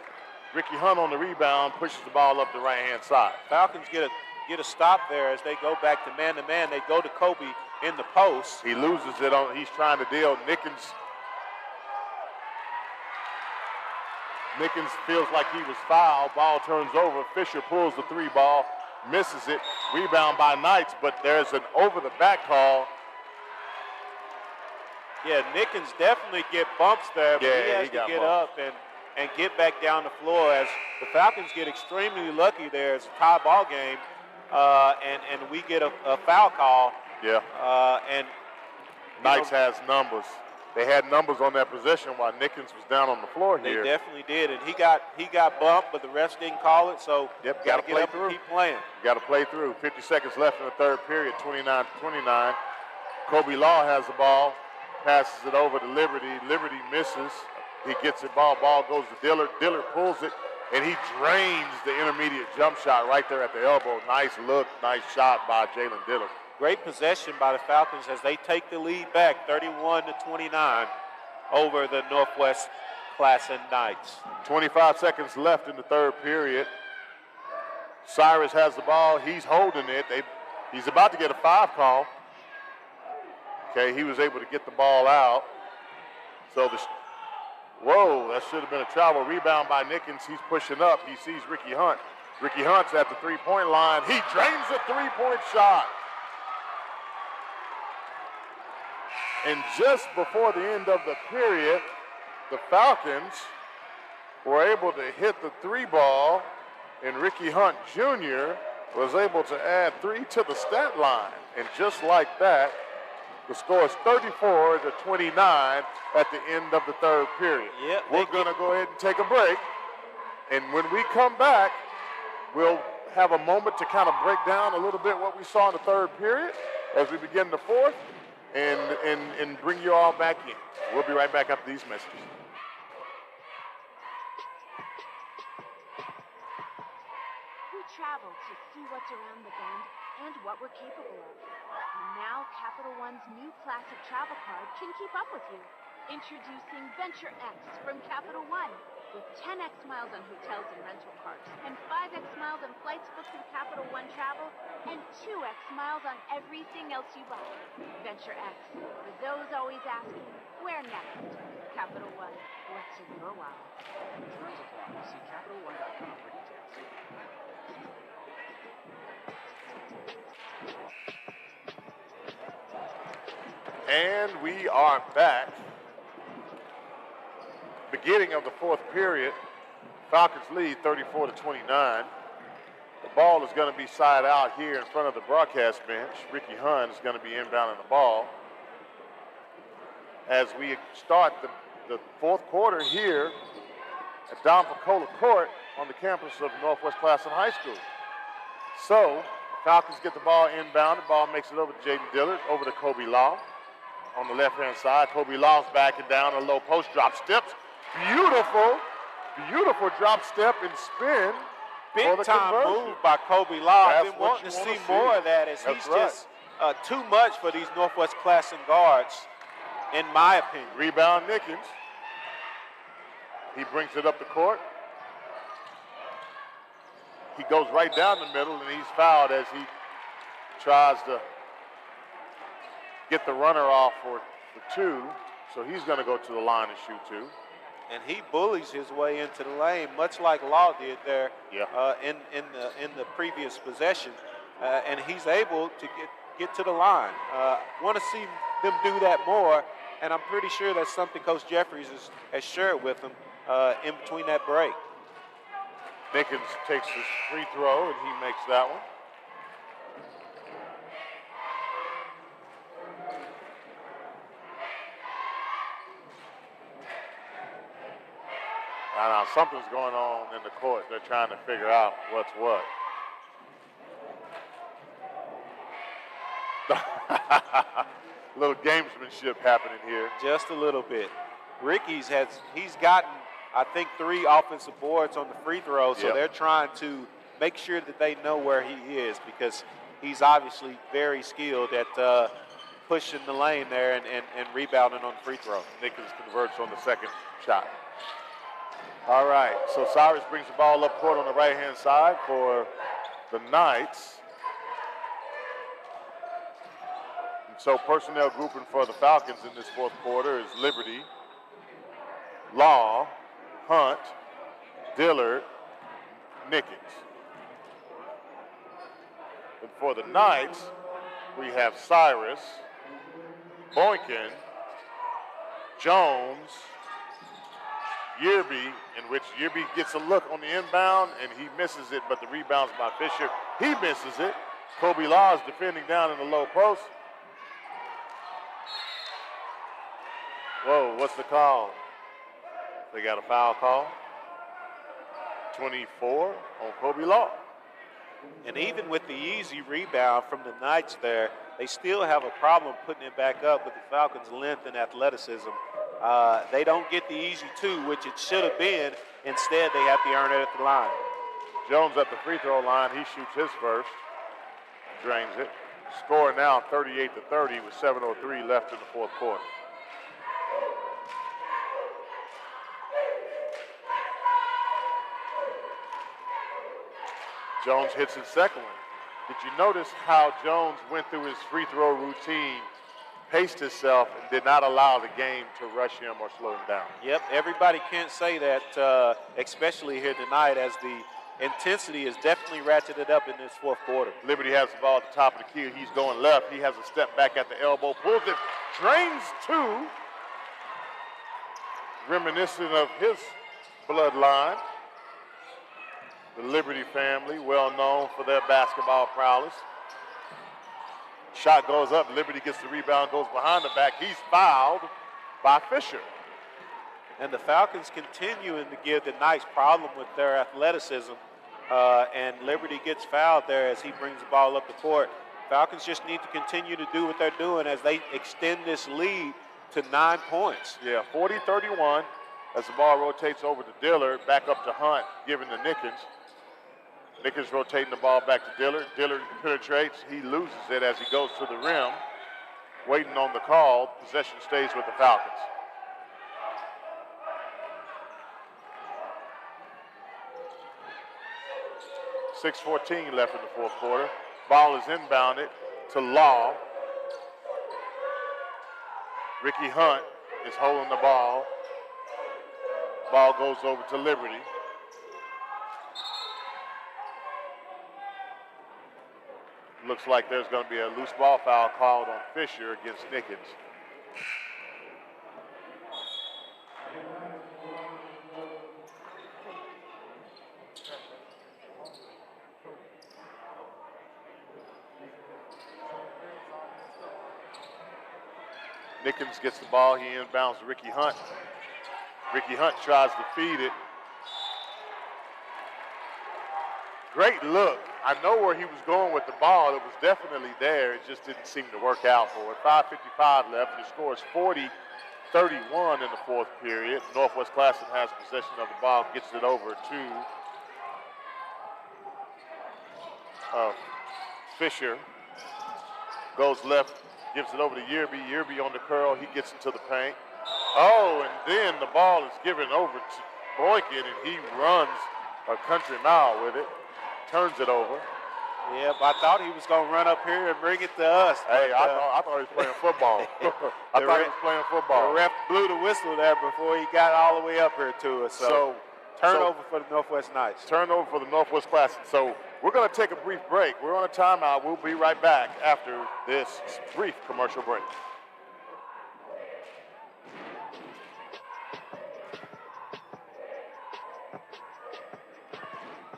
Ricky Hunt on the rebound, pushes the ball up the right-hand side. Falcons get a stop there as they go back to man-to-man. They go to Kobe in the post. He loses it on, he's trying to deal. Nickens feels like he was fouled. Ball turns over. Fisher pulls the three ball, misses it. Rebound by Knights, but there's an over-the-back call. Yeah, Nickens definitely get bumps there, but he has to get up and get back down the floor as the Falcons get extremely lucky there. It's a tie ball game, and we get a foul call. Yeah. And Knights has numbers. They had numbers on that possession while Nickens was down on the floor here. They definitely did, and he got bumped, but the refs didn't call it. So got to get up and keep playing. Got to play through. 50 seconds left in the third period. 29-29. Kobe Law has the ball, passes it over to Liberty. Liberty misses. He gets it. Ball goes to Dillard. Dillard pulls it, and he drains the intermediate jump shot right there at the elbow. Nice look, nice shot by Jalen Dillard. Great possession by the Falcons as they take the lead back 31-29 over the Northwest Classen Knights. 25 seconds left in the third period. Cyrus has the ball. He's holding it. He's about to get a foul call. Okay, he was able to get the ball out. So whoa, that should have been a travel. Rebound by Nickens. He's pushing up. He sees Ricky Hunt. Ricky Hunt's at the three-point line. He drains a three-point shot. And just before the end of the period, the Falcons were able to hit the three ball, and Ricky Hunt Jr. was able to add 3 to the stat line. And just like that, the score is 34-29 at the end of the third period. Yep, we're going to go ahead and take a break. And when we come back, we'll have a moment to kind of break down a little bit what we saw in the third period as we begin the fourth. And bring you all back in. We'll be right back after these messages. We travel to see what's around the bend and what we're capable of. And now Capital One's new classic travel card can keep up with you. Introducing Venture X from Capital One. With 10x miles on hotels and rental cars, and 5x miles on flights booked through Capital One Travel, and 2x miles on everything else you buy. Venture X, for those always asking, where next? Capital One, what's in your wallet? Terms apply. See CapitalOne.com for details. And we are back. beginning of the fourth period. Falcons lead 34-29. The ball is going to be side out here in front of the broadcast bench. Ricky Hunt is going to be inbounding the ball. As we start the fourth quarter here at Don Picola Court on the campus of Northwest Classen High School. So, Falcons get the ball inbound. The ball makes it over to Jaden Dillard, over to Kobe Law. On the left-hand side, Kobe Law's backing down a low post, drop steps. Beautiful drop step and spin. Big time move by Kobe Law. I've been wanting to see more of that, as he's just too much for these Northwest Classen guards, in my opinion. Rebound Nickens. He brings it up the court. He goes right down the middle, and he's fouled as he tries to get the runner off for two. So he's going to go to the line and shoot two. And he bullies his way into the lane, much like Law did there in the previous possession. And he's able to get to the line. Want to see them do that more, and I'm pretty sure that's something Coach Jeffries has shared with them in between that break. Nickens takes his free throw, and he makes that one. Now, something's going on in the court. They're trying to figure out what's what. Little gamesmanship happening here. Just a little bit. Ricky's he's gotten, I think, 3 offensive boards on the free throw, so they're trying to make sure that they know where he is, because he's obviously very skilled at pushing the lane there and rebounding on the free throw. Nickens converts on the second shot. All right, so Cyrus brings the ball up court on the right-hand side for the Knights. And so personnel grouping for the Falcons in this fourth quarter is Liberty, Law, Hunt, Dillard, Nickens. And for the Knights, we have Cyrus, Boykin, Jones, Yearby, in which Yearby gets a look on the inbound, and he misses it, but the rebound's by Fisher. He misses it. Kobe Law is defending down in the low post. Whoa, what's the call? They got a foul call. 24 on Kobe Law. And even with the easy rebound from the Knights there, they still have a problem putting it back up with the Falcons' length and athleticism. They don't get the easy two, which it should have been. Instead, they have to earn it at the line. Jones at the free throw line. He shoots his first. Drains it. Score now 38-30 with 7:03 left in the fourth quarter. Jones hits his second one. Did you notice how Jones went through his free throw routine, paced himself, and did not allow the game to rush him or slow him down? Yep, everybody can't say that, especially here tonight, as the intensity is definitely ratcheted up in this fourth quarter. Liberty has the ball at the top of the key. He's going left. He has a step back at the elbow, pulls it, drains two, reminiscent of his bloodline. The Liberty family, well known for their basketball prowess. Shot goes up, Liberty gets the rebound, goes behind the back. He's fouled by Fisher. And the Falcons continuing to give the Knights problem with their athleticism. And Liberty gets fouled there as he brings the ball up the court. Falcons just need to continue to do what they're doing as they extend this lead to 9 points. Yeah, 40-31 as the ball rotates over to Dillard, back up to Hunt, giving to Nickens. Nickens rotating the ball back to Dillard. Dillard penetrates. He loses it as he goes to the rim. Waiting on the call. Possession stays with the Falcons. .6:14 left in the fourth quarter. Ball is inbounded to Law. Ricky Hunt is holding the ball. Ball goes over to Liberty. Looks like there's going to be a loose ball foul called on Fisher against Nickens. Nickens gets the ball. He inbounds to Ricky Hunt. Ricky Hunt tries to feed it. Great look. I know where he was going with the ball. It was definitely there. It just didn't seem to work out for it. 5:55 left. Your score is 40-31 in the fourth period. Northwest Classen has possession of the ball, gets it over to Fisher. Goes left, gives it over to Yearby. Yearby on the curl. He gets into the paint. Oh, and then the ball is given over to Boykin, and he runs a country mile with it. Turns it over. Yeah, but I thought he was going to run up here and bring it to us. Hey, I thought he was playing football. I thought he was playing football. The ref blew the whistle there before he got all the way up here to us. So turnover for the Northwest Knights. Turnover for the Northwest Classen. So we're going to take a brief break. We're on a timeout. We'll be right back after this brief commercial break.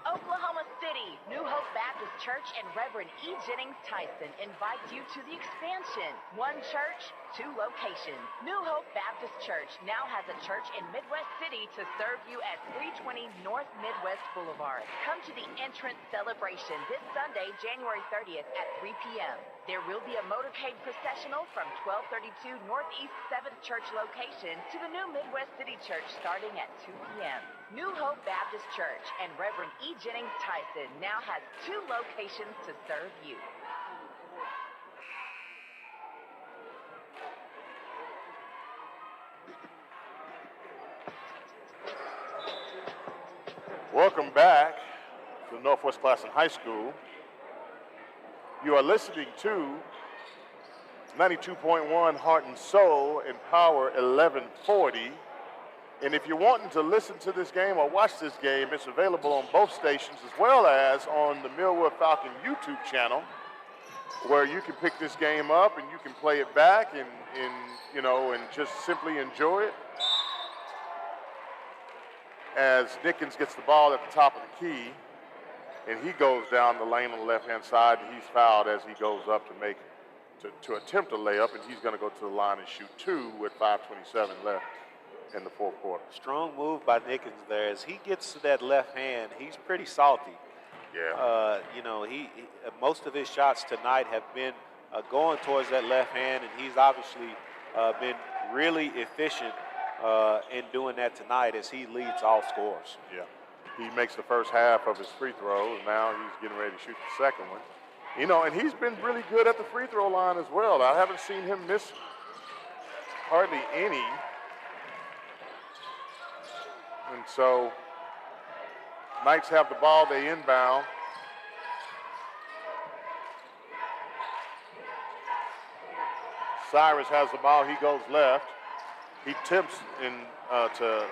Oklahoma City, New Hope Baptist Church and Reverend E. Jennings Tyson invite you to the expansion. One church, two locations. New Hope Baptist Church now has a church in Midwest City to serve you at 320 North Midwest Boulevard. Come to the entrance celebration this Sunday, January 30th at 3 p.m. There will be a motorcade processional from 1232 Northeast 7th Church location to the new Midwest City Church starting at 2 p.m. New Hope Baptist Church and Reverend E. Jennings Tyson now has two locations to serve you. Welcome back to Northwest Classen High School. You are listening to 92.1 Heart and Soul and Power 1140. And if you're wanting to listen to this game or watch this game, it's available on both stations as well as on the Millwood Falcon YouTube channel, where you can pick this game up and you can play it back and just simply enjoy it. As Nickens gets the ball at the top of the key, and he goes down the lane on the left-hand side, and he's fouled as he goes up to attempt a layup, and he's going to go to the line and shoot two with 5:27 left in the fourth quarter. Strong move by Nickens there. As he gets to that left hand, he's pretty salty. Yeah. He most of his shots tonight have been going towards that left hand, and he's obviously been really efficient in doing that tonight as he leads all scorers. Yeah. He makes the first half of his free throws, and now he's getting ready to shoot the second one. And he's been really good at the free throw line as well. I haven't seen him miss hardly any. And so Knights have the ball, they inbound. Cyrus has the ball, he goes left. He attempts to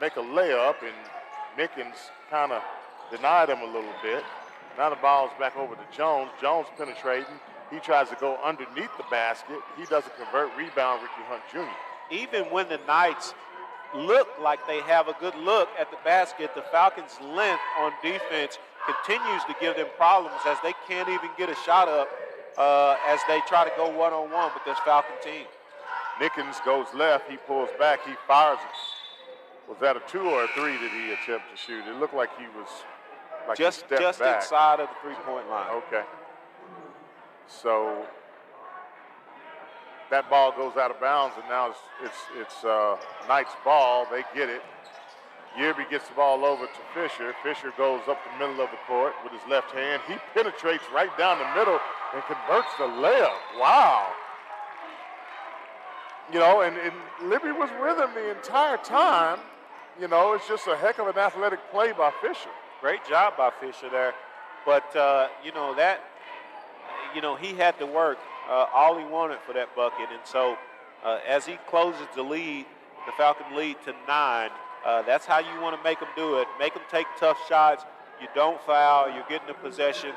make a layup, and Nickens kind of denied him a little bit. Now the ball's back over to Jones. Jones penetrating. He tries to go underneath the basket. He doesn't convert. Rebound, Ricky Hunt Jr. Even when the Knights look like they have a good look at the basket, the Falcons' length on defense continues to give them problems as they can't even get a shot up as they try to go one-on-one with this Falcon team. Nickens goes left. He pulls back. He fires it. Was that a 2 or a 3 did he attempt to shoot? It looked like he was just back. Inside of the three-point line. Okay. So that ball goes out of bounds, and now it's Knights' ball. They get it. Yearby gets the ball over to Fisher. Fisher goes up the middle of the court with his left hand. He penetrates right down the middle and converts the layup. Wow. And Libby was with him the entire time. It's just a heck of an athletic play by Fisher. Great job by Fisher there. But, he had to work all he wanted for that bucket. And so as he closes the lead, the Falcon lead to 9, that's how you want to make them do it. Make them take tough shots. You don't foul. You're getting the possession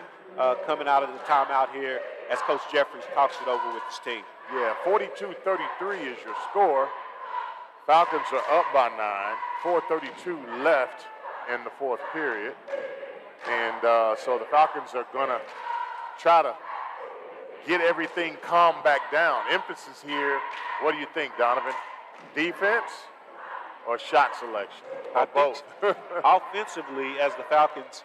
coming out of the timeout here as Coach Jeffries talks it over with his team. Yeah, 42-33 is your score. Falcons are up by 9. 4:32 left in the fourth period. And so the Falcons are going to try to get everything calmed back down. Emphasis here, what do you think, Donovan? Defense or shot selection? Or both? Offensively, as the Falcons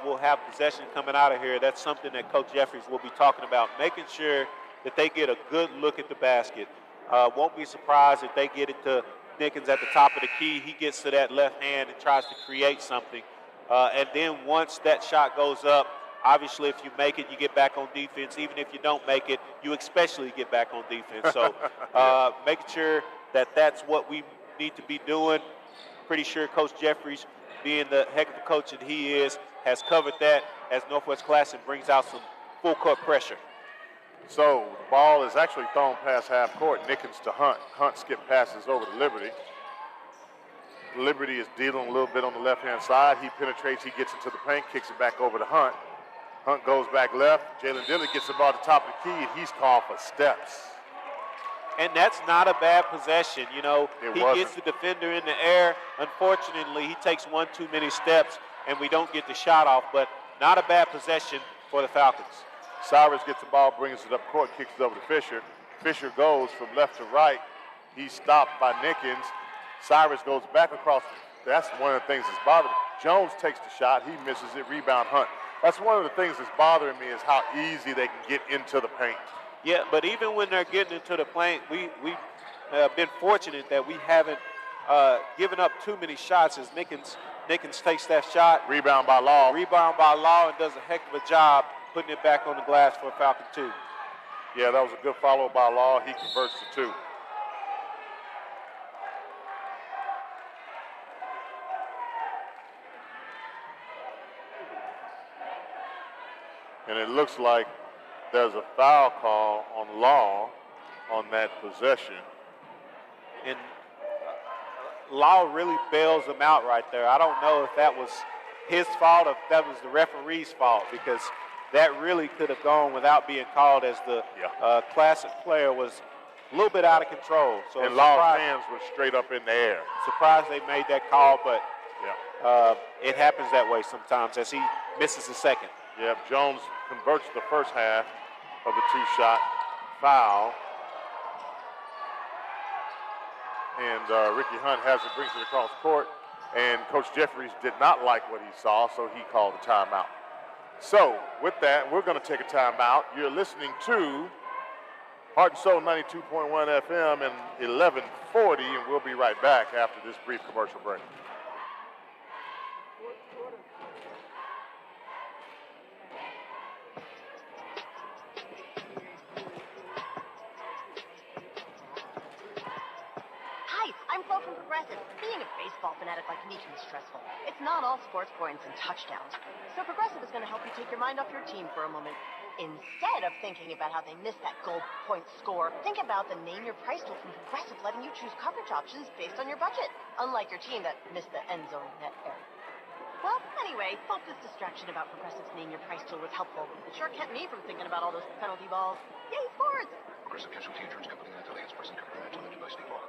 will have possession coming out of here, that's something that Coach Jeffries will be talking about, making sure that they get a good look at the basket. Won't be surprised if they get it to Nickens at the top of the key. He gets to that left hand and tries to create something. And then once that shot goes up, obviously if you make it, you get back on defense. Even if you don't make it, you especially get back on defense. So making sure that that's what we need to be doing. Pretty sure Coach Jeffries, being the heck of a coach that he is, has covered that as Northwest Classen brings out some full court pressure. So the ball is actually thrown past half court. Nickens to Hunt. Hunt skip passes over to Liberty. Liberty is dealing a little bit on the left-hand side. He penetrates, he gets into the paint, kicks it back over to Hunt. Hunt goes back left. Jalen Dillard gets the ball at the top of the key, and he's called for steps. And that's not a bad possession. You know, he wasn't. gets the defender in the air. Unfortunately, he takes one too many steps, and we don't get the shot off, but not a bad possession for the Falcons. Cyrus gets the ball, brings it up court, kicks it over to Fisher. Fisher goes from left to right. He's stopped by Nickens. Cyrus goes back across. That's one of the things that's bothering me. Jones takes the shot. He misses it. Rebound Hunt. That's one of the things that's bothering me is how easy they can get into the paint. Yeah, but even when they're getting into the paint, we've been fortunate that we haven't given up too many shots as Nickens takes that shot. Rebound by Law. Rebound by Law and does a heck of a job putting it back on the glass for Falcon 2. Yeah, that was a good follow by Law. He converts to 2. And it looks like there's a foul call on Law on that possession. And Law really bails him out right there. I don't know if that was his fault or if that was the referee's fault, because that really could have gone without being called, as the Classic player was a little bit out of control. So and Law's hands were straight up in the air. Surprised they made that call, but it happens that way sometimes as he misses the second. Yep, Jones converts the first half of the 2-shot foul. And Ricky Hunt has it, brings it across court. And Coach Jeffries did not like what he saw, so he called a timeout. So with that, we're going to take a timeout. You're listening to Heart and Soul 92.1 FM and 1140, and we'll be right back after this brief commercial break. Being a baseball fanatic like me can be stressful. It's not all sports points and touchdowns. So Progressive is going to help you take your mind off your team for a moment. Instead of thinking about how they missed that goal point score, think about the Name Your Price tool from Progressive, letting you choose coverage options based on your budget. Unlike your team that missed the end zone net area. Well, anyway, hope this distraction about Progressive's Name Your Price tool was helpful. It sure kept me from thinking about all those penalty balls. Yay, sports! Progressive Casualty Insurance Company and affiliates. Present covered match limited by state law.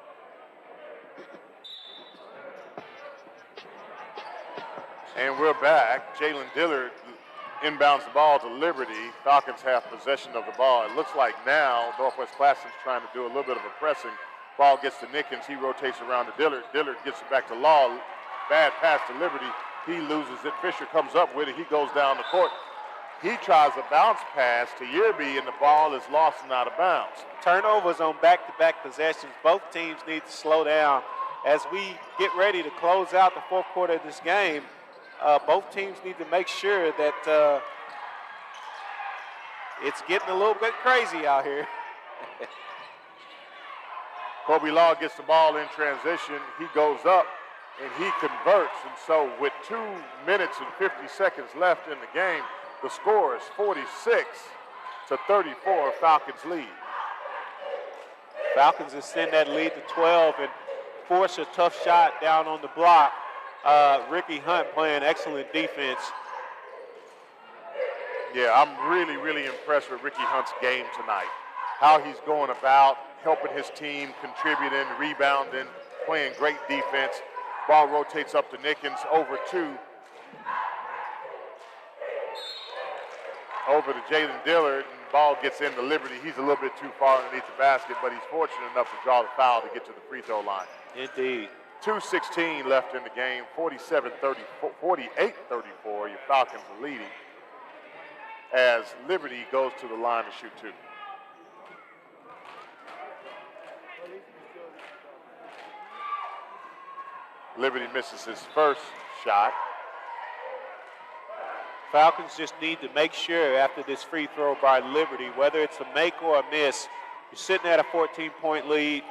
And we're back. Jalen Dillard inbounds the ball to Liberty. Falcons have possession of the ball. It looks like now Northwest Classen's trying to do a little bit of a pressing. Ball gets to Nickens. He rotates around to Dillard. Dillard gets it back to Law. Bad pass to Liberty. He loses it. Fisher comes up with it. He goes down the court. He tries a bounce pass to Yerby, and the ball is lost and out of bounds. Turnovers on back-to-back possessions. Both teams need to slow down. As we get ready to close out the fourth quarter of this game, both teams need to make sure that it's getting a little bit crazy out here. Kobe Law gets the ball in transition. He goes up and he converts. And so with 2 minutes and 50 seconds left in the game, the score is 46-34, Falcons lead. Falcons extend that lead to 12 and force a tough shot down on the block. Ricky Hunt playing excellent defense. Yeah, I'm really, really impressed with Ricky Hunt's game tonight. How he's going about helping his team, contributing, rebounding, playing great defense. Ball rotates up to Nickens, over to over to Jalen Dillard, and the ball gets into Liberty. He's a little bit too far underneath the basket, but he's fortunate enough to draw the foul to get to the free throw line. Indeed. 2:16 left in the game, 48-34. Your Falcons are leading as Liberty goes to the line to shoot two. Liberty misses his first shot. Falcons just need to make sure after this free throw by Liberty, whether it's a make or a miss, you're sitting at a 14-point lead.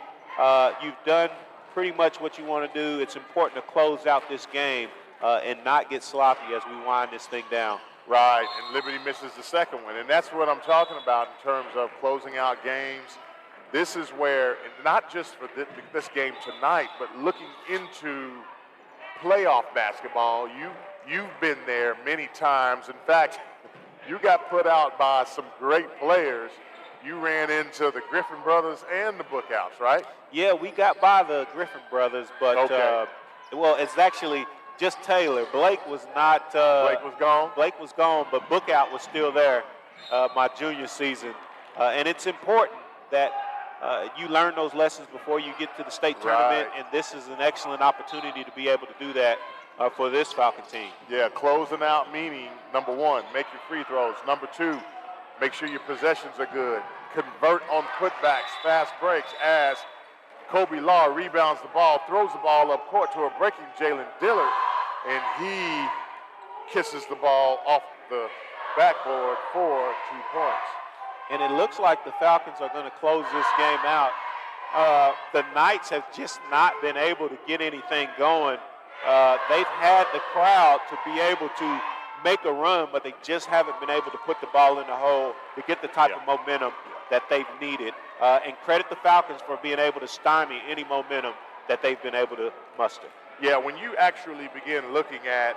You've done pretty much what you want to do. It's important to close out this game and not get sloppy as we wind this thing down. Right, and Liberty misses the second one. And that's what I'm talking about in terms of closing out games. This is where, and not just for this game tonight, but looking into playoff basketball, you've been there many times. In fact, you got put out by some great players. You ran into the Griffin brothers and the Bookouts, right? Yeah, we got by the Griffin brothers, but well, it's actually just Taylor. Blake was not. Blake was gone? Blake was gone, but Bookout was still there my junior season. And it's important that you learn those lessons before you get to the state tournament, and this is an excellent opportunity to be able to do that for this Falcon team. Yeah, closing out meaning, number one, make your free throws. Number two, make sure your possessions are good. Convert on putbacks, fast breaks as Kobe Law rebounds the ball, throws the ball up court to a breaking Jalen Dillard, and he kisses the ball off the backboard for 2 points. And it looks like the Falcons are going to close this game out. The Knights have just not been able to get anything going. They've had the crowd to be able to make a run, but they just haven't been able to put the ball in the hole to get the type of momentum that they've needed. And credit the Falcons for being able to stymie any momentum that they've been able to muster. Yeah, when you actually begin looking at,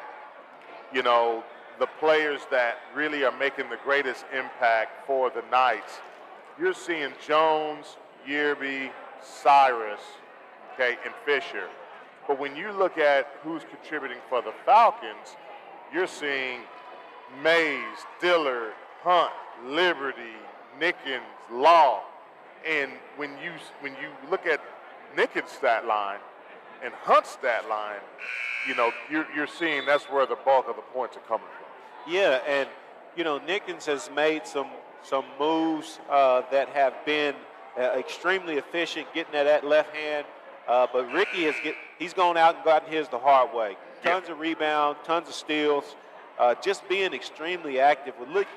you know, the players that really are making the greatest impact for the Knights, you're seeing Jones, Yearby, Cyrus, okay, and Fisher. But when you look at who's contributing for the Falcons, you're seeing Mays, Dillard, Hunt, Liberty, Nickens, Law. And when you look at Nickens' stat line and Hunt's stat line, you know, you're seeing that's where the bulk of the points are coming from. Yeah, and, you know, Nickens has made some moves that have been extremely efficient, getting at that left hand. But Ricky he's gone out and gotten his the hard way. Tons of rebounds, tons of steals, just being extremely active. Would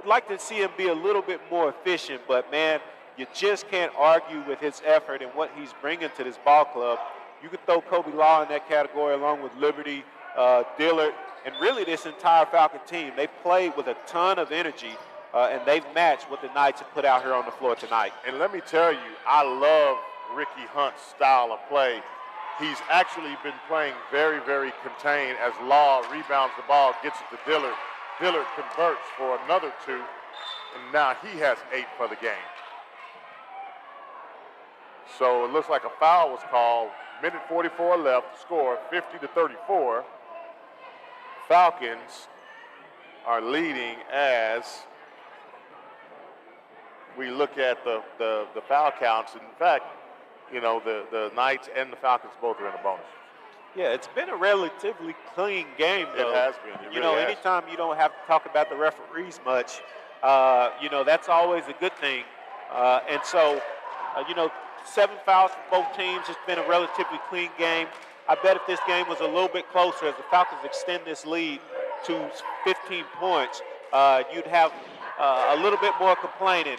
like to see him be a little bit more efficient, but, man, you just can't argue with his effort and what he's bringing to this ball club. You could throw Kobe Law in that category along with Liberty, Dillard, and really this entire Falcon team. They've played with a ton of energy, and they've matched what the Knights have put out here on the floor tonight. And let me tell you, I love Ricky Hunt's style of play. He's actually been playing very, very contained as Law rebounds the ball, gets it to Dillard. Dillard converts for another 2, and now he has 8 for the game. So it looks like a foul was called. Minute 44 left, score 50-34. Falcons are leading as we look at the foul counts. In fact, you know, the Knights and the Falcons both are in a bonus. Yeah, it's been a relatively clean game, though. It has been. It you really know, has. anytime you don't have to talk about the referees much, you know, that's always a good thing. And so, you know, 7 fouls for both teams. It's been a relatively clean game. I bet if this game was a little bit closer, as the Falcons extend this lead to 15 points, you'd have a little bit more complaining.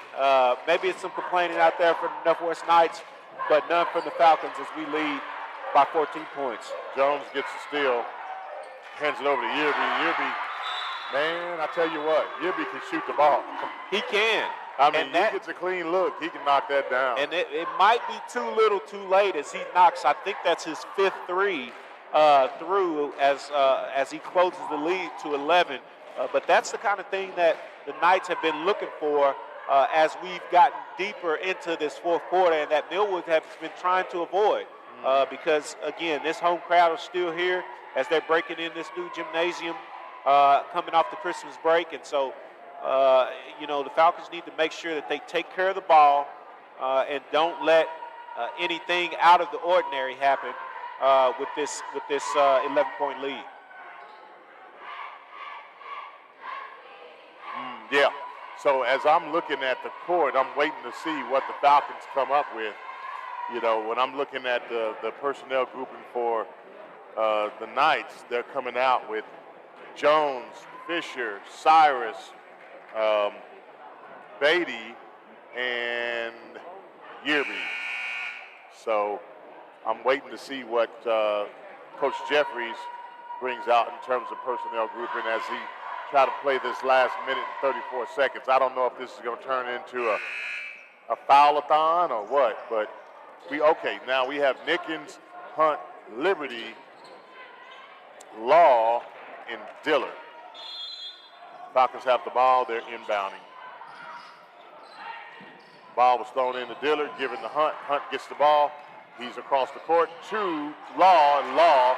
Maybe it's some complaining out there for the Northwest Knights, but none from the Falcons as we lead by 14 points. Jones gets the steal, hands it over to Yearby. Yearby, man, I tell you what, Yearby can shoot the ball. He can. I mean, he gets a clean look. He can knock that down. And it might be too little too late as he knocks, I think that's his 5th 3 through as he closes the lead to 11. But that's the kind of thing that the Knights have been looking for as we've gotten deeper into this 4th quarter, and that Millwood has been trying to avoid. Because, again, this home crowd is still here as they're breaking in this new gymnasium coming off the Christmas break. And so The Falcons need to make sure that they take care of the ball and don't let anything out of the ordinary happen with this 11-point lead. Yeah. So as I'm looking at the court, I'm waiting to see what the Falcons come up with. When I'm looking at the personnel grouping for the Knights, they're coming out with Jones, Fisher, Cyrus, Beatty, and Yearby. So I'm waiting to see what Coach Jeffries brings out in terms of personnel grouping as he try to play this last minute and 34 seconds. I don't know if this is going to turn into a foul-a-thon or what, but now we have Nickens, Hunt, Liberty, Law, and Dillard. Falcons have the ball. They're inbounding. Ball was thrown into Dillard, given to Hunt. Hunt gets the ball. He's across the court to Law, and Law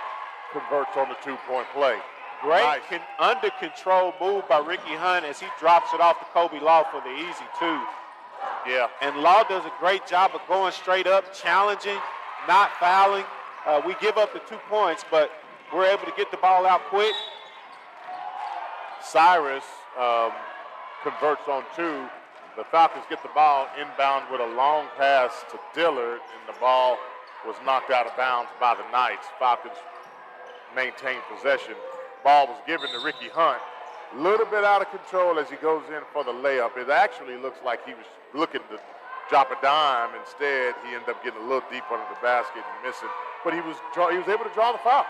converts on the two-point play. Great under control move by Ricky Hunt as he drops it off to Kobe Law for the easy two. Yeah. And Law does a great job of going straight up, challenging, not fouling. We give up the 2 points, but we're able to get the ball out quick. Cyrus converts on two. The Falcons get the ball inbound with a long pass to Dillard, and the ball was knocked out of bounds by the Knights. Falcons maintain possession. Ball was given to Ricky Hunt. A little bit out of control as he goes in for the layup. It actually looks like he was looking to drop a dime. Instead, he ended up getting a little deep under the basket and missing. But he was able to draw the foul.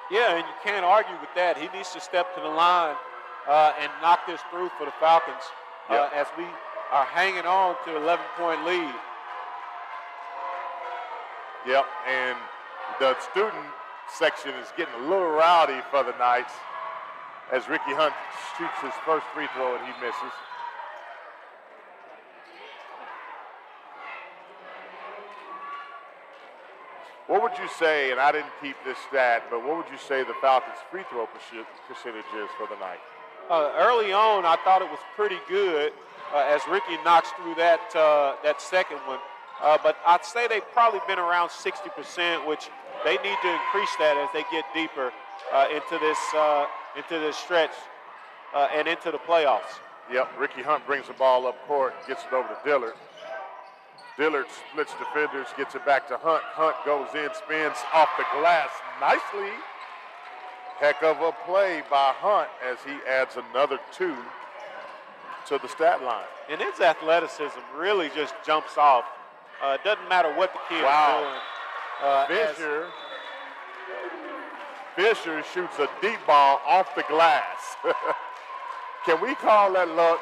Yeah, and you can't argue with that. He needs to step to the line and knock this through for the Falcons as we are hanging on to an 11-point lead. Yep, and the student section is getting a little rowdy for the Knights as Ricky Hunt shoots his first free throw and he misses. What would you say, and I didn't keep this stat, but what would you say the Falcons' free throw percentage is for the night? Early on, I thought it was pretty good as Ricky knocks through that second one. But I'd say they've probably been around 60%, which they need to increase that as they get deeper into this stretch and into the playoffs. Yep, Ricky Hunt brings the ball up court, gets it over to Dillard. Dillard splits defenders, gets it back to Hunt. Hunt goes in, spins off the glass nicely. Heck of a play by Hunt as he adds another 2 to the stat line. And his athleticism really just jumps off. It doesn't matter what the kid is doing. Fisher shoots a deep ball off the glass. Can we call that luck?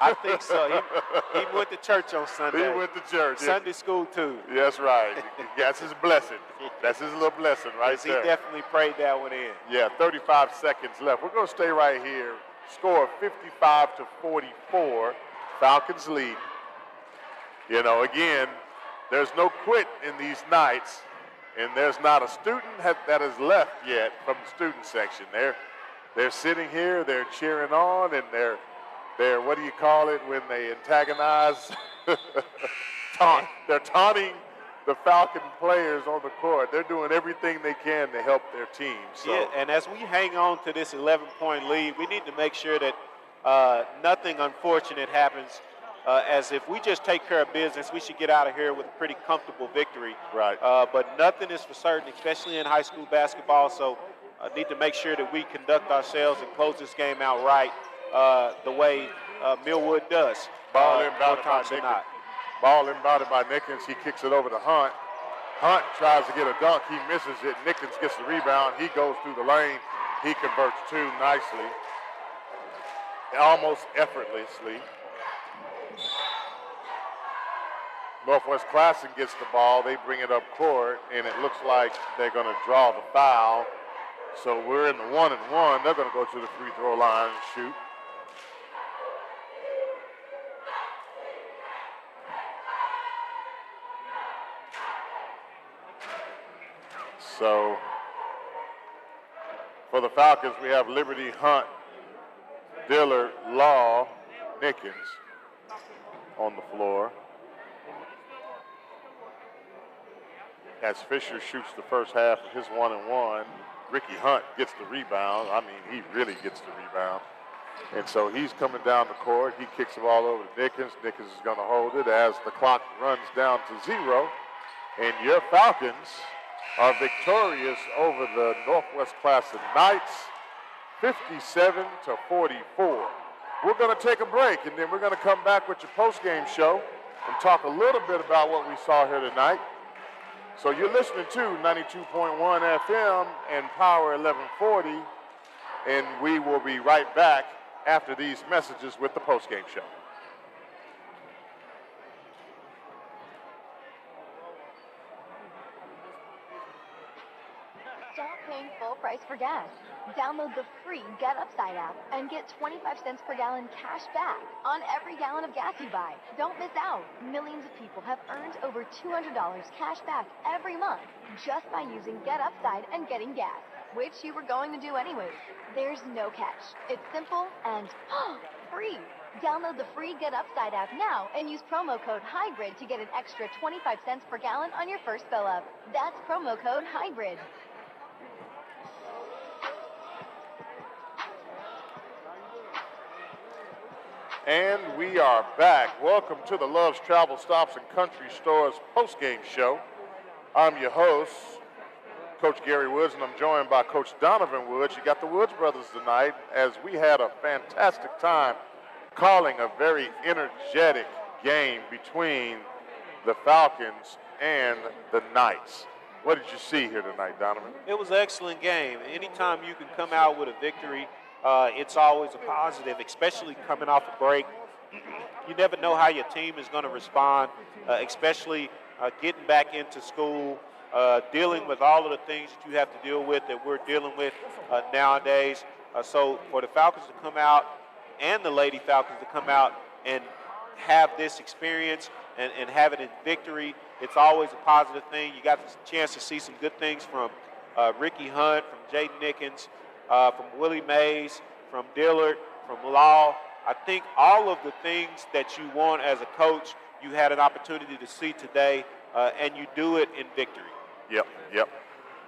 I think so. He went to church on Sunday. He went to church. Sunday school, too. That's right. That's his blessing. That's his little blessing right there. He definitely prayed that one in. Yeah, 35 seconds left. We're going to stay right here. Score 55-44. Falcons lead. Again, there's no quit in these Knights, and there's not a student that has left yet from the student section. They're sitting here, they're cheering on, and they're what do you call it when they antagonize? They're taunting the Falcon players on the court. They're doing everything they can to help their team. So. Yeah, and as we hang on to this 11-point lead, we need to make sure that nothing unfortunate happens. As if we just take care of business, we should get out of here with a pretty comfortable victory. Right. But nothing is for certain, especially in high school basketball. So need to make sure that we conduct ourselves and close this game out right the way Millwood does. Ball inbounded by Nickens. Ball inbounded by Nickens. He kicks it over to Hunt. Hunt tries to get a dunk. He misses it. Nickens gets the rebound. He goes through the lane. He converts 2 nicely, almost effortlessly. Northwest Classen gets the ball. They bring it up court, and it looks like they're going to draw the foul. So we're in the 1-and-1. They're going to go to the free throw line and shoot. So for the Falcons, we have Liberty, Hunt, Dillard, Law, Nickens on the floor. As Fisher shoots the first half of his 1-and-1, Ricky Hunt gets the rebound. I mean, he really gets the rebound. And so he's coming down the court. He kicks the ball over to Nickens. Nickens is going to hold it as the clock runs down to 0. And your Falcons are victorious over the Northwest Classen Knights, 57-44. We're going to take a break, and then we're going to come back with your post-game show and talk a little bit about what we saw here tonight. So you're listening to 92.1 FM and Power 1140, and we will be right back after these messages with the post-game show. Stop paying full price for gas. Download the free Get Upside app and get 25 cents per gallon cash back on every gallon of gas you buy. Don't miss out. Millions of people have earned over $200 cash back every month just by using Get Upside and getting gas, which you were going to do anyways. There's no catch. It's simple and free. Download the free Get Upside app now and use promo code HYBRID to get an extra 25 cents per gallon on your first fill up. That's promo code HYBRID. And we are back. Welcome to the Love's Travel Stops and Country Stores post-game show. I'm your host, Coach Gary Woods, and I'm joined by Coach Donovan Woods. You got the Woods brothers tonight as we had a fantastic time calling a very energetic game between the Falcons and the Knights. What did you see here tonight, Donovan? It was an excellent game. Anytime you can come out with a victory, it's always a positive, especially coming off a break. You never know how your team is going to respond, especially getting back into school, dealing with all of the things that you have to deal with that we're dealing with nowadays. So for the Falcons to come out and the Lady Falcons to come out and have this experience and have it in victory, it's always a positive thing. You got the chance to see some good things from Ricky Hunt, from Jaden Nickens, from Willie Mays, from Dillard, from Law. I think all of the things that you want as a coach, you had an opportunity to see today, and you do it in victory. Yep.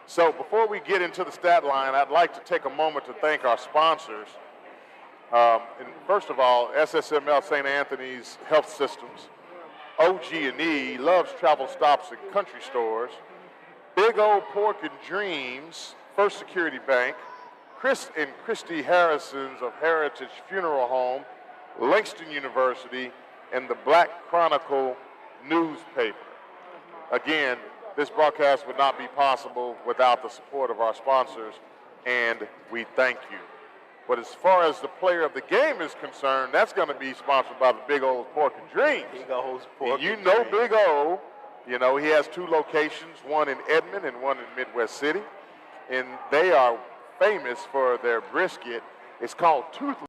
So before we get into the stat line, I'd like to take a moment to thank our sponsors. And first of all, SSML St. Anthony's Health Systems, OG&E, Love's Travel Stops and Country Stores, Big Old Pork and Dreams, First Security Bank, Chris and Christy Harrison's of Heritage Funeral Home, Langston University, and the Black Chronicle newspaper. Again, this broadcast would not be possible without the support of our sponsors, and we thank you. But as far as the player of the game is concerned, that's going to be sponsored by the Big Old Pork and Dreams. Big Old Pork and and you know Dreams. Big O, you know, he has 2 locations, one in Edmond and one in Midwest City. And they are famous for their brisket. It's called Toothless.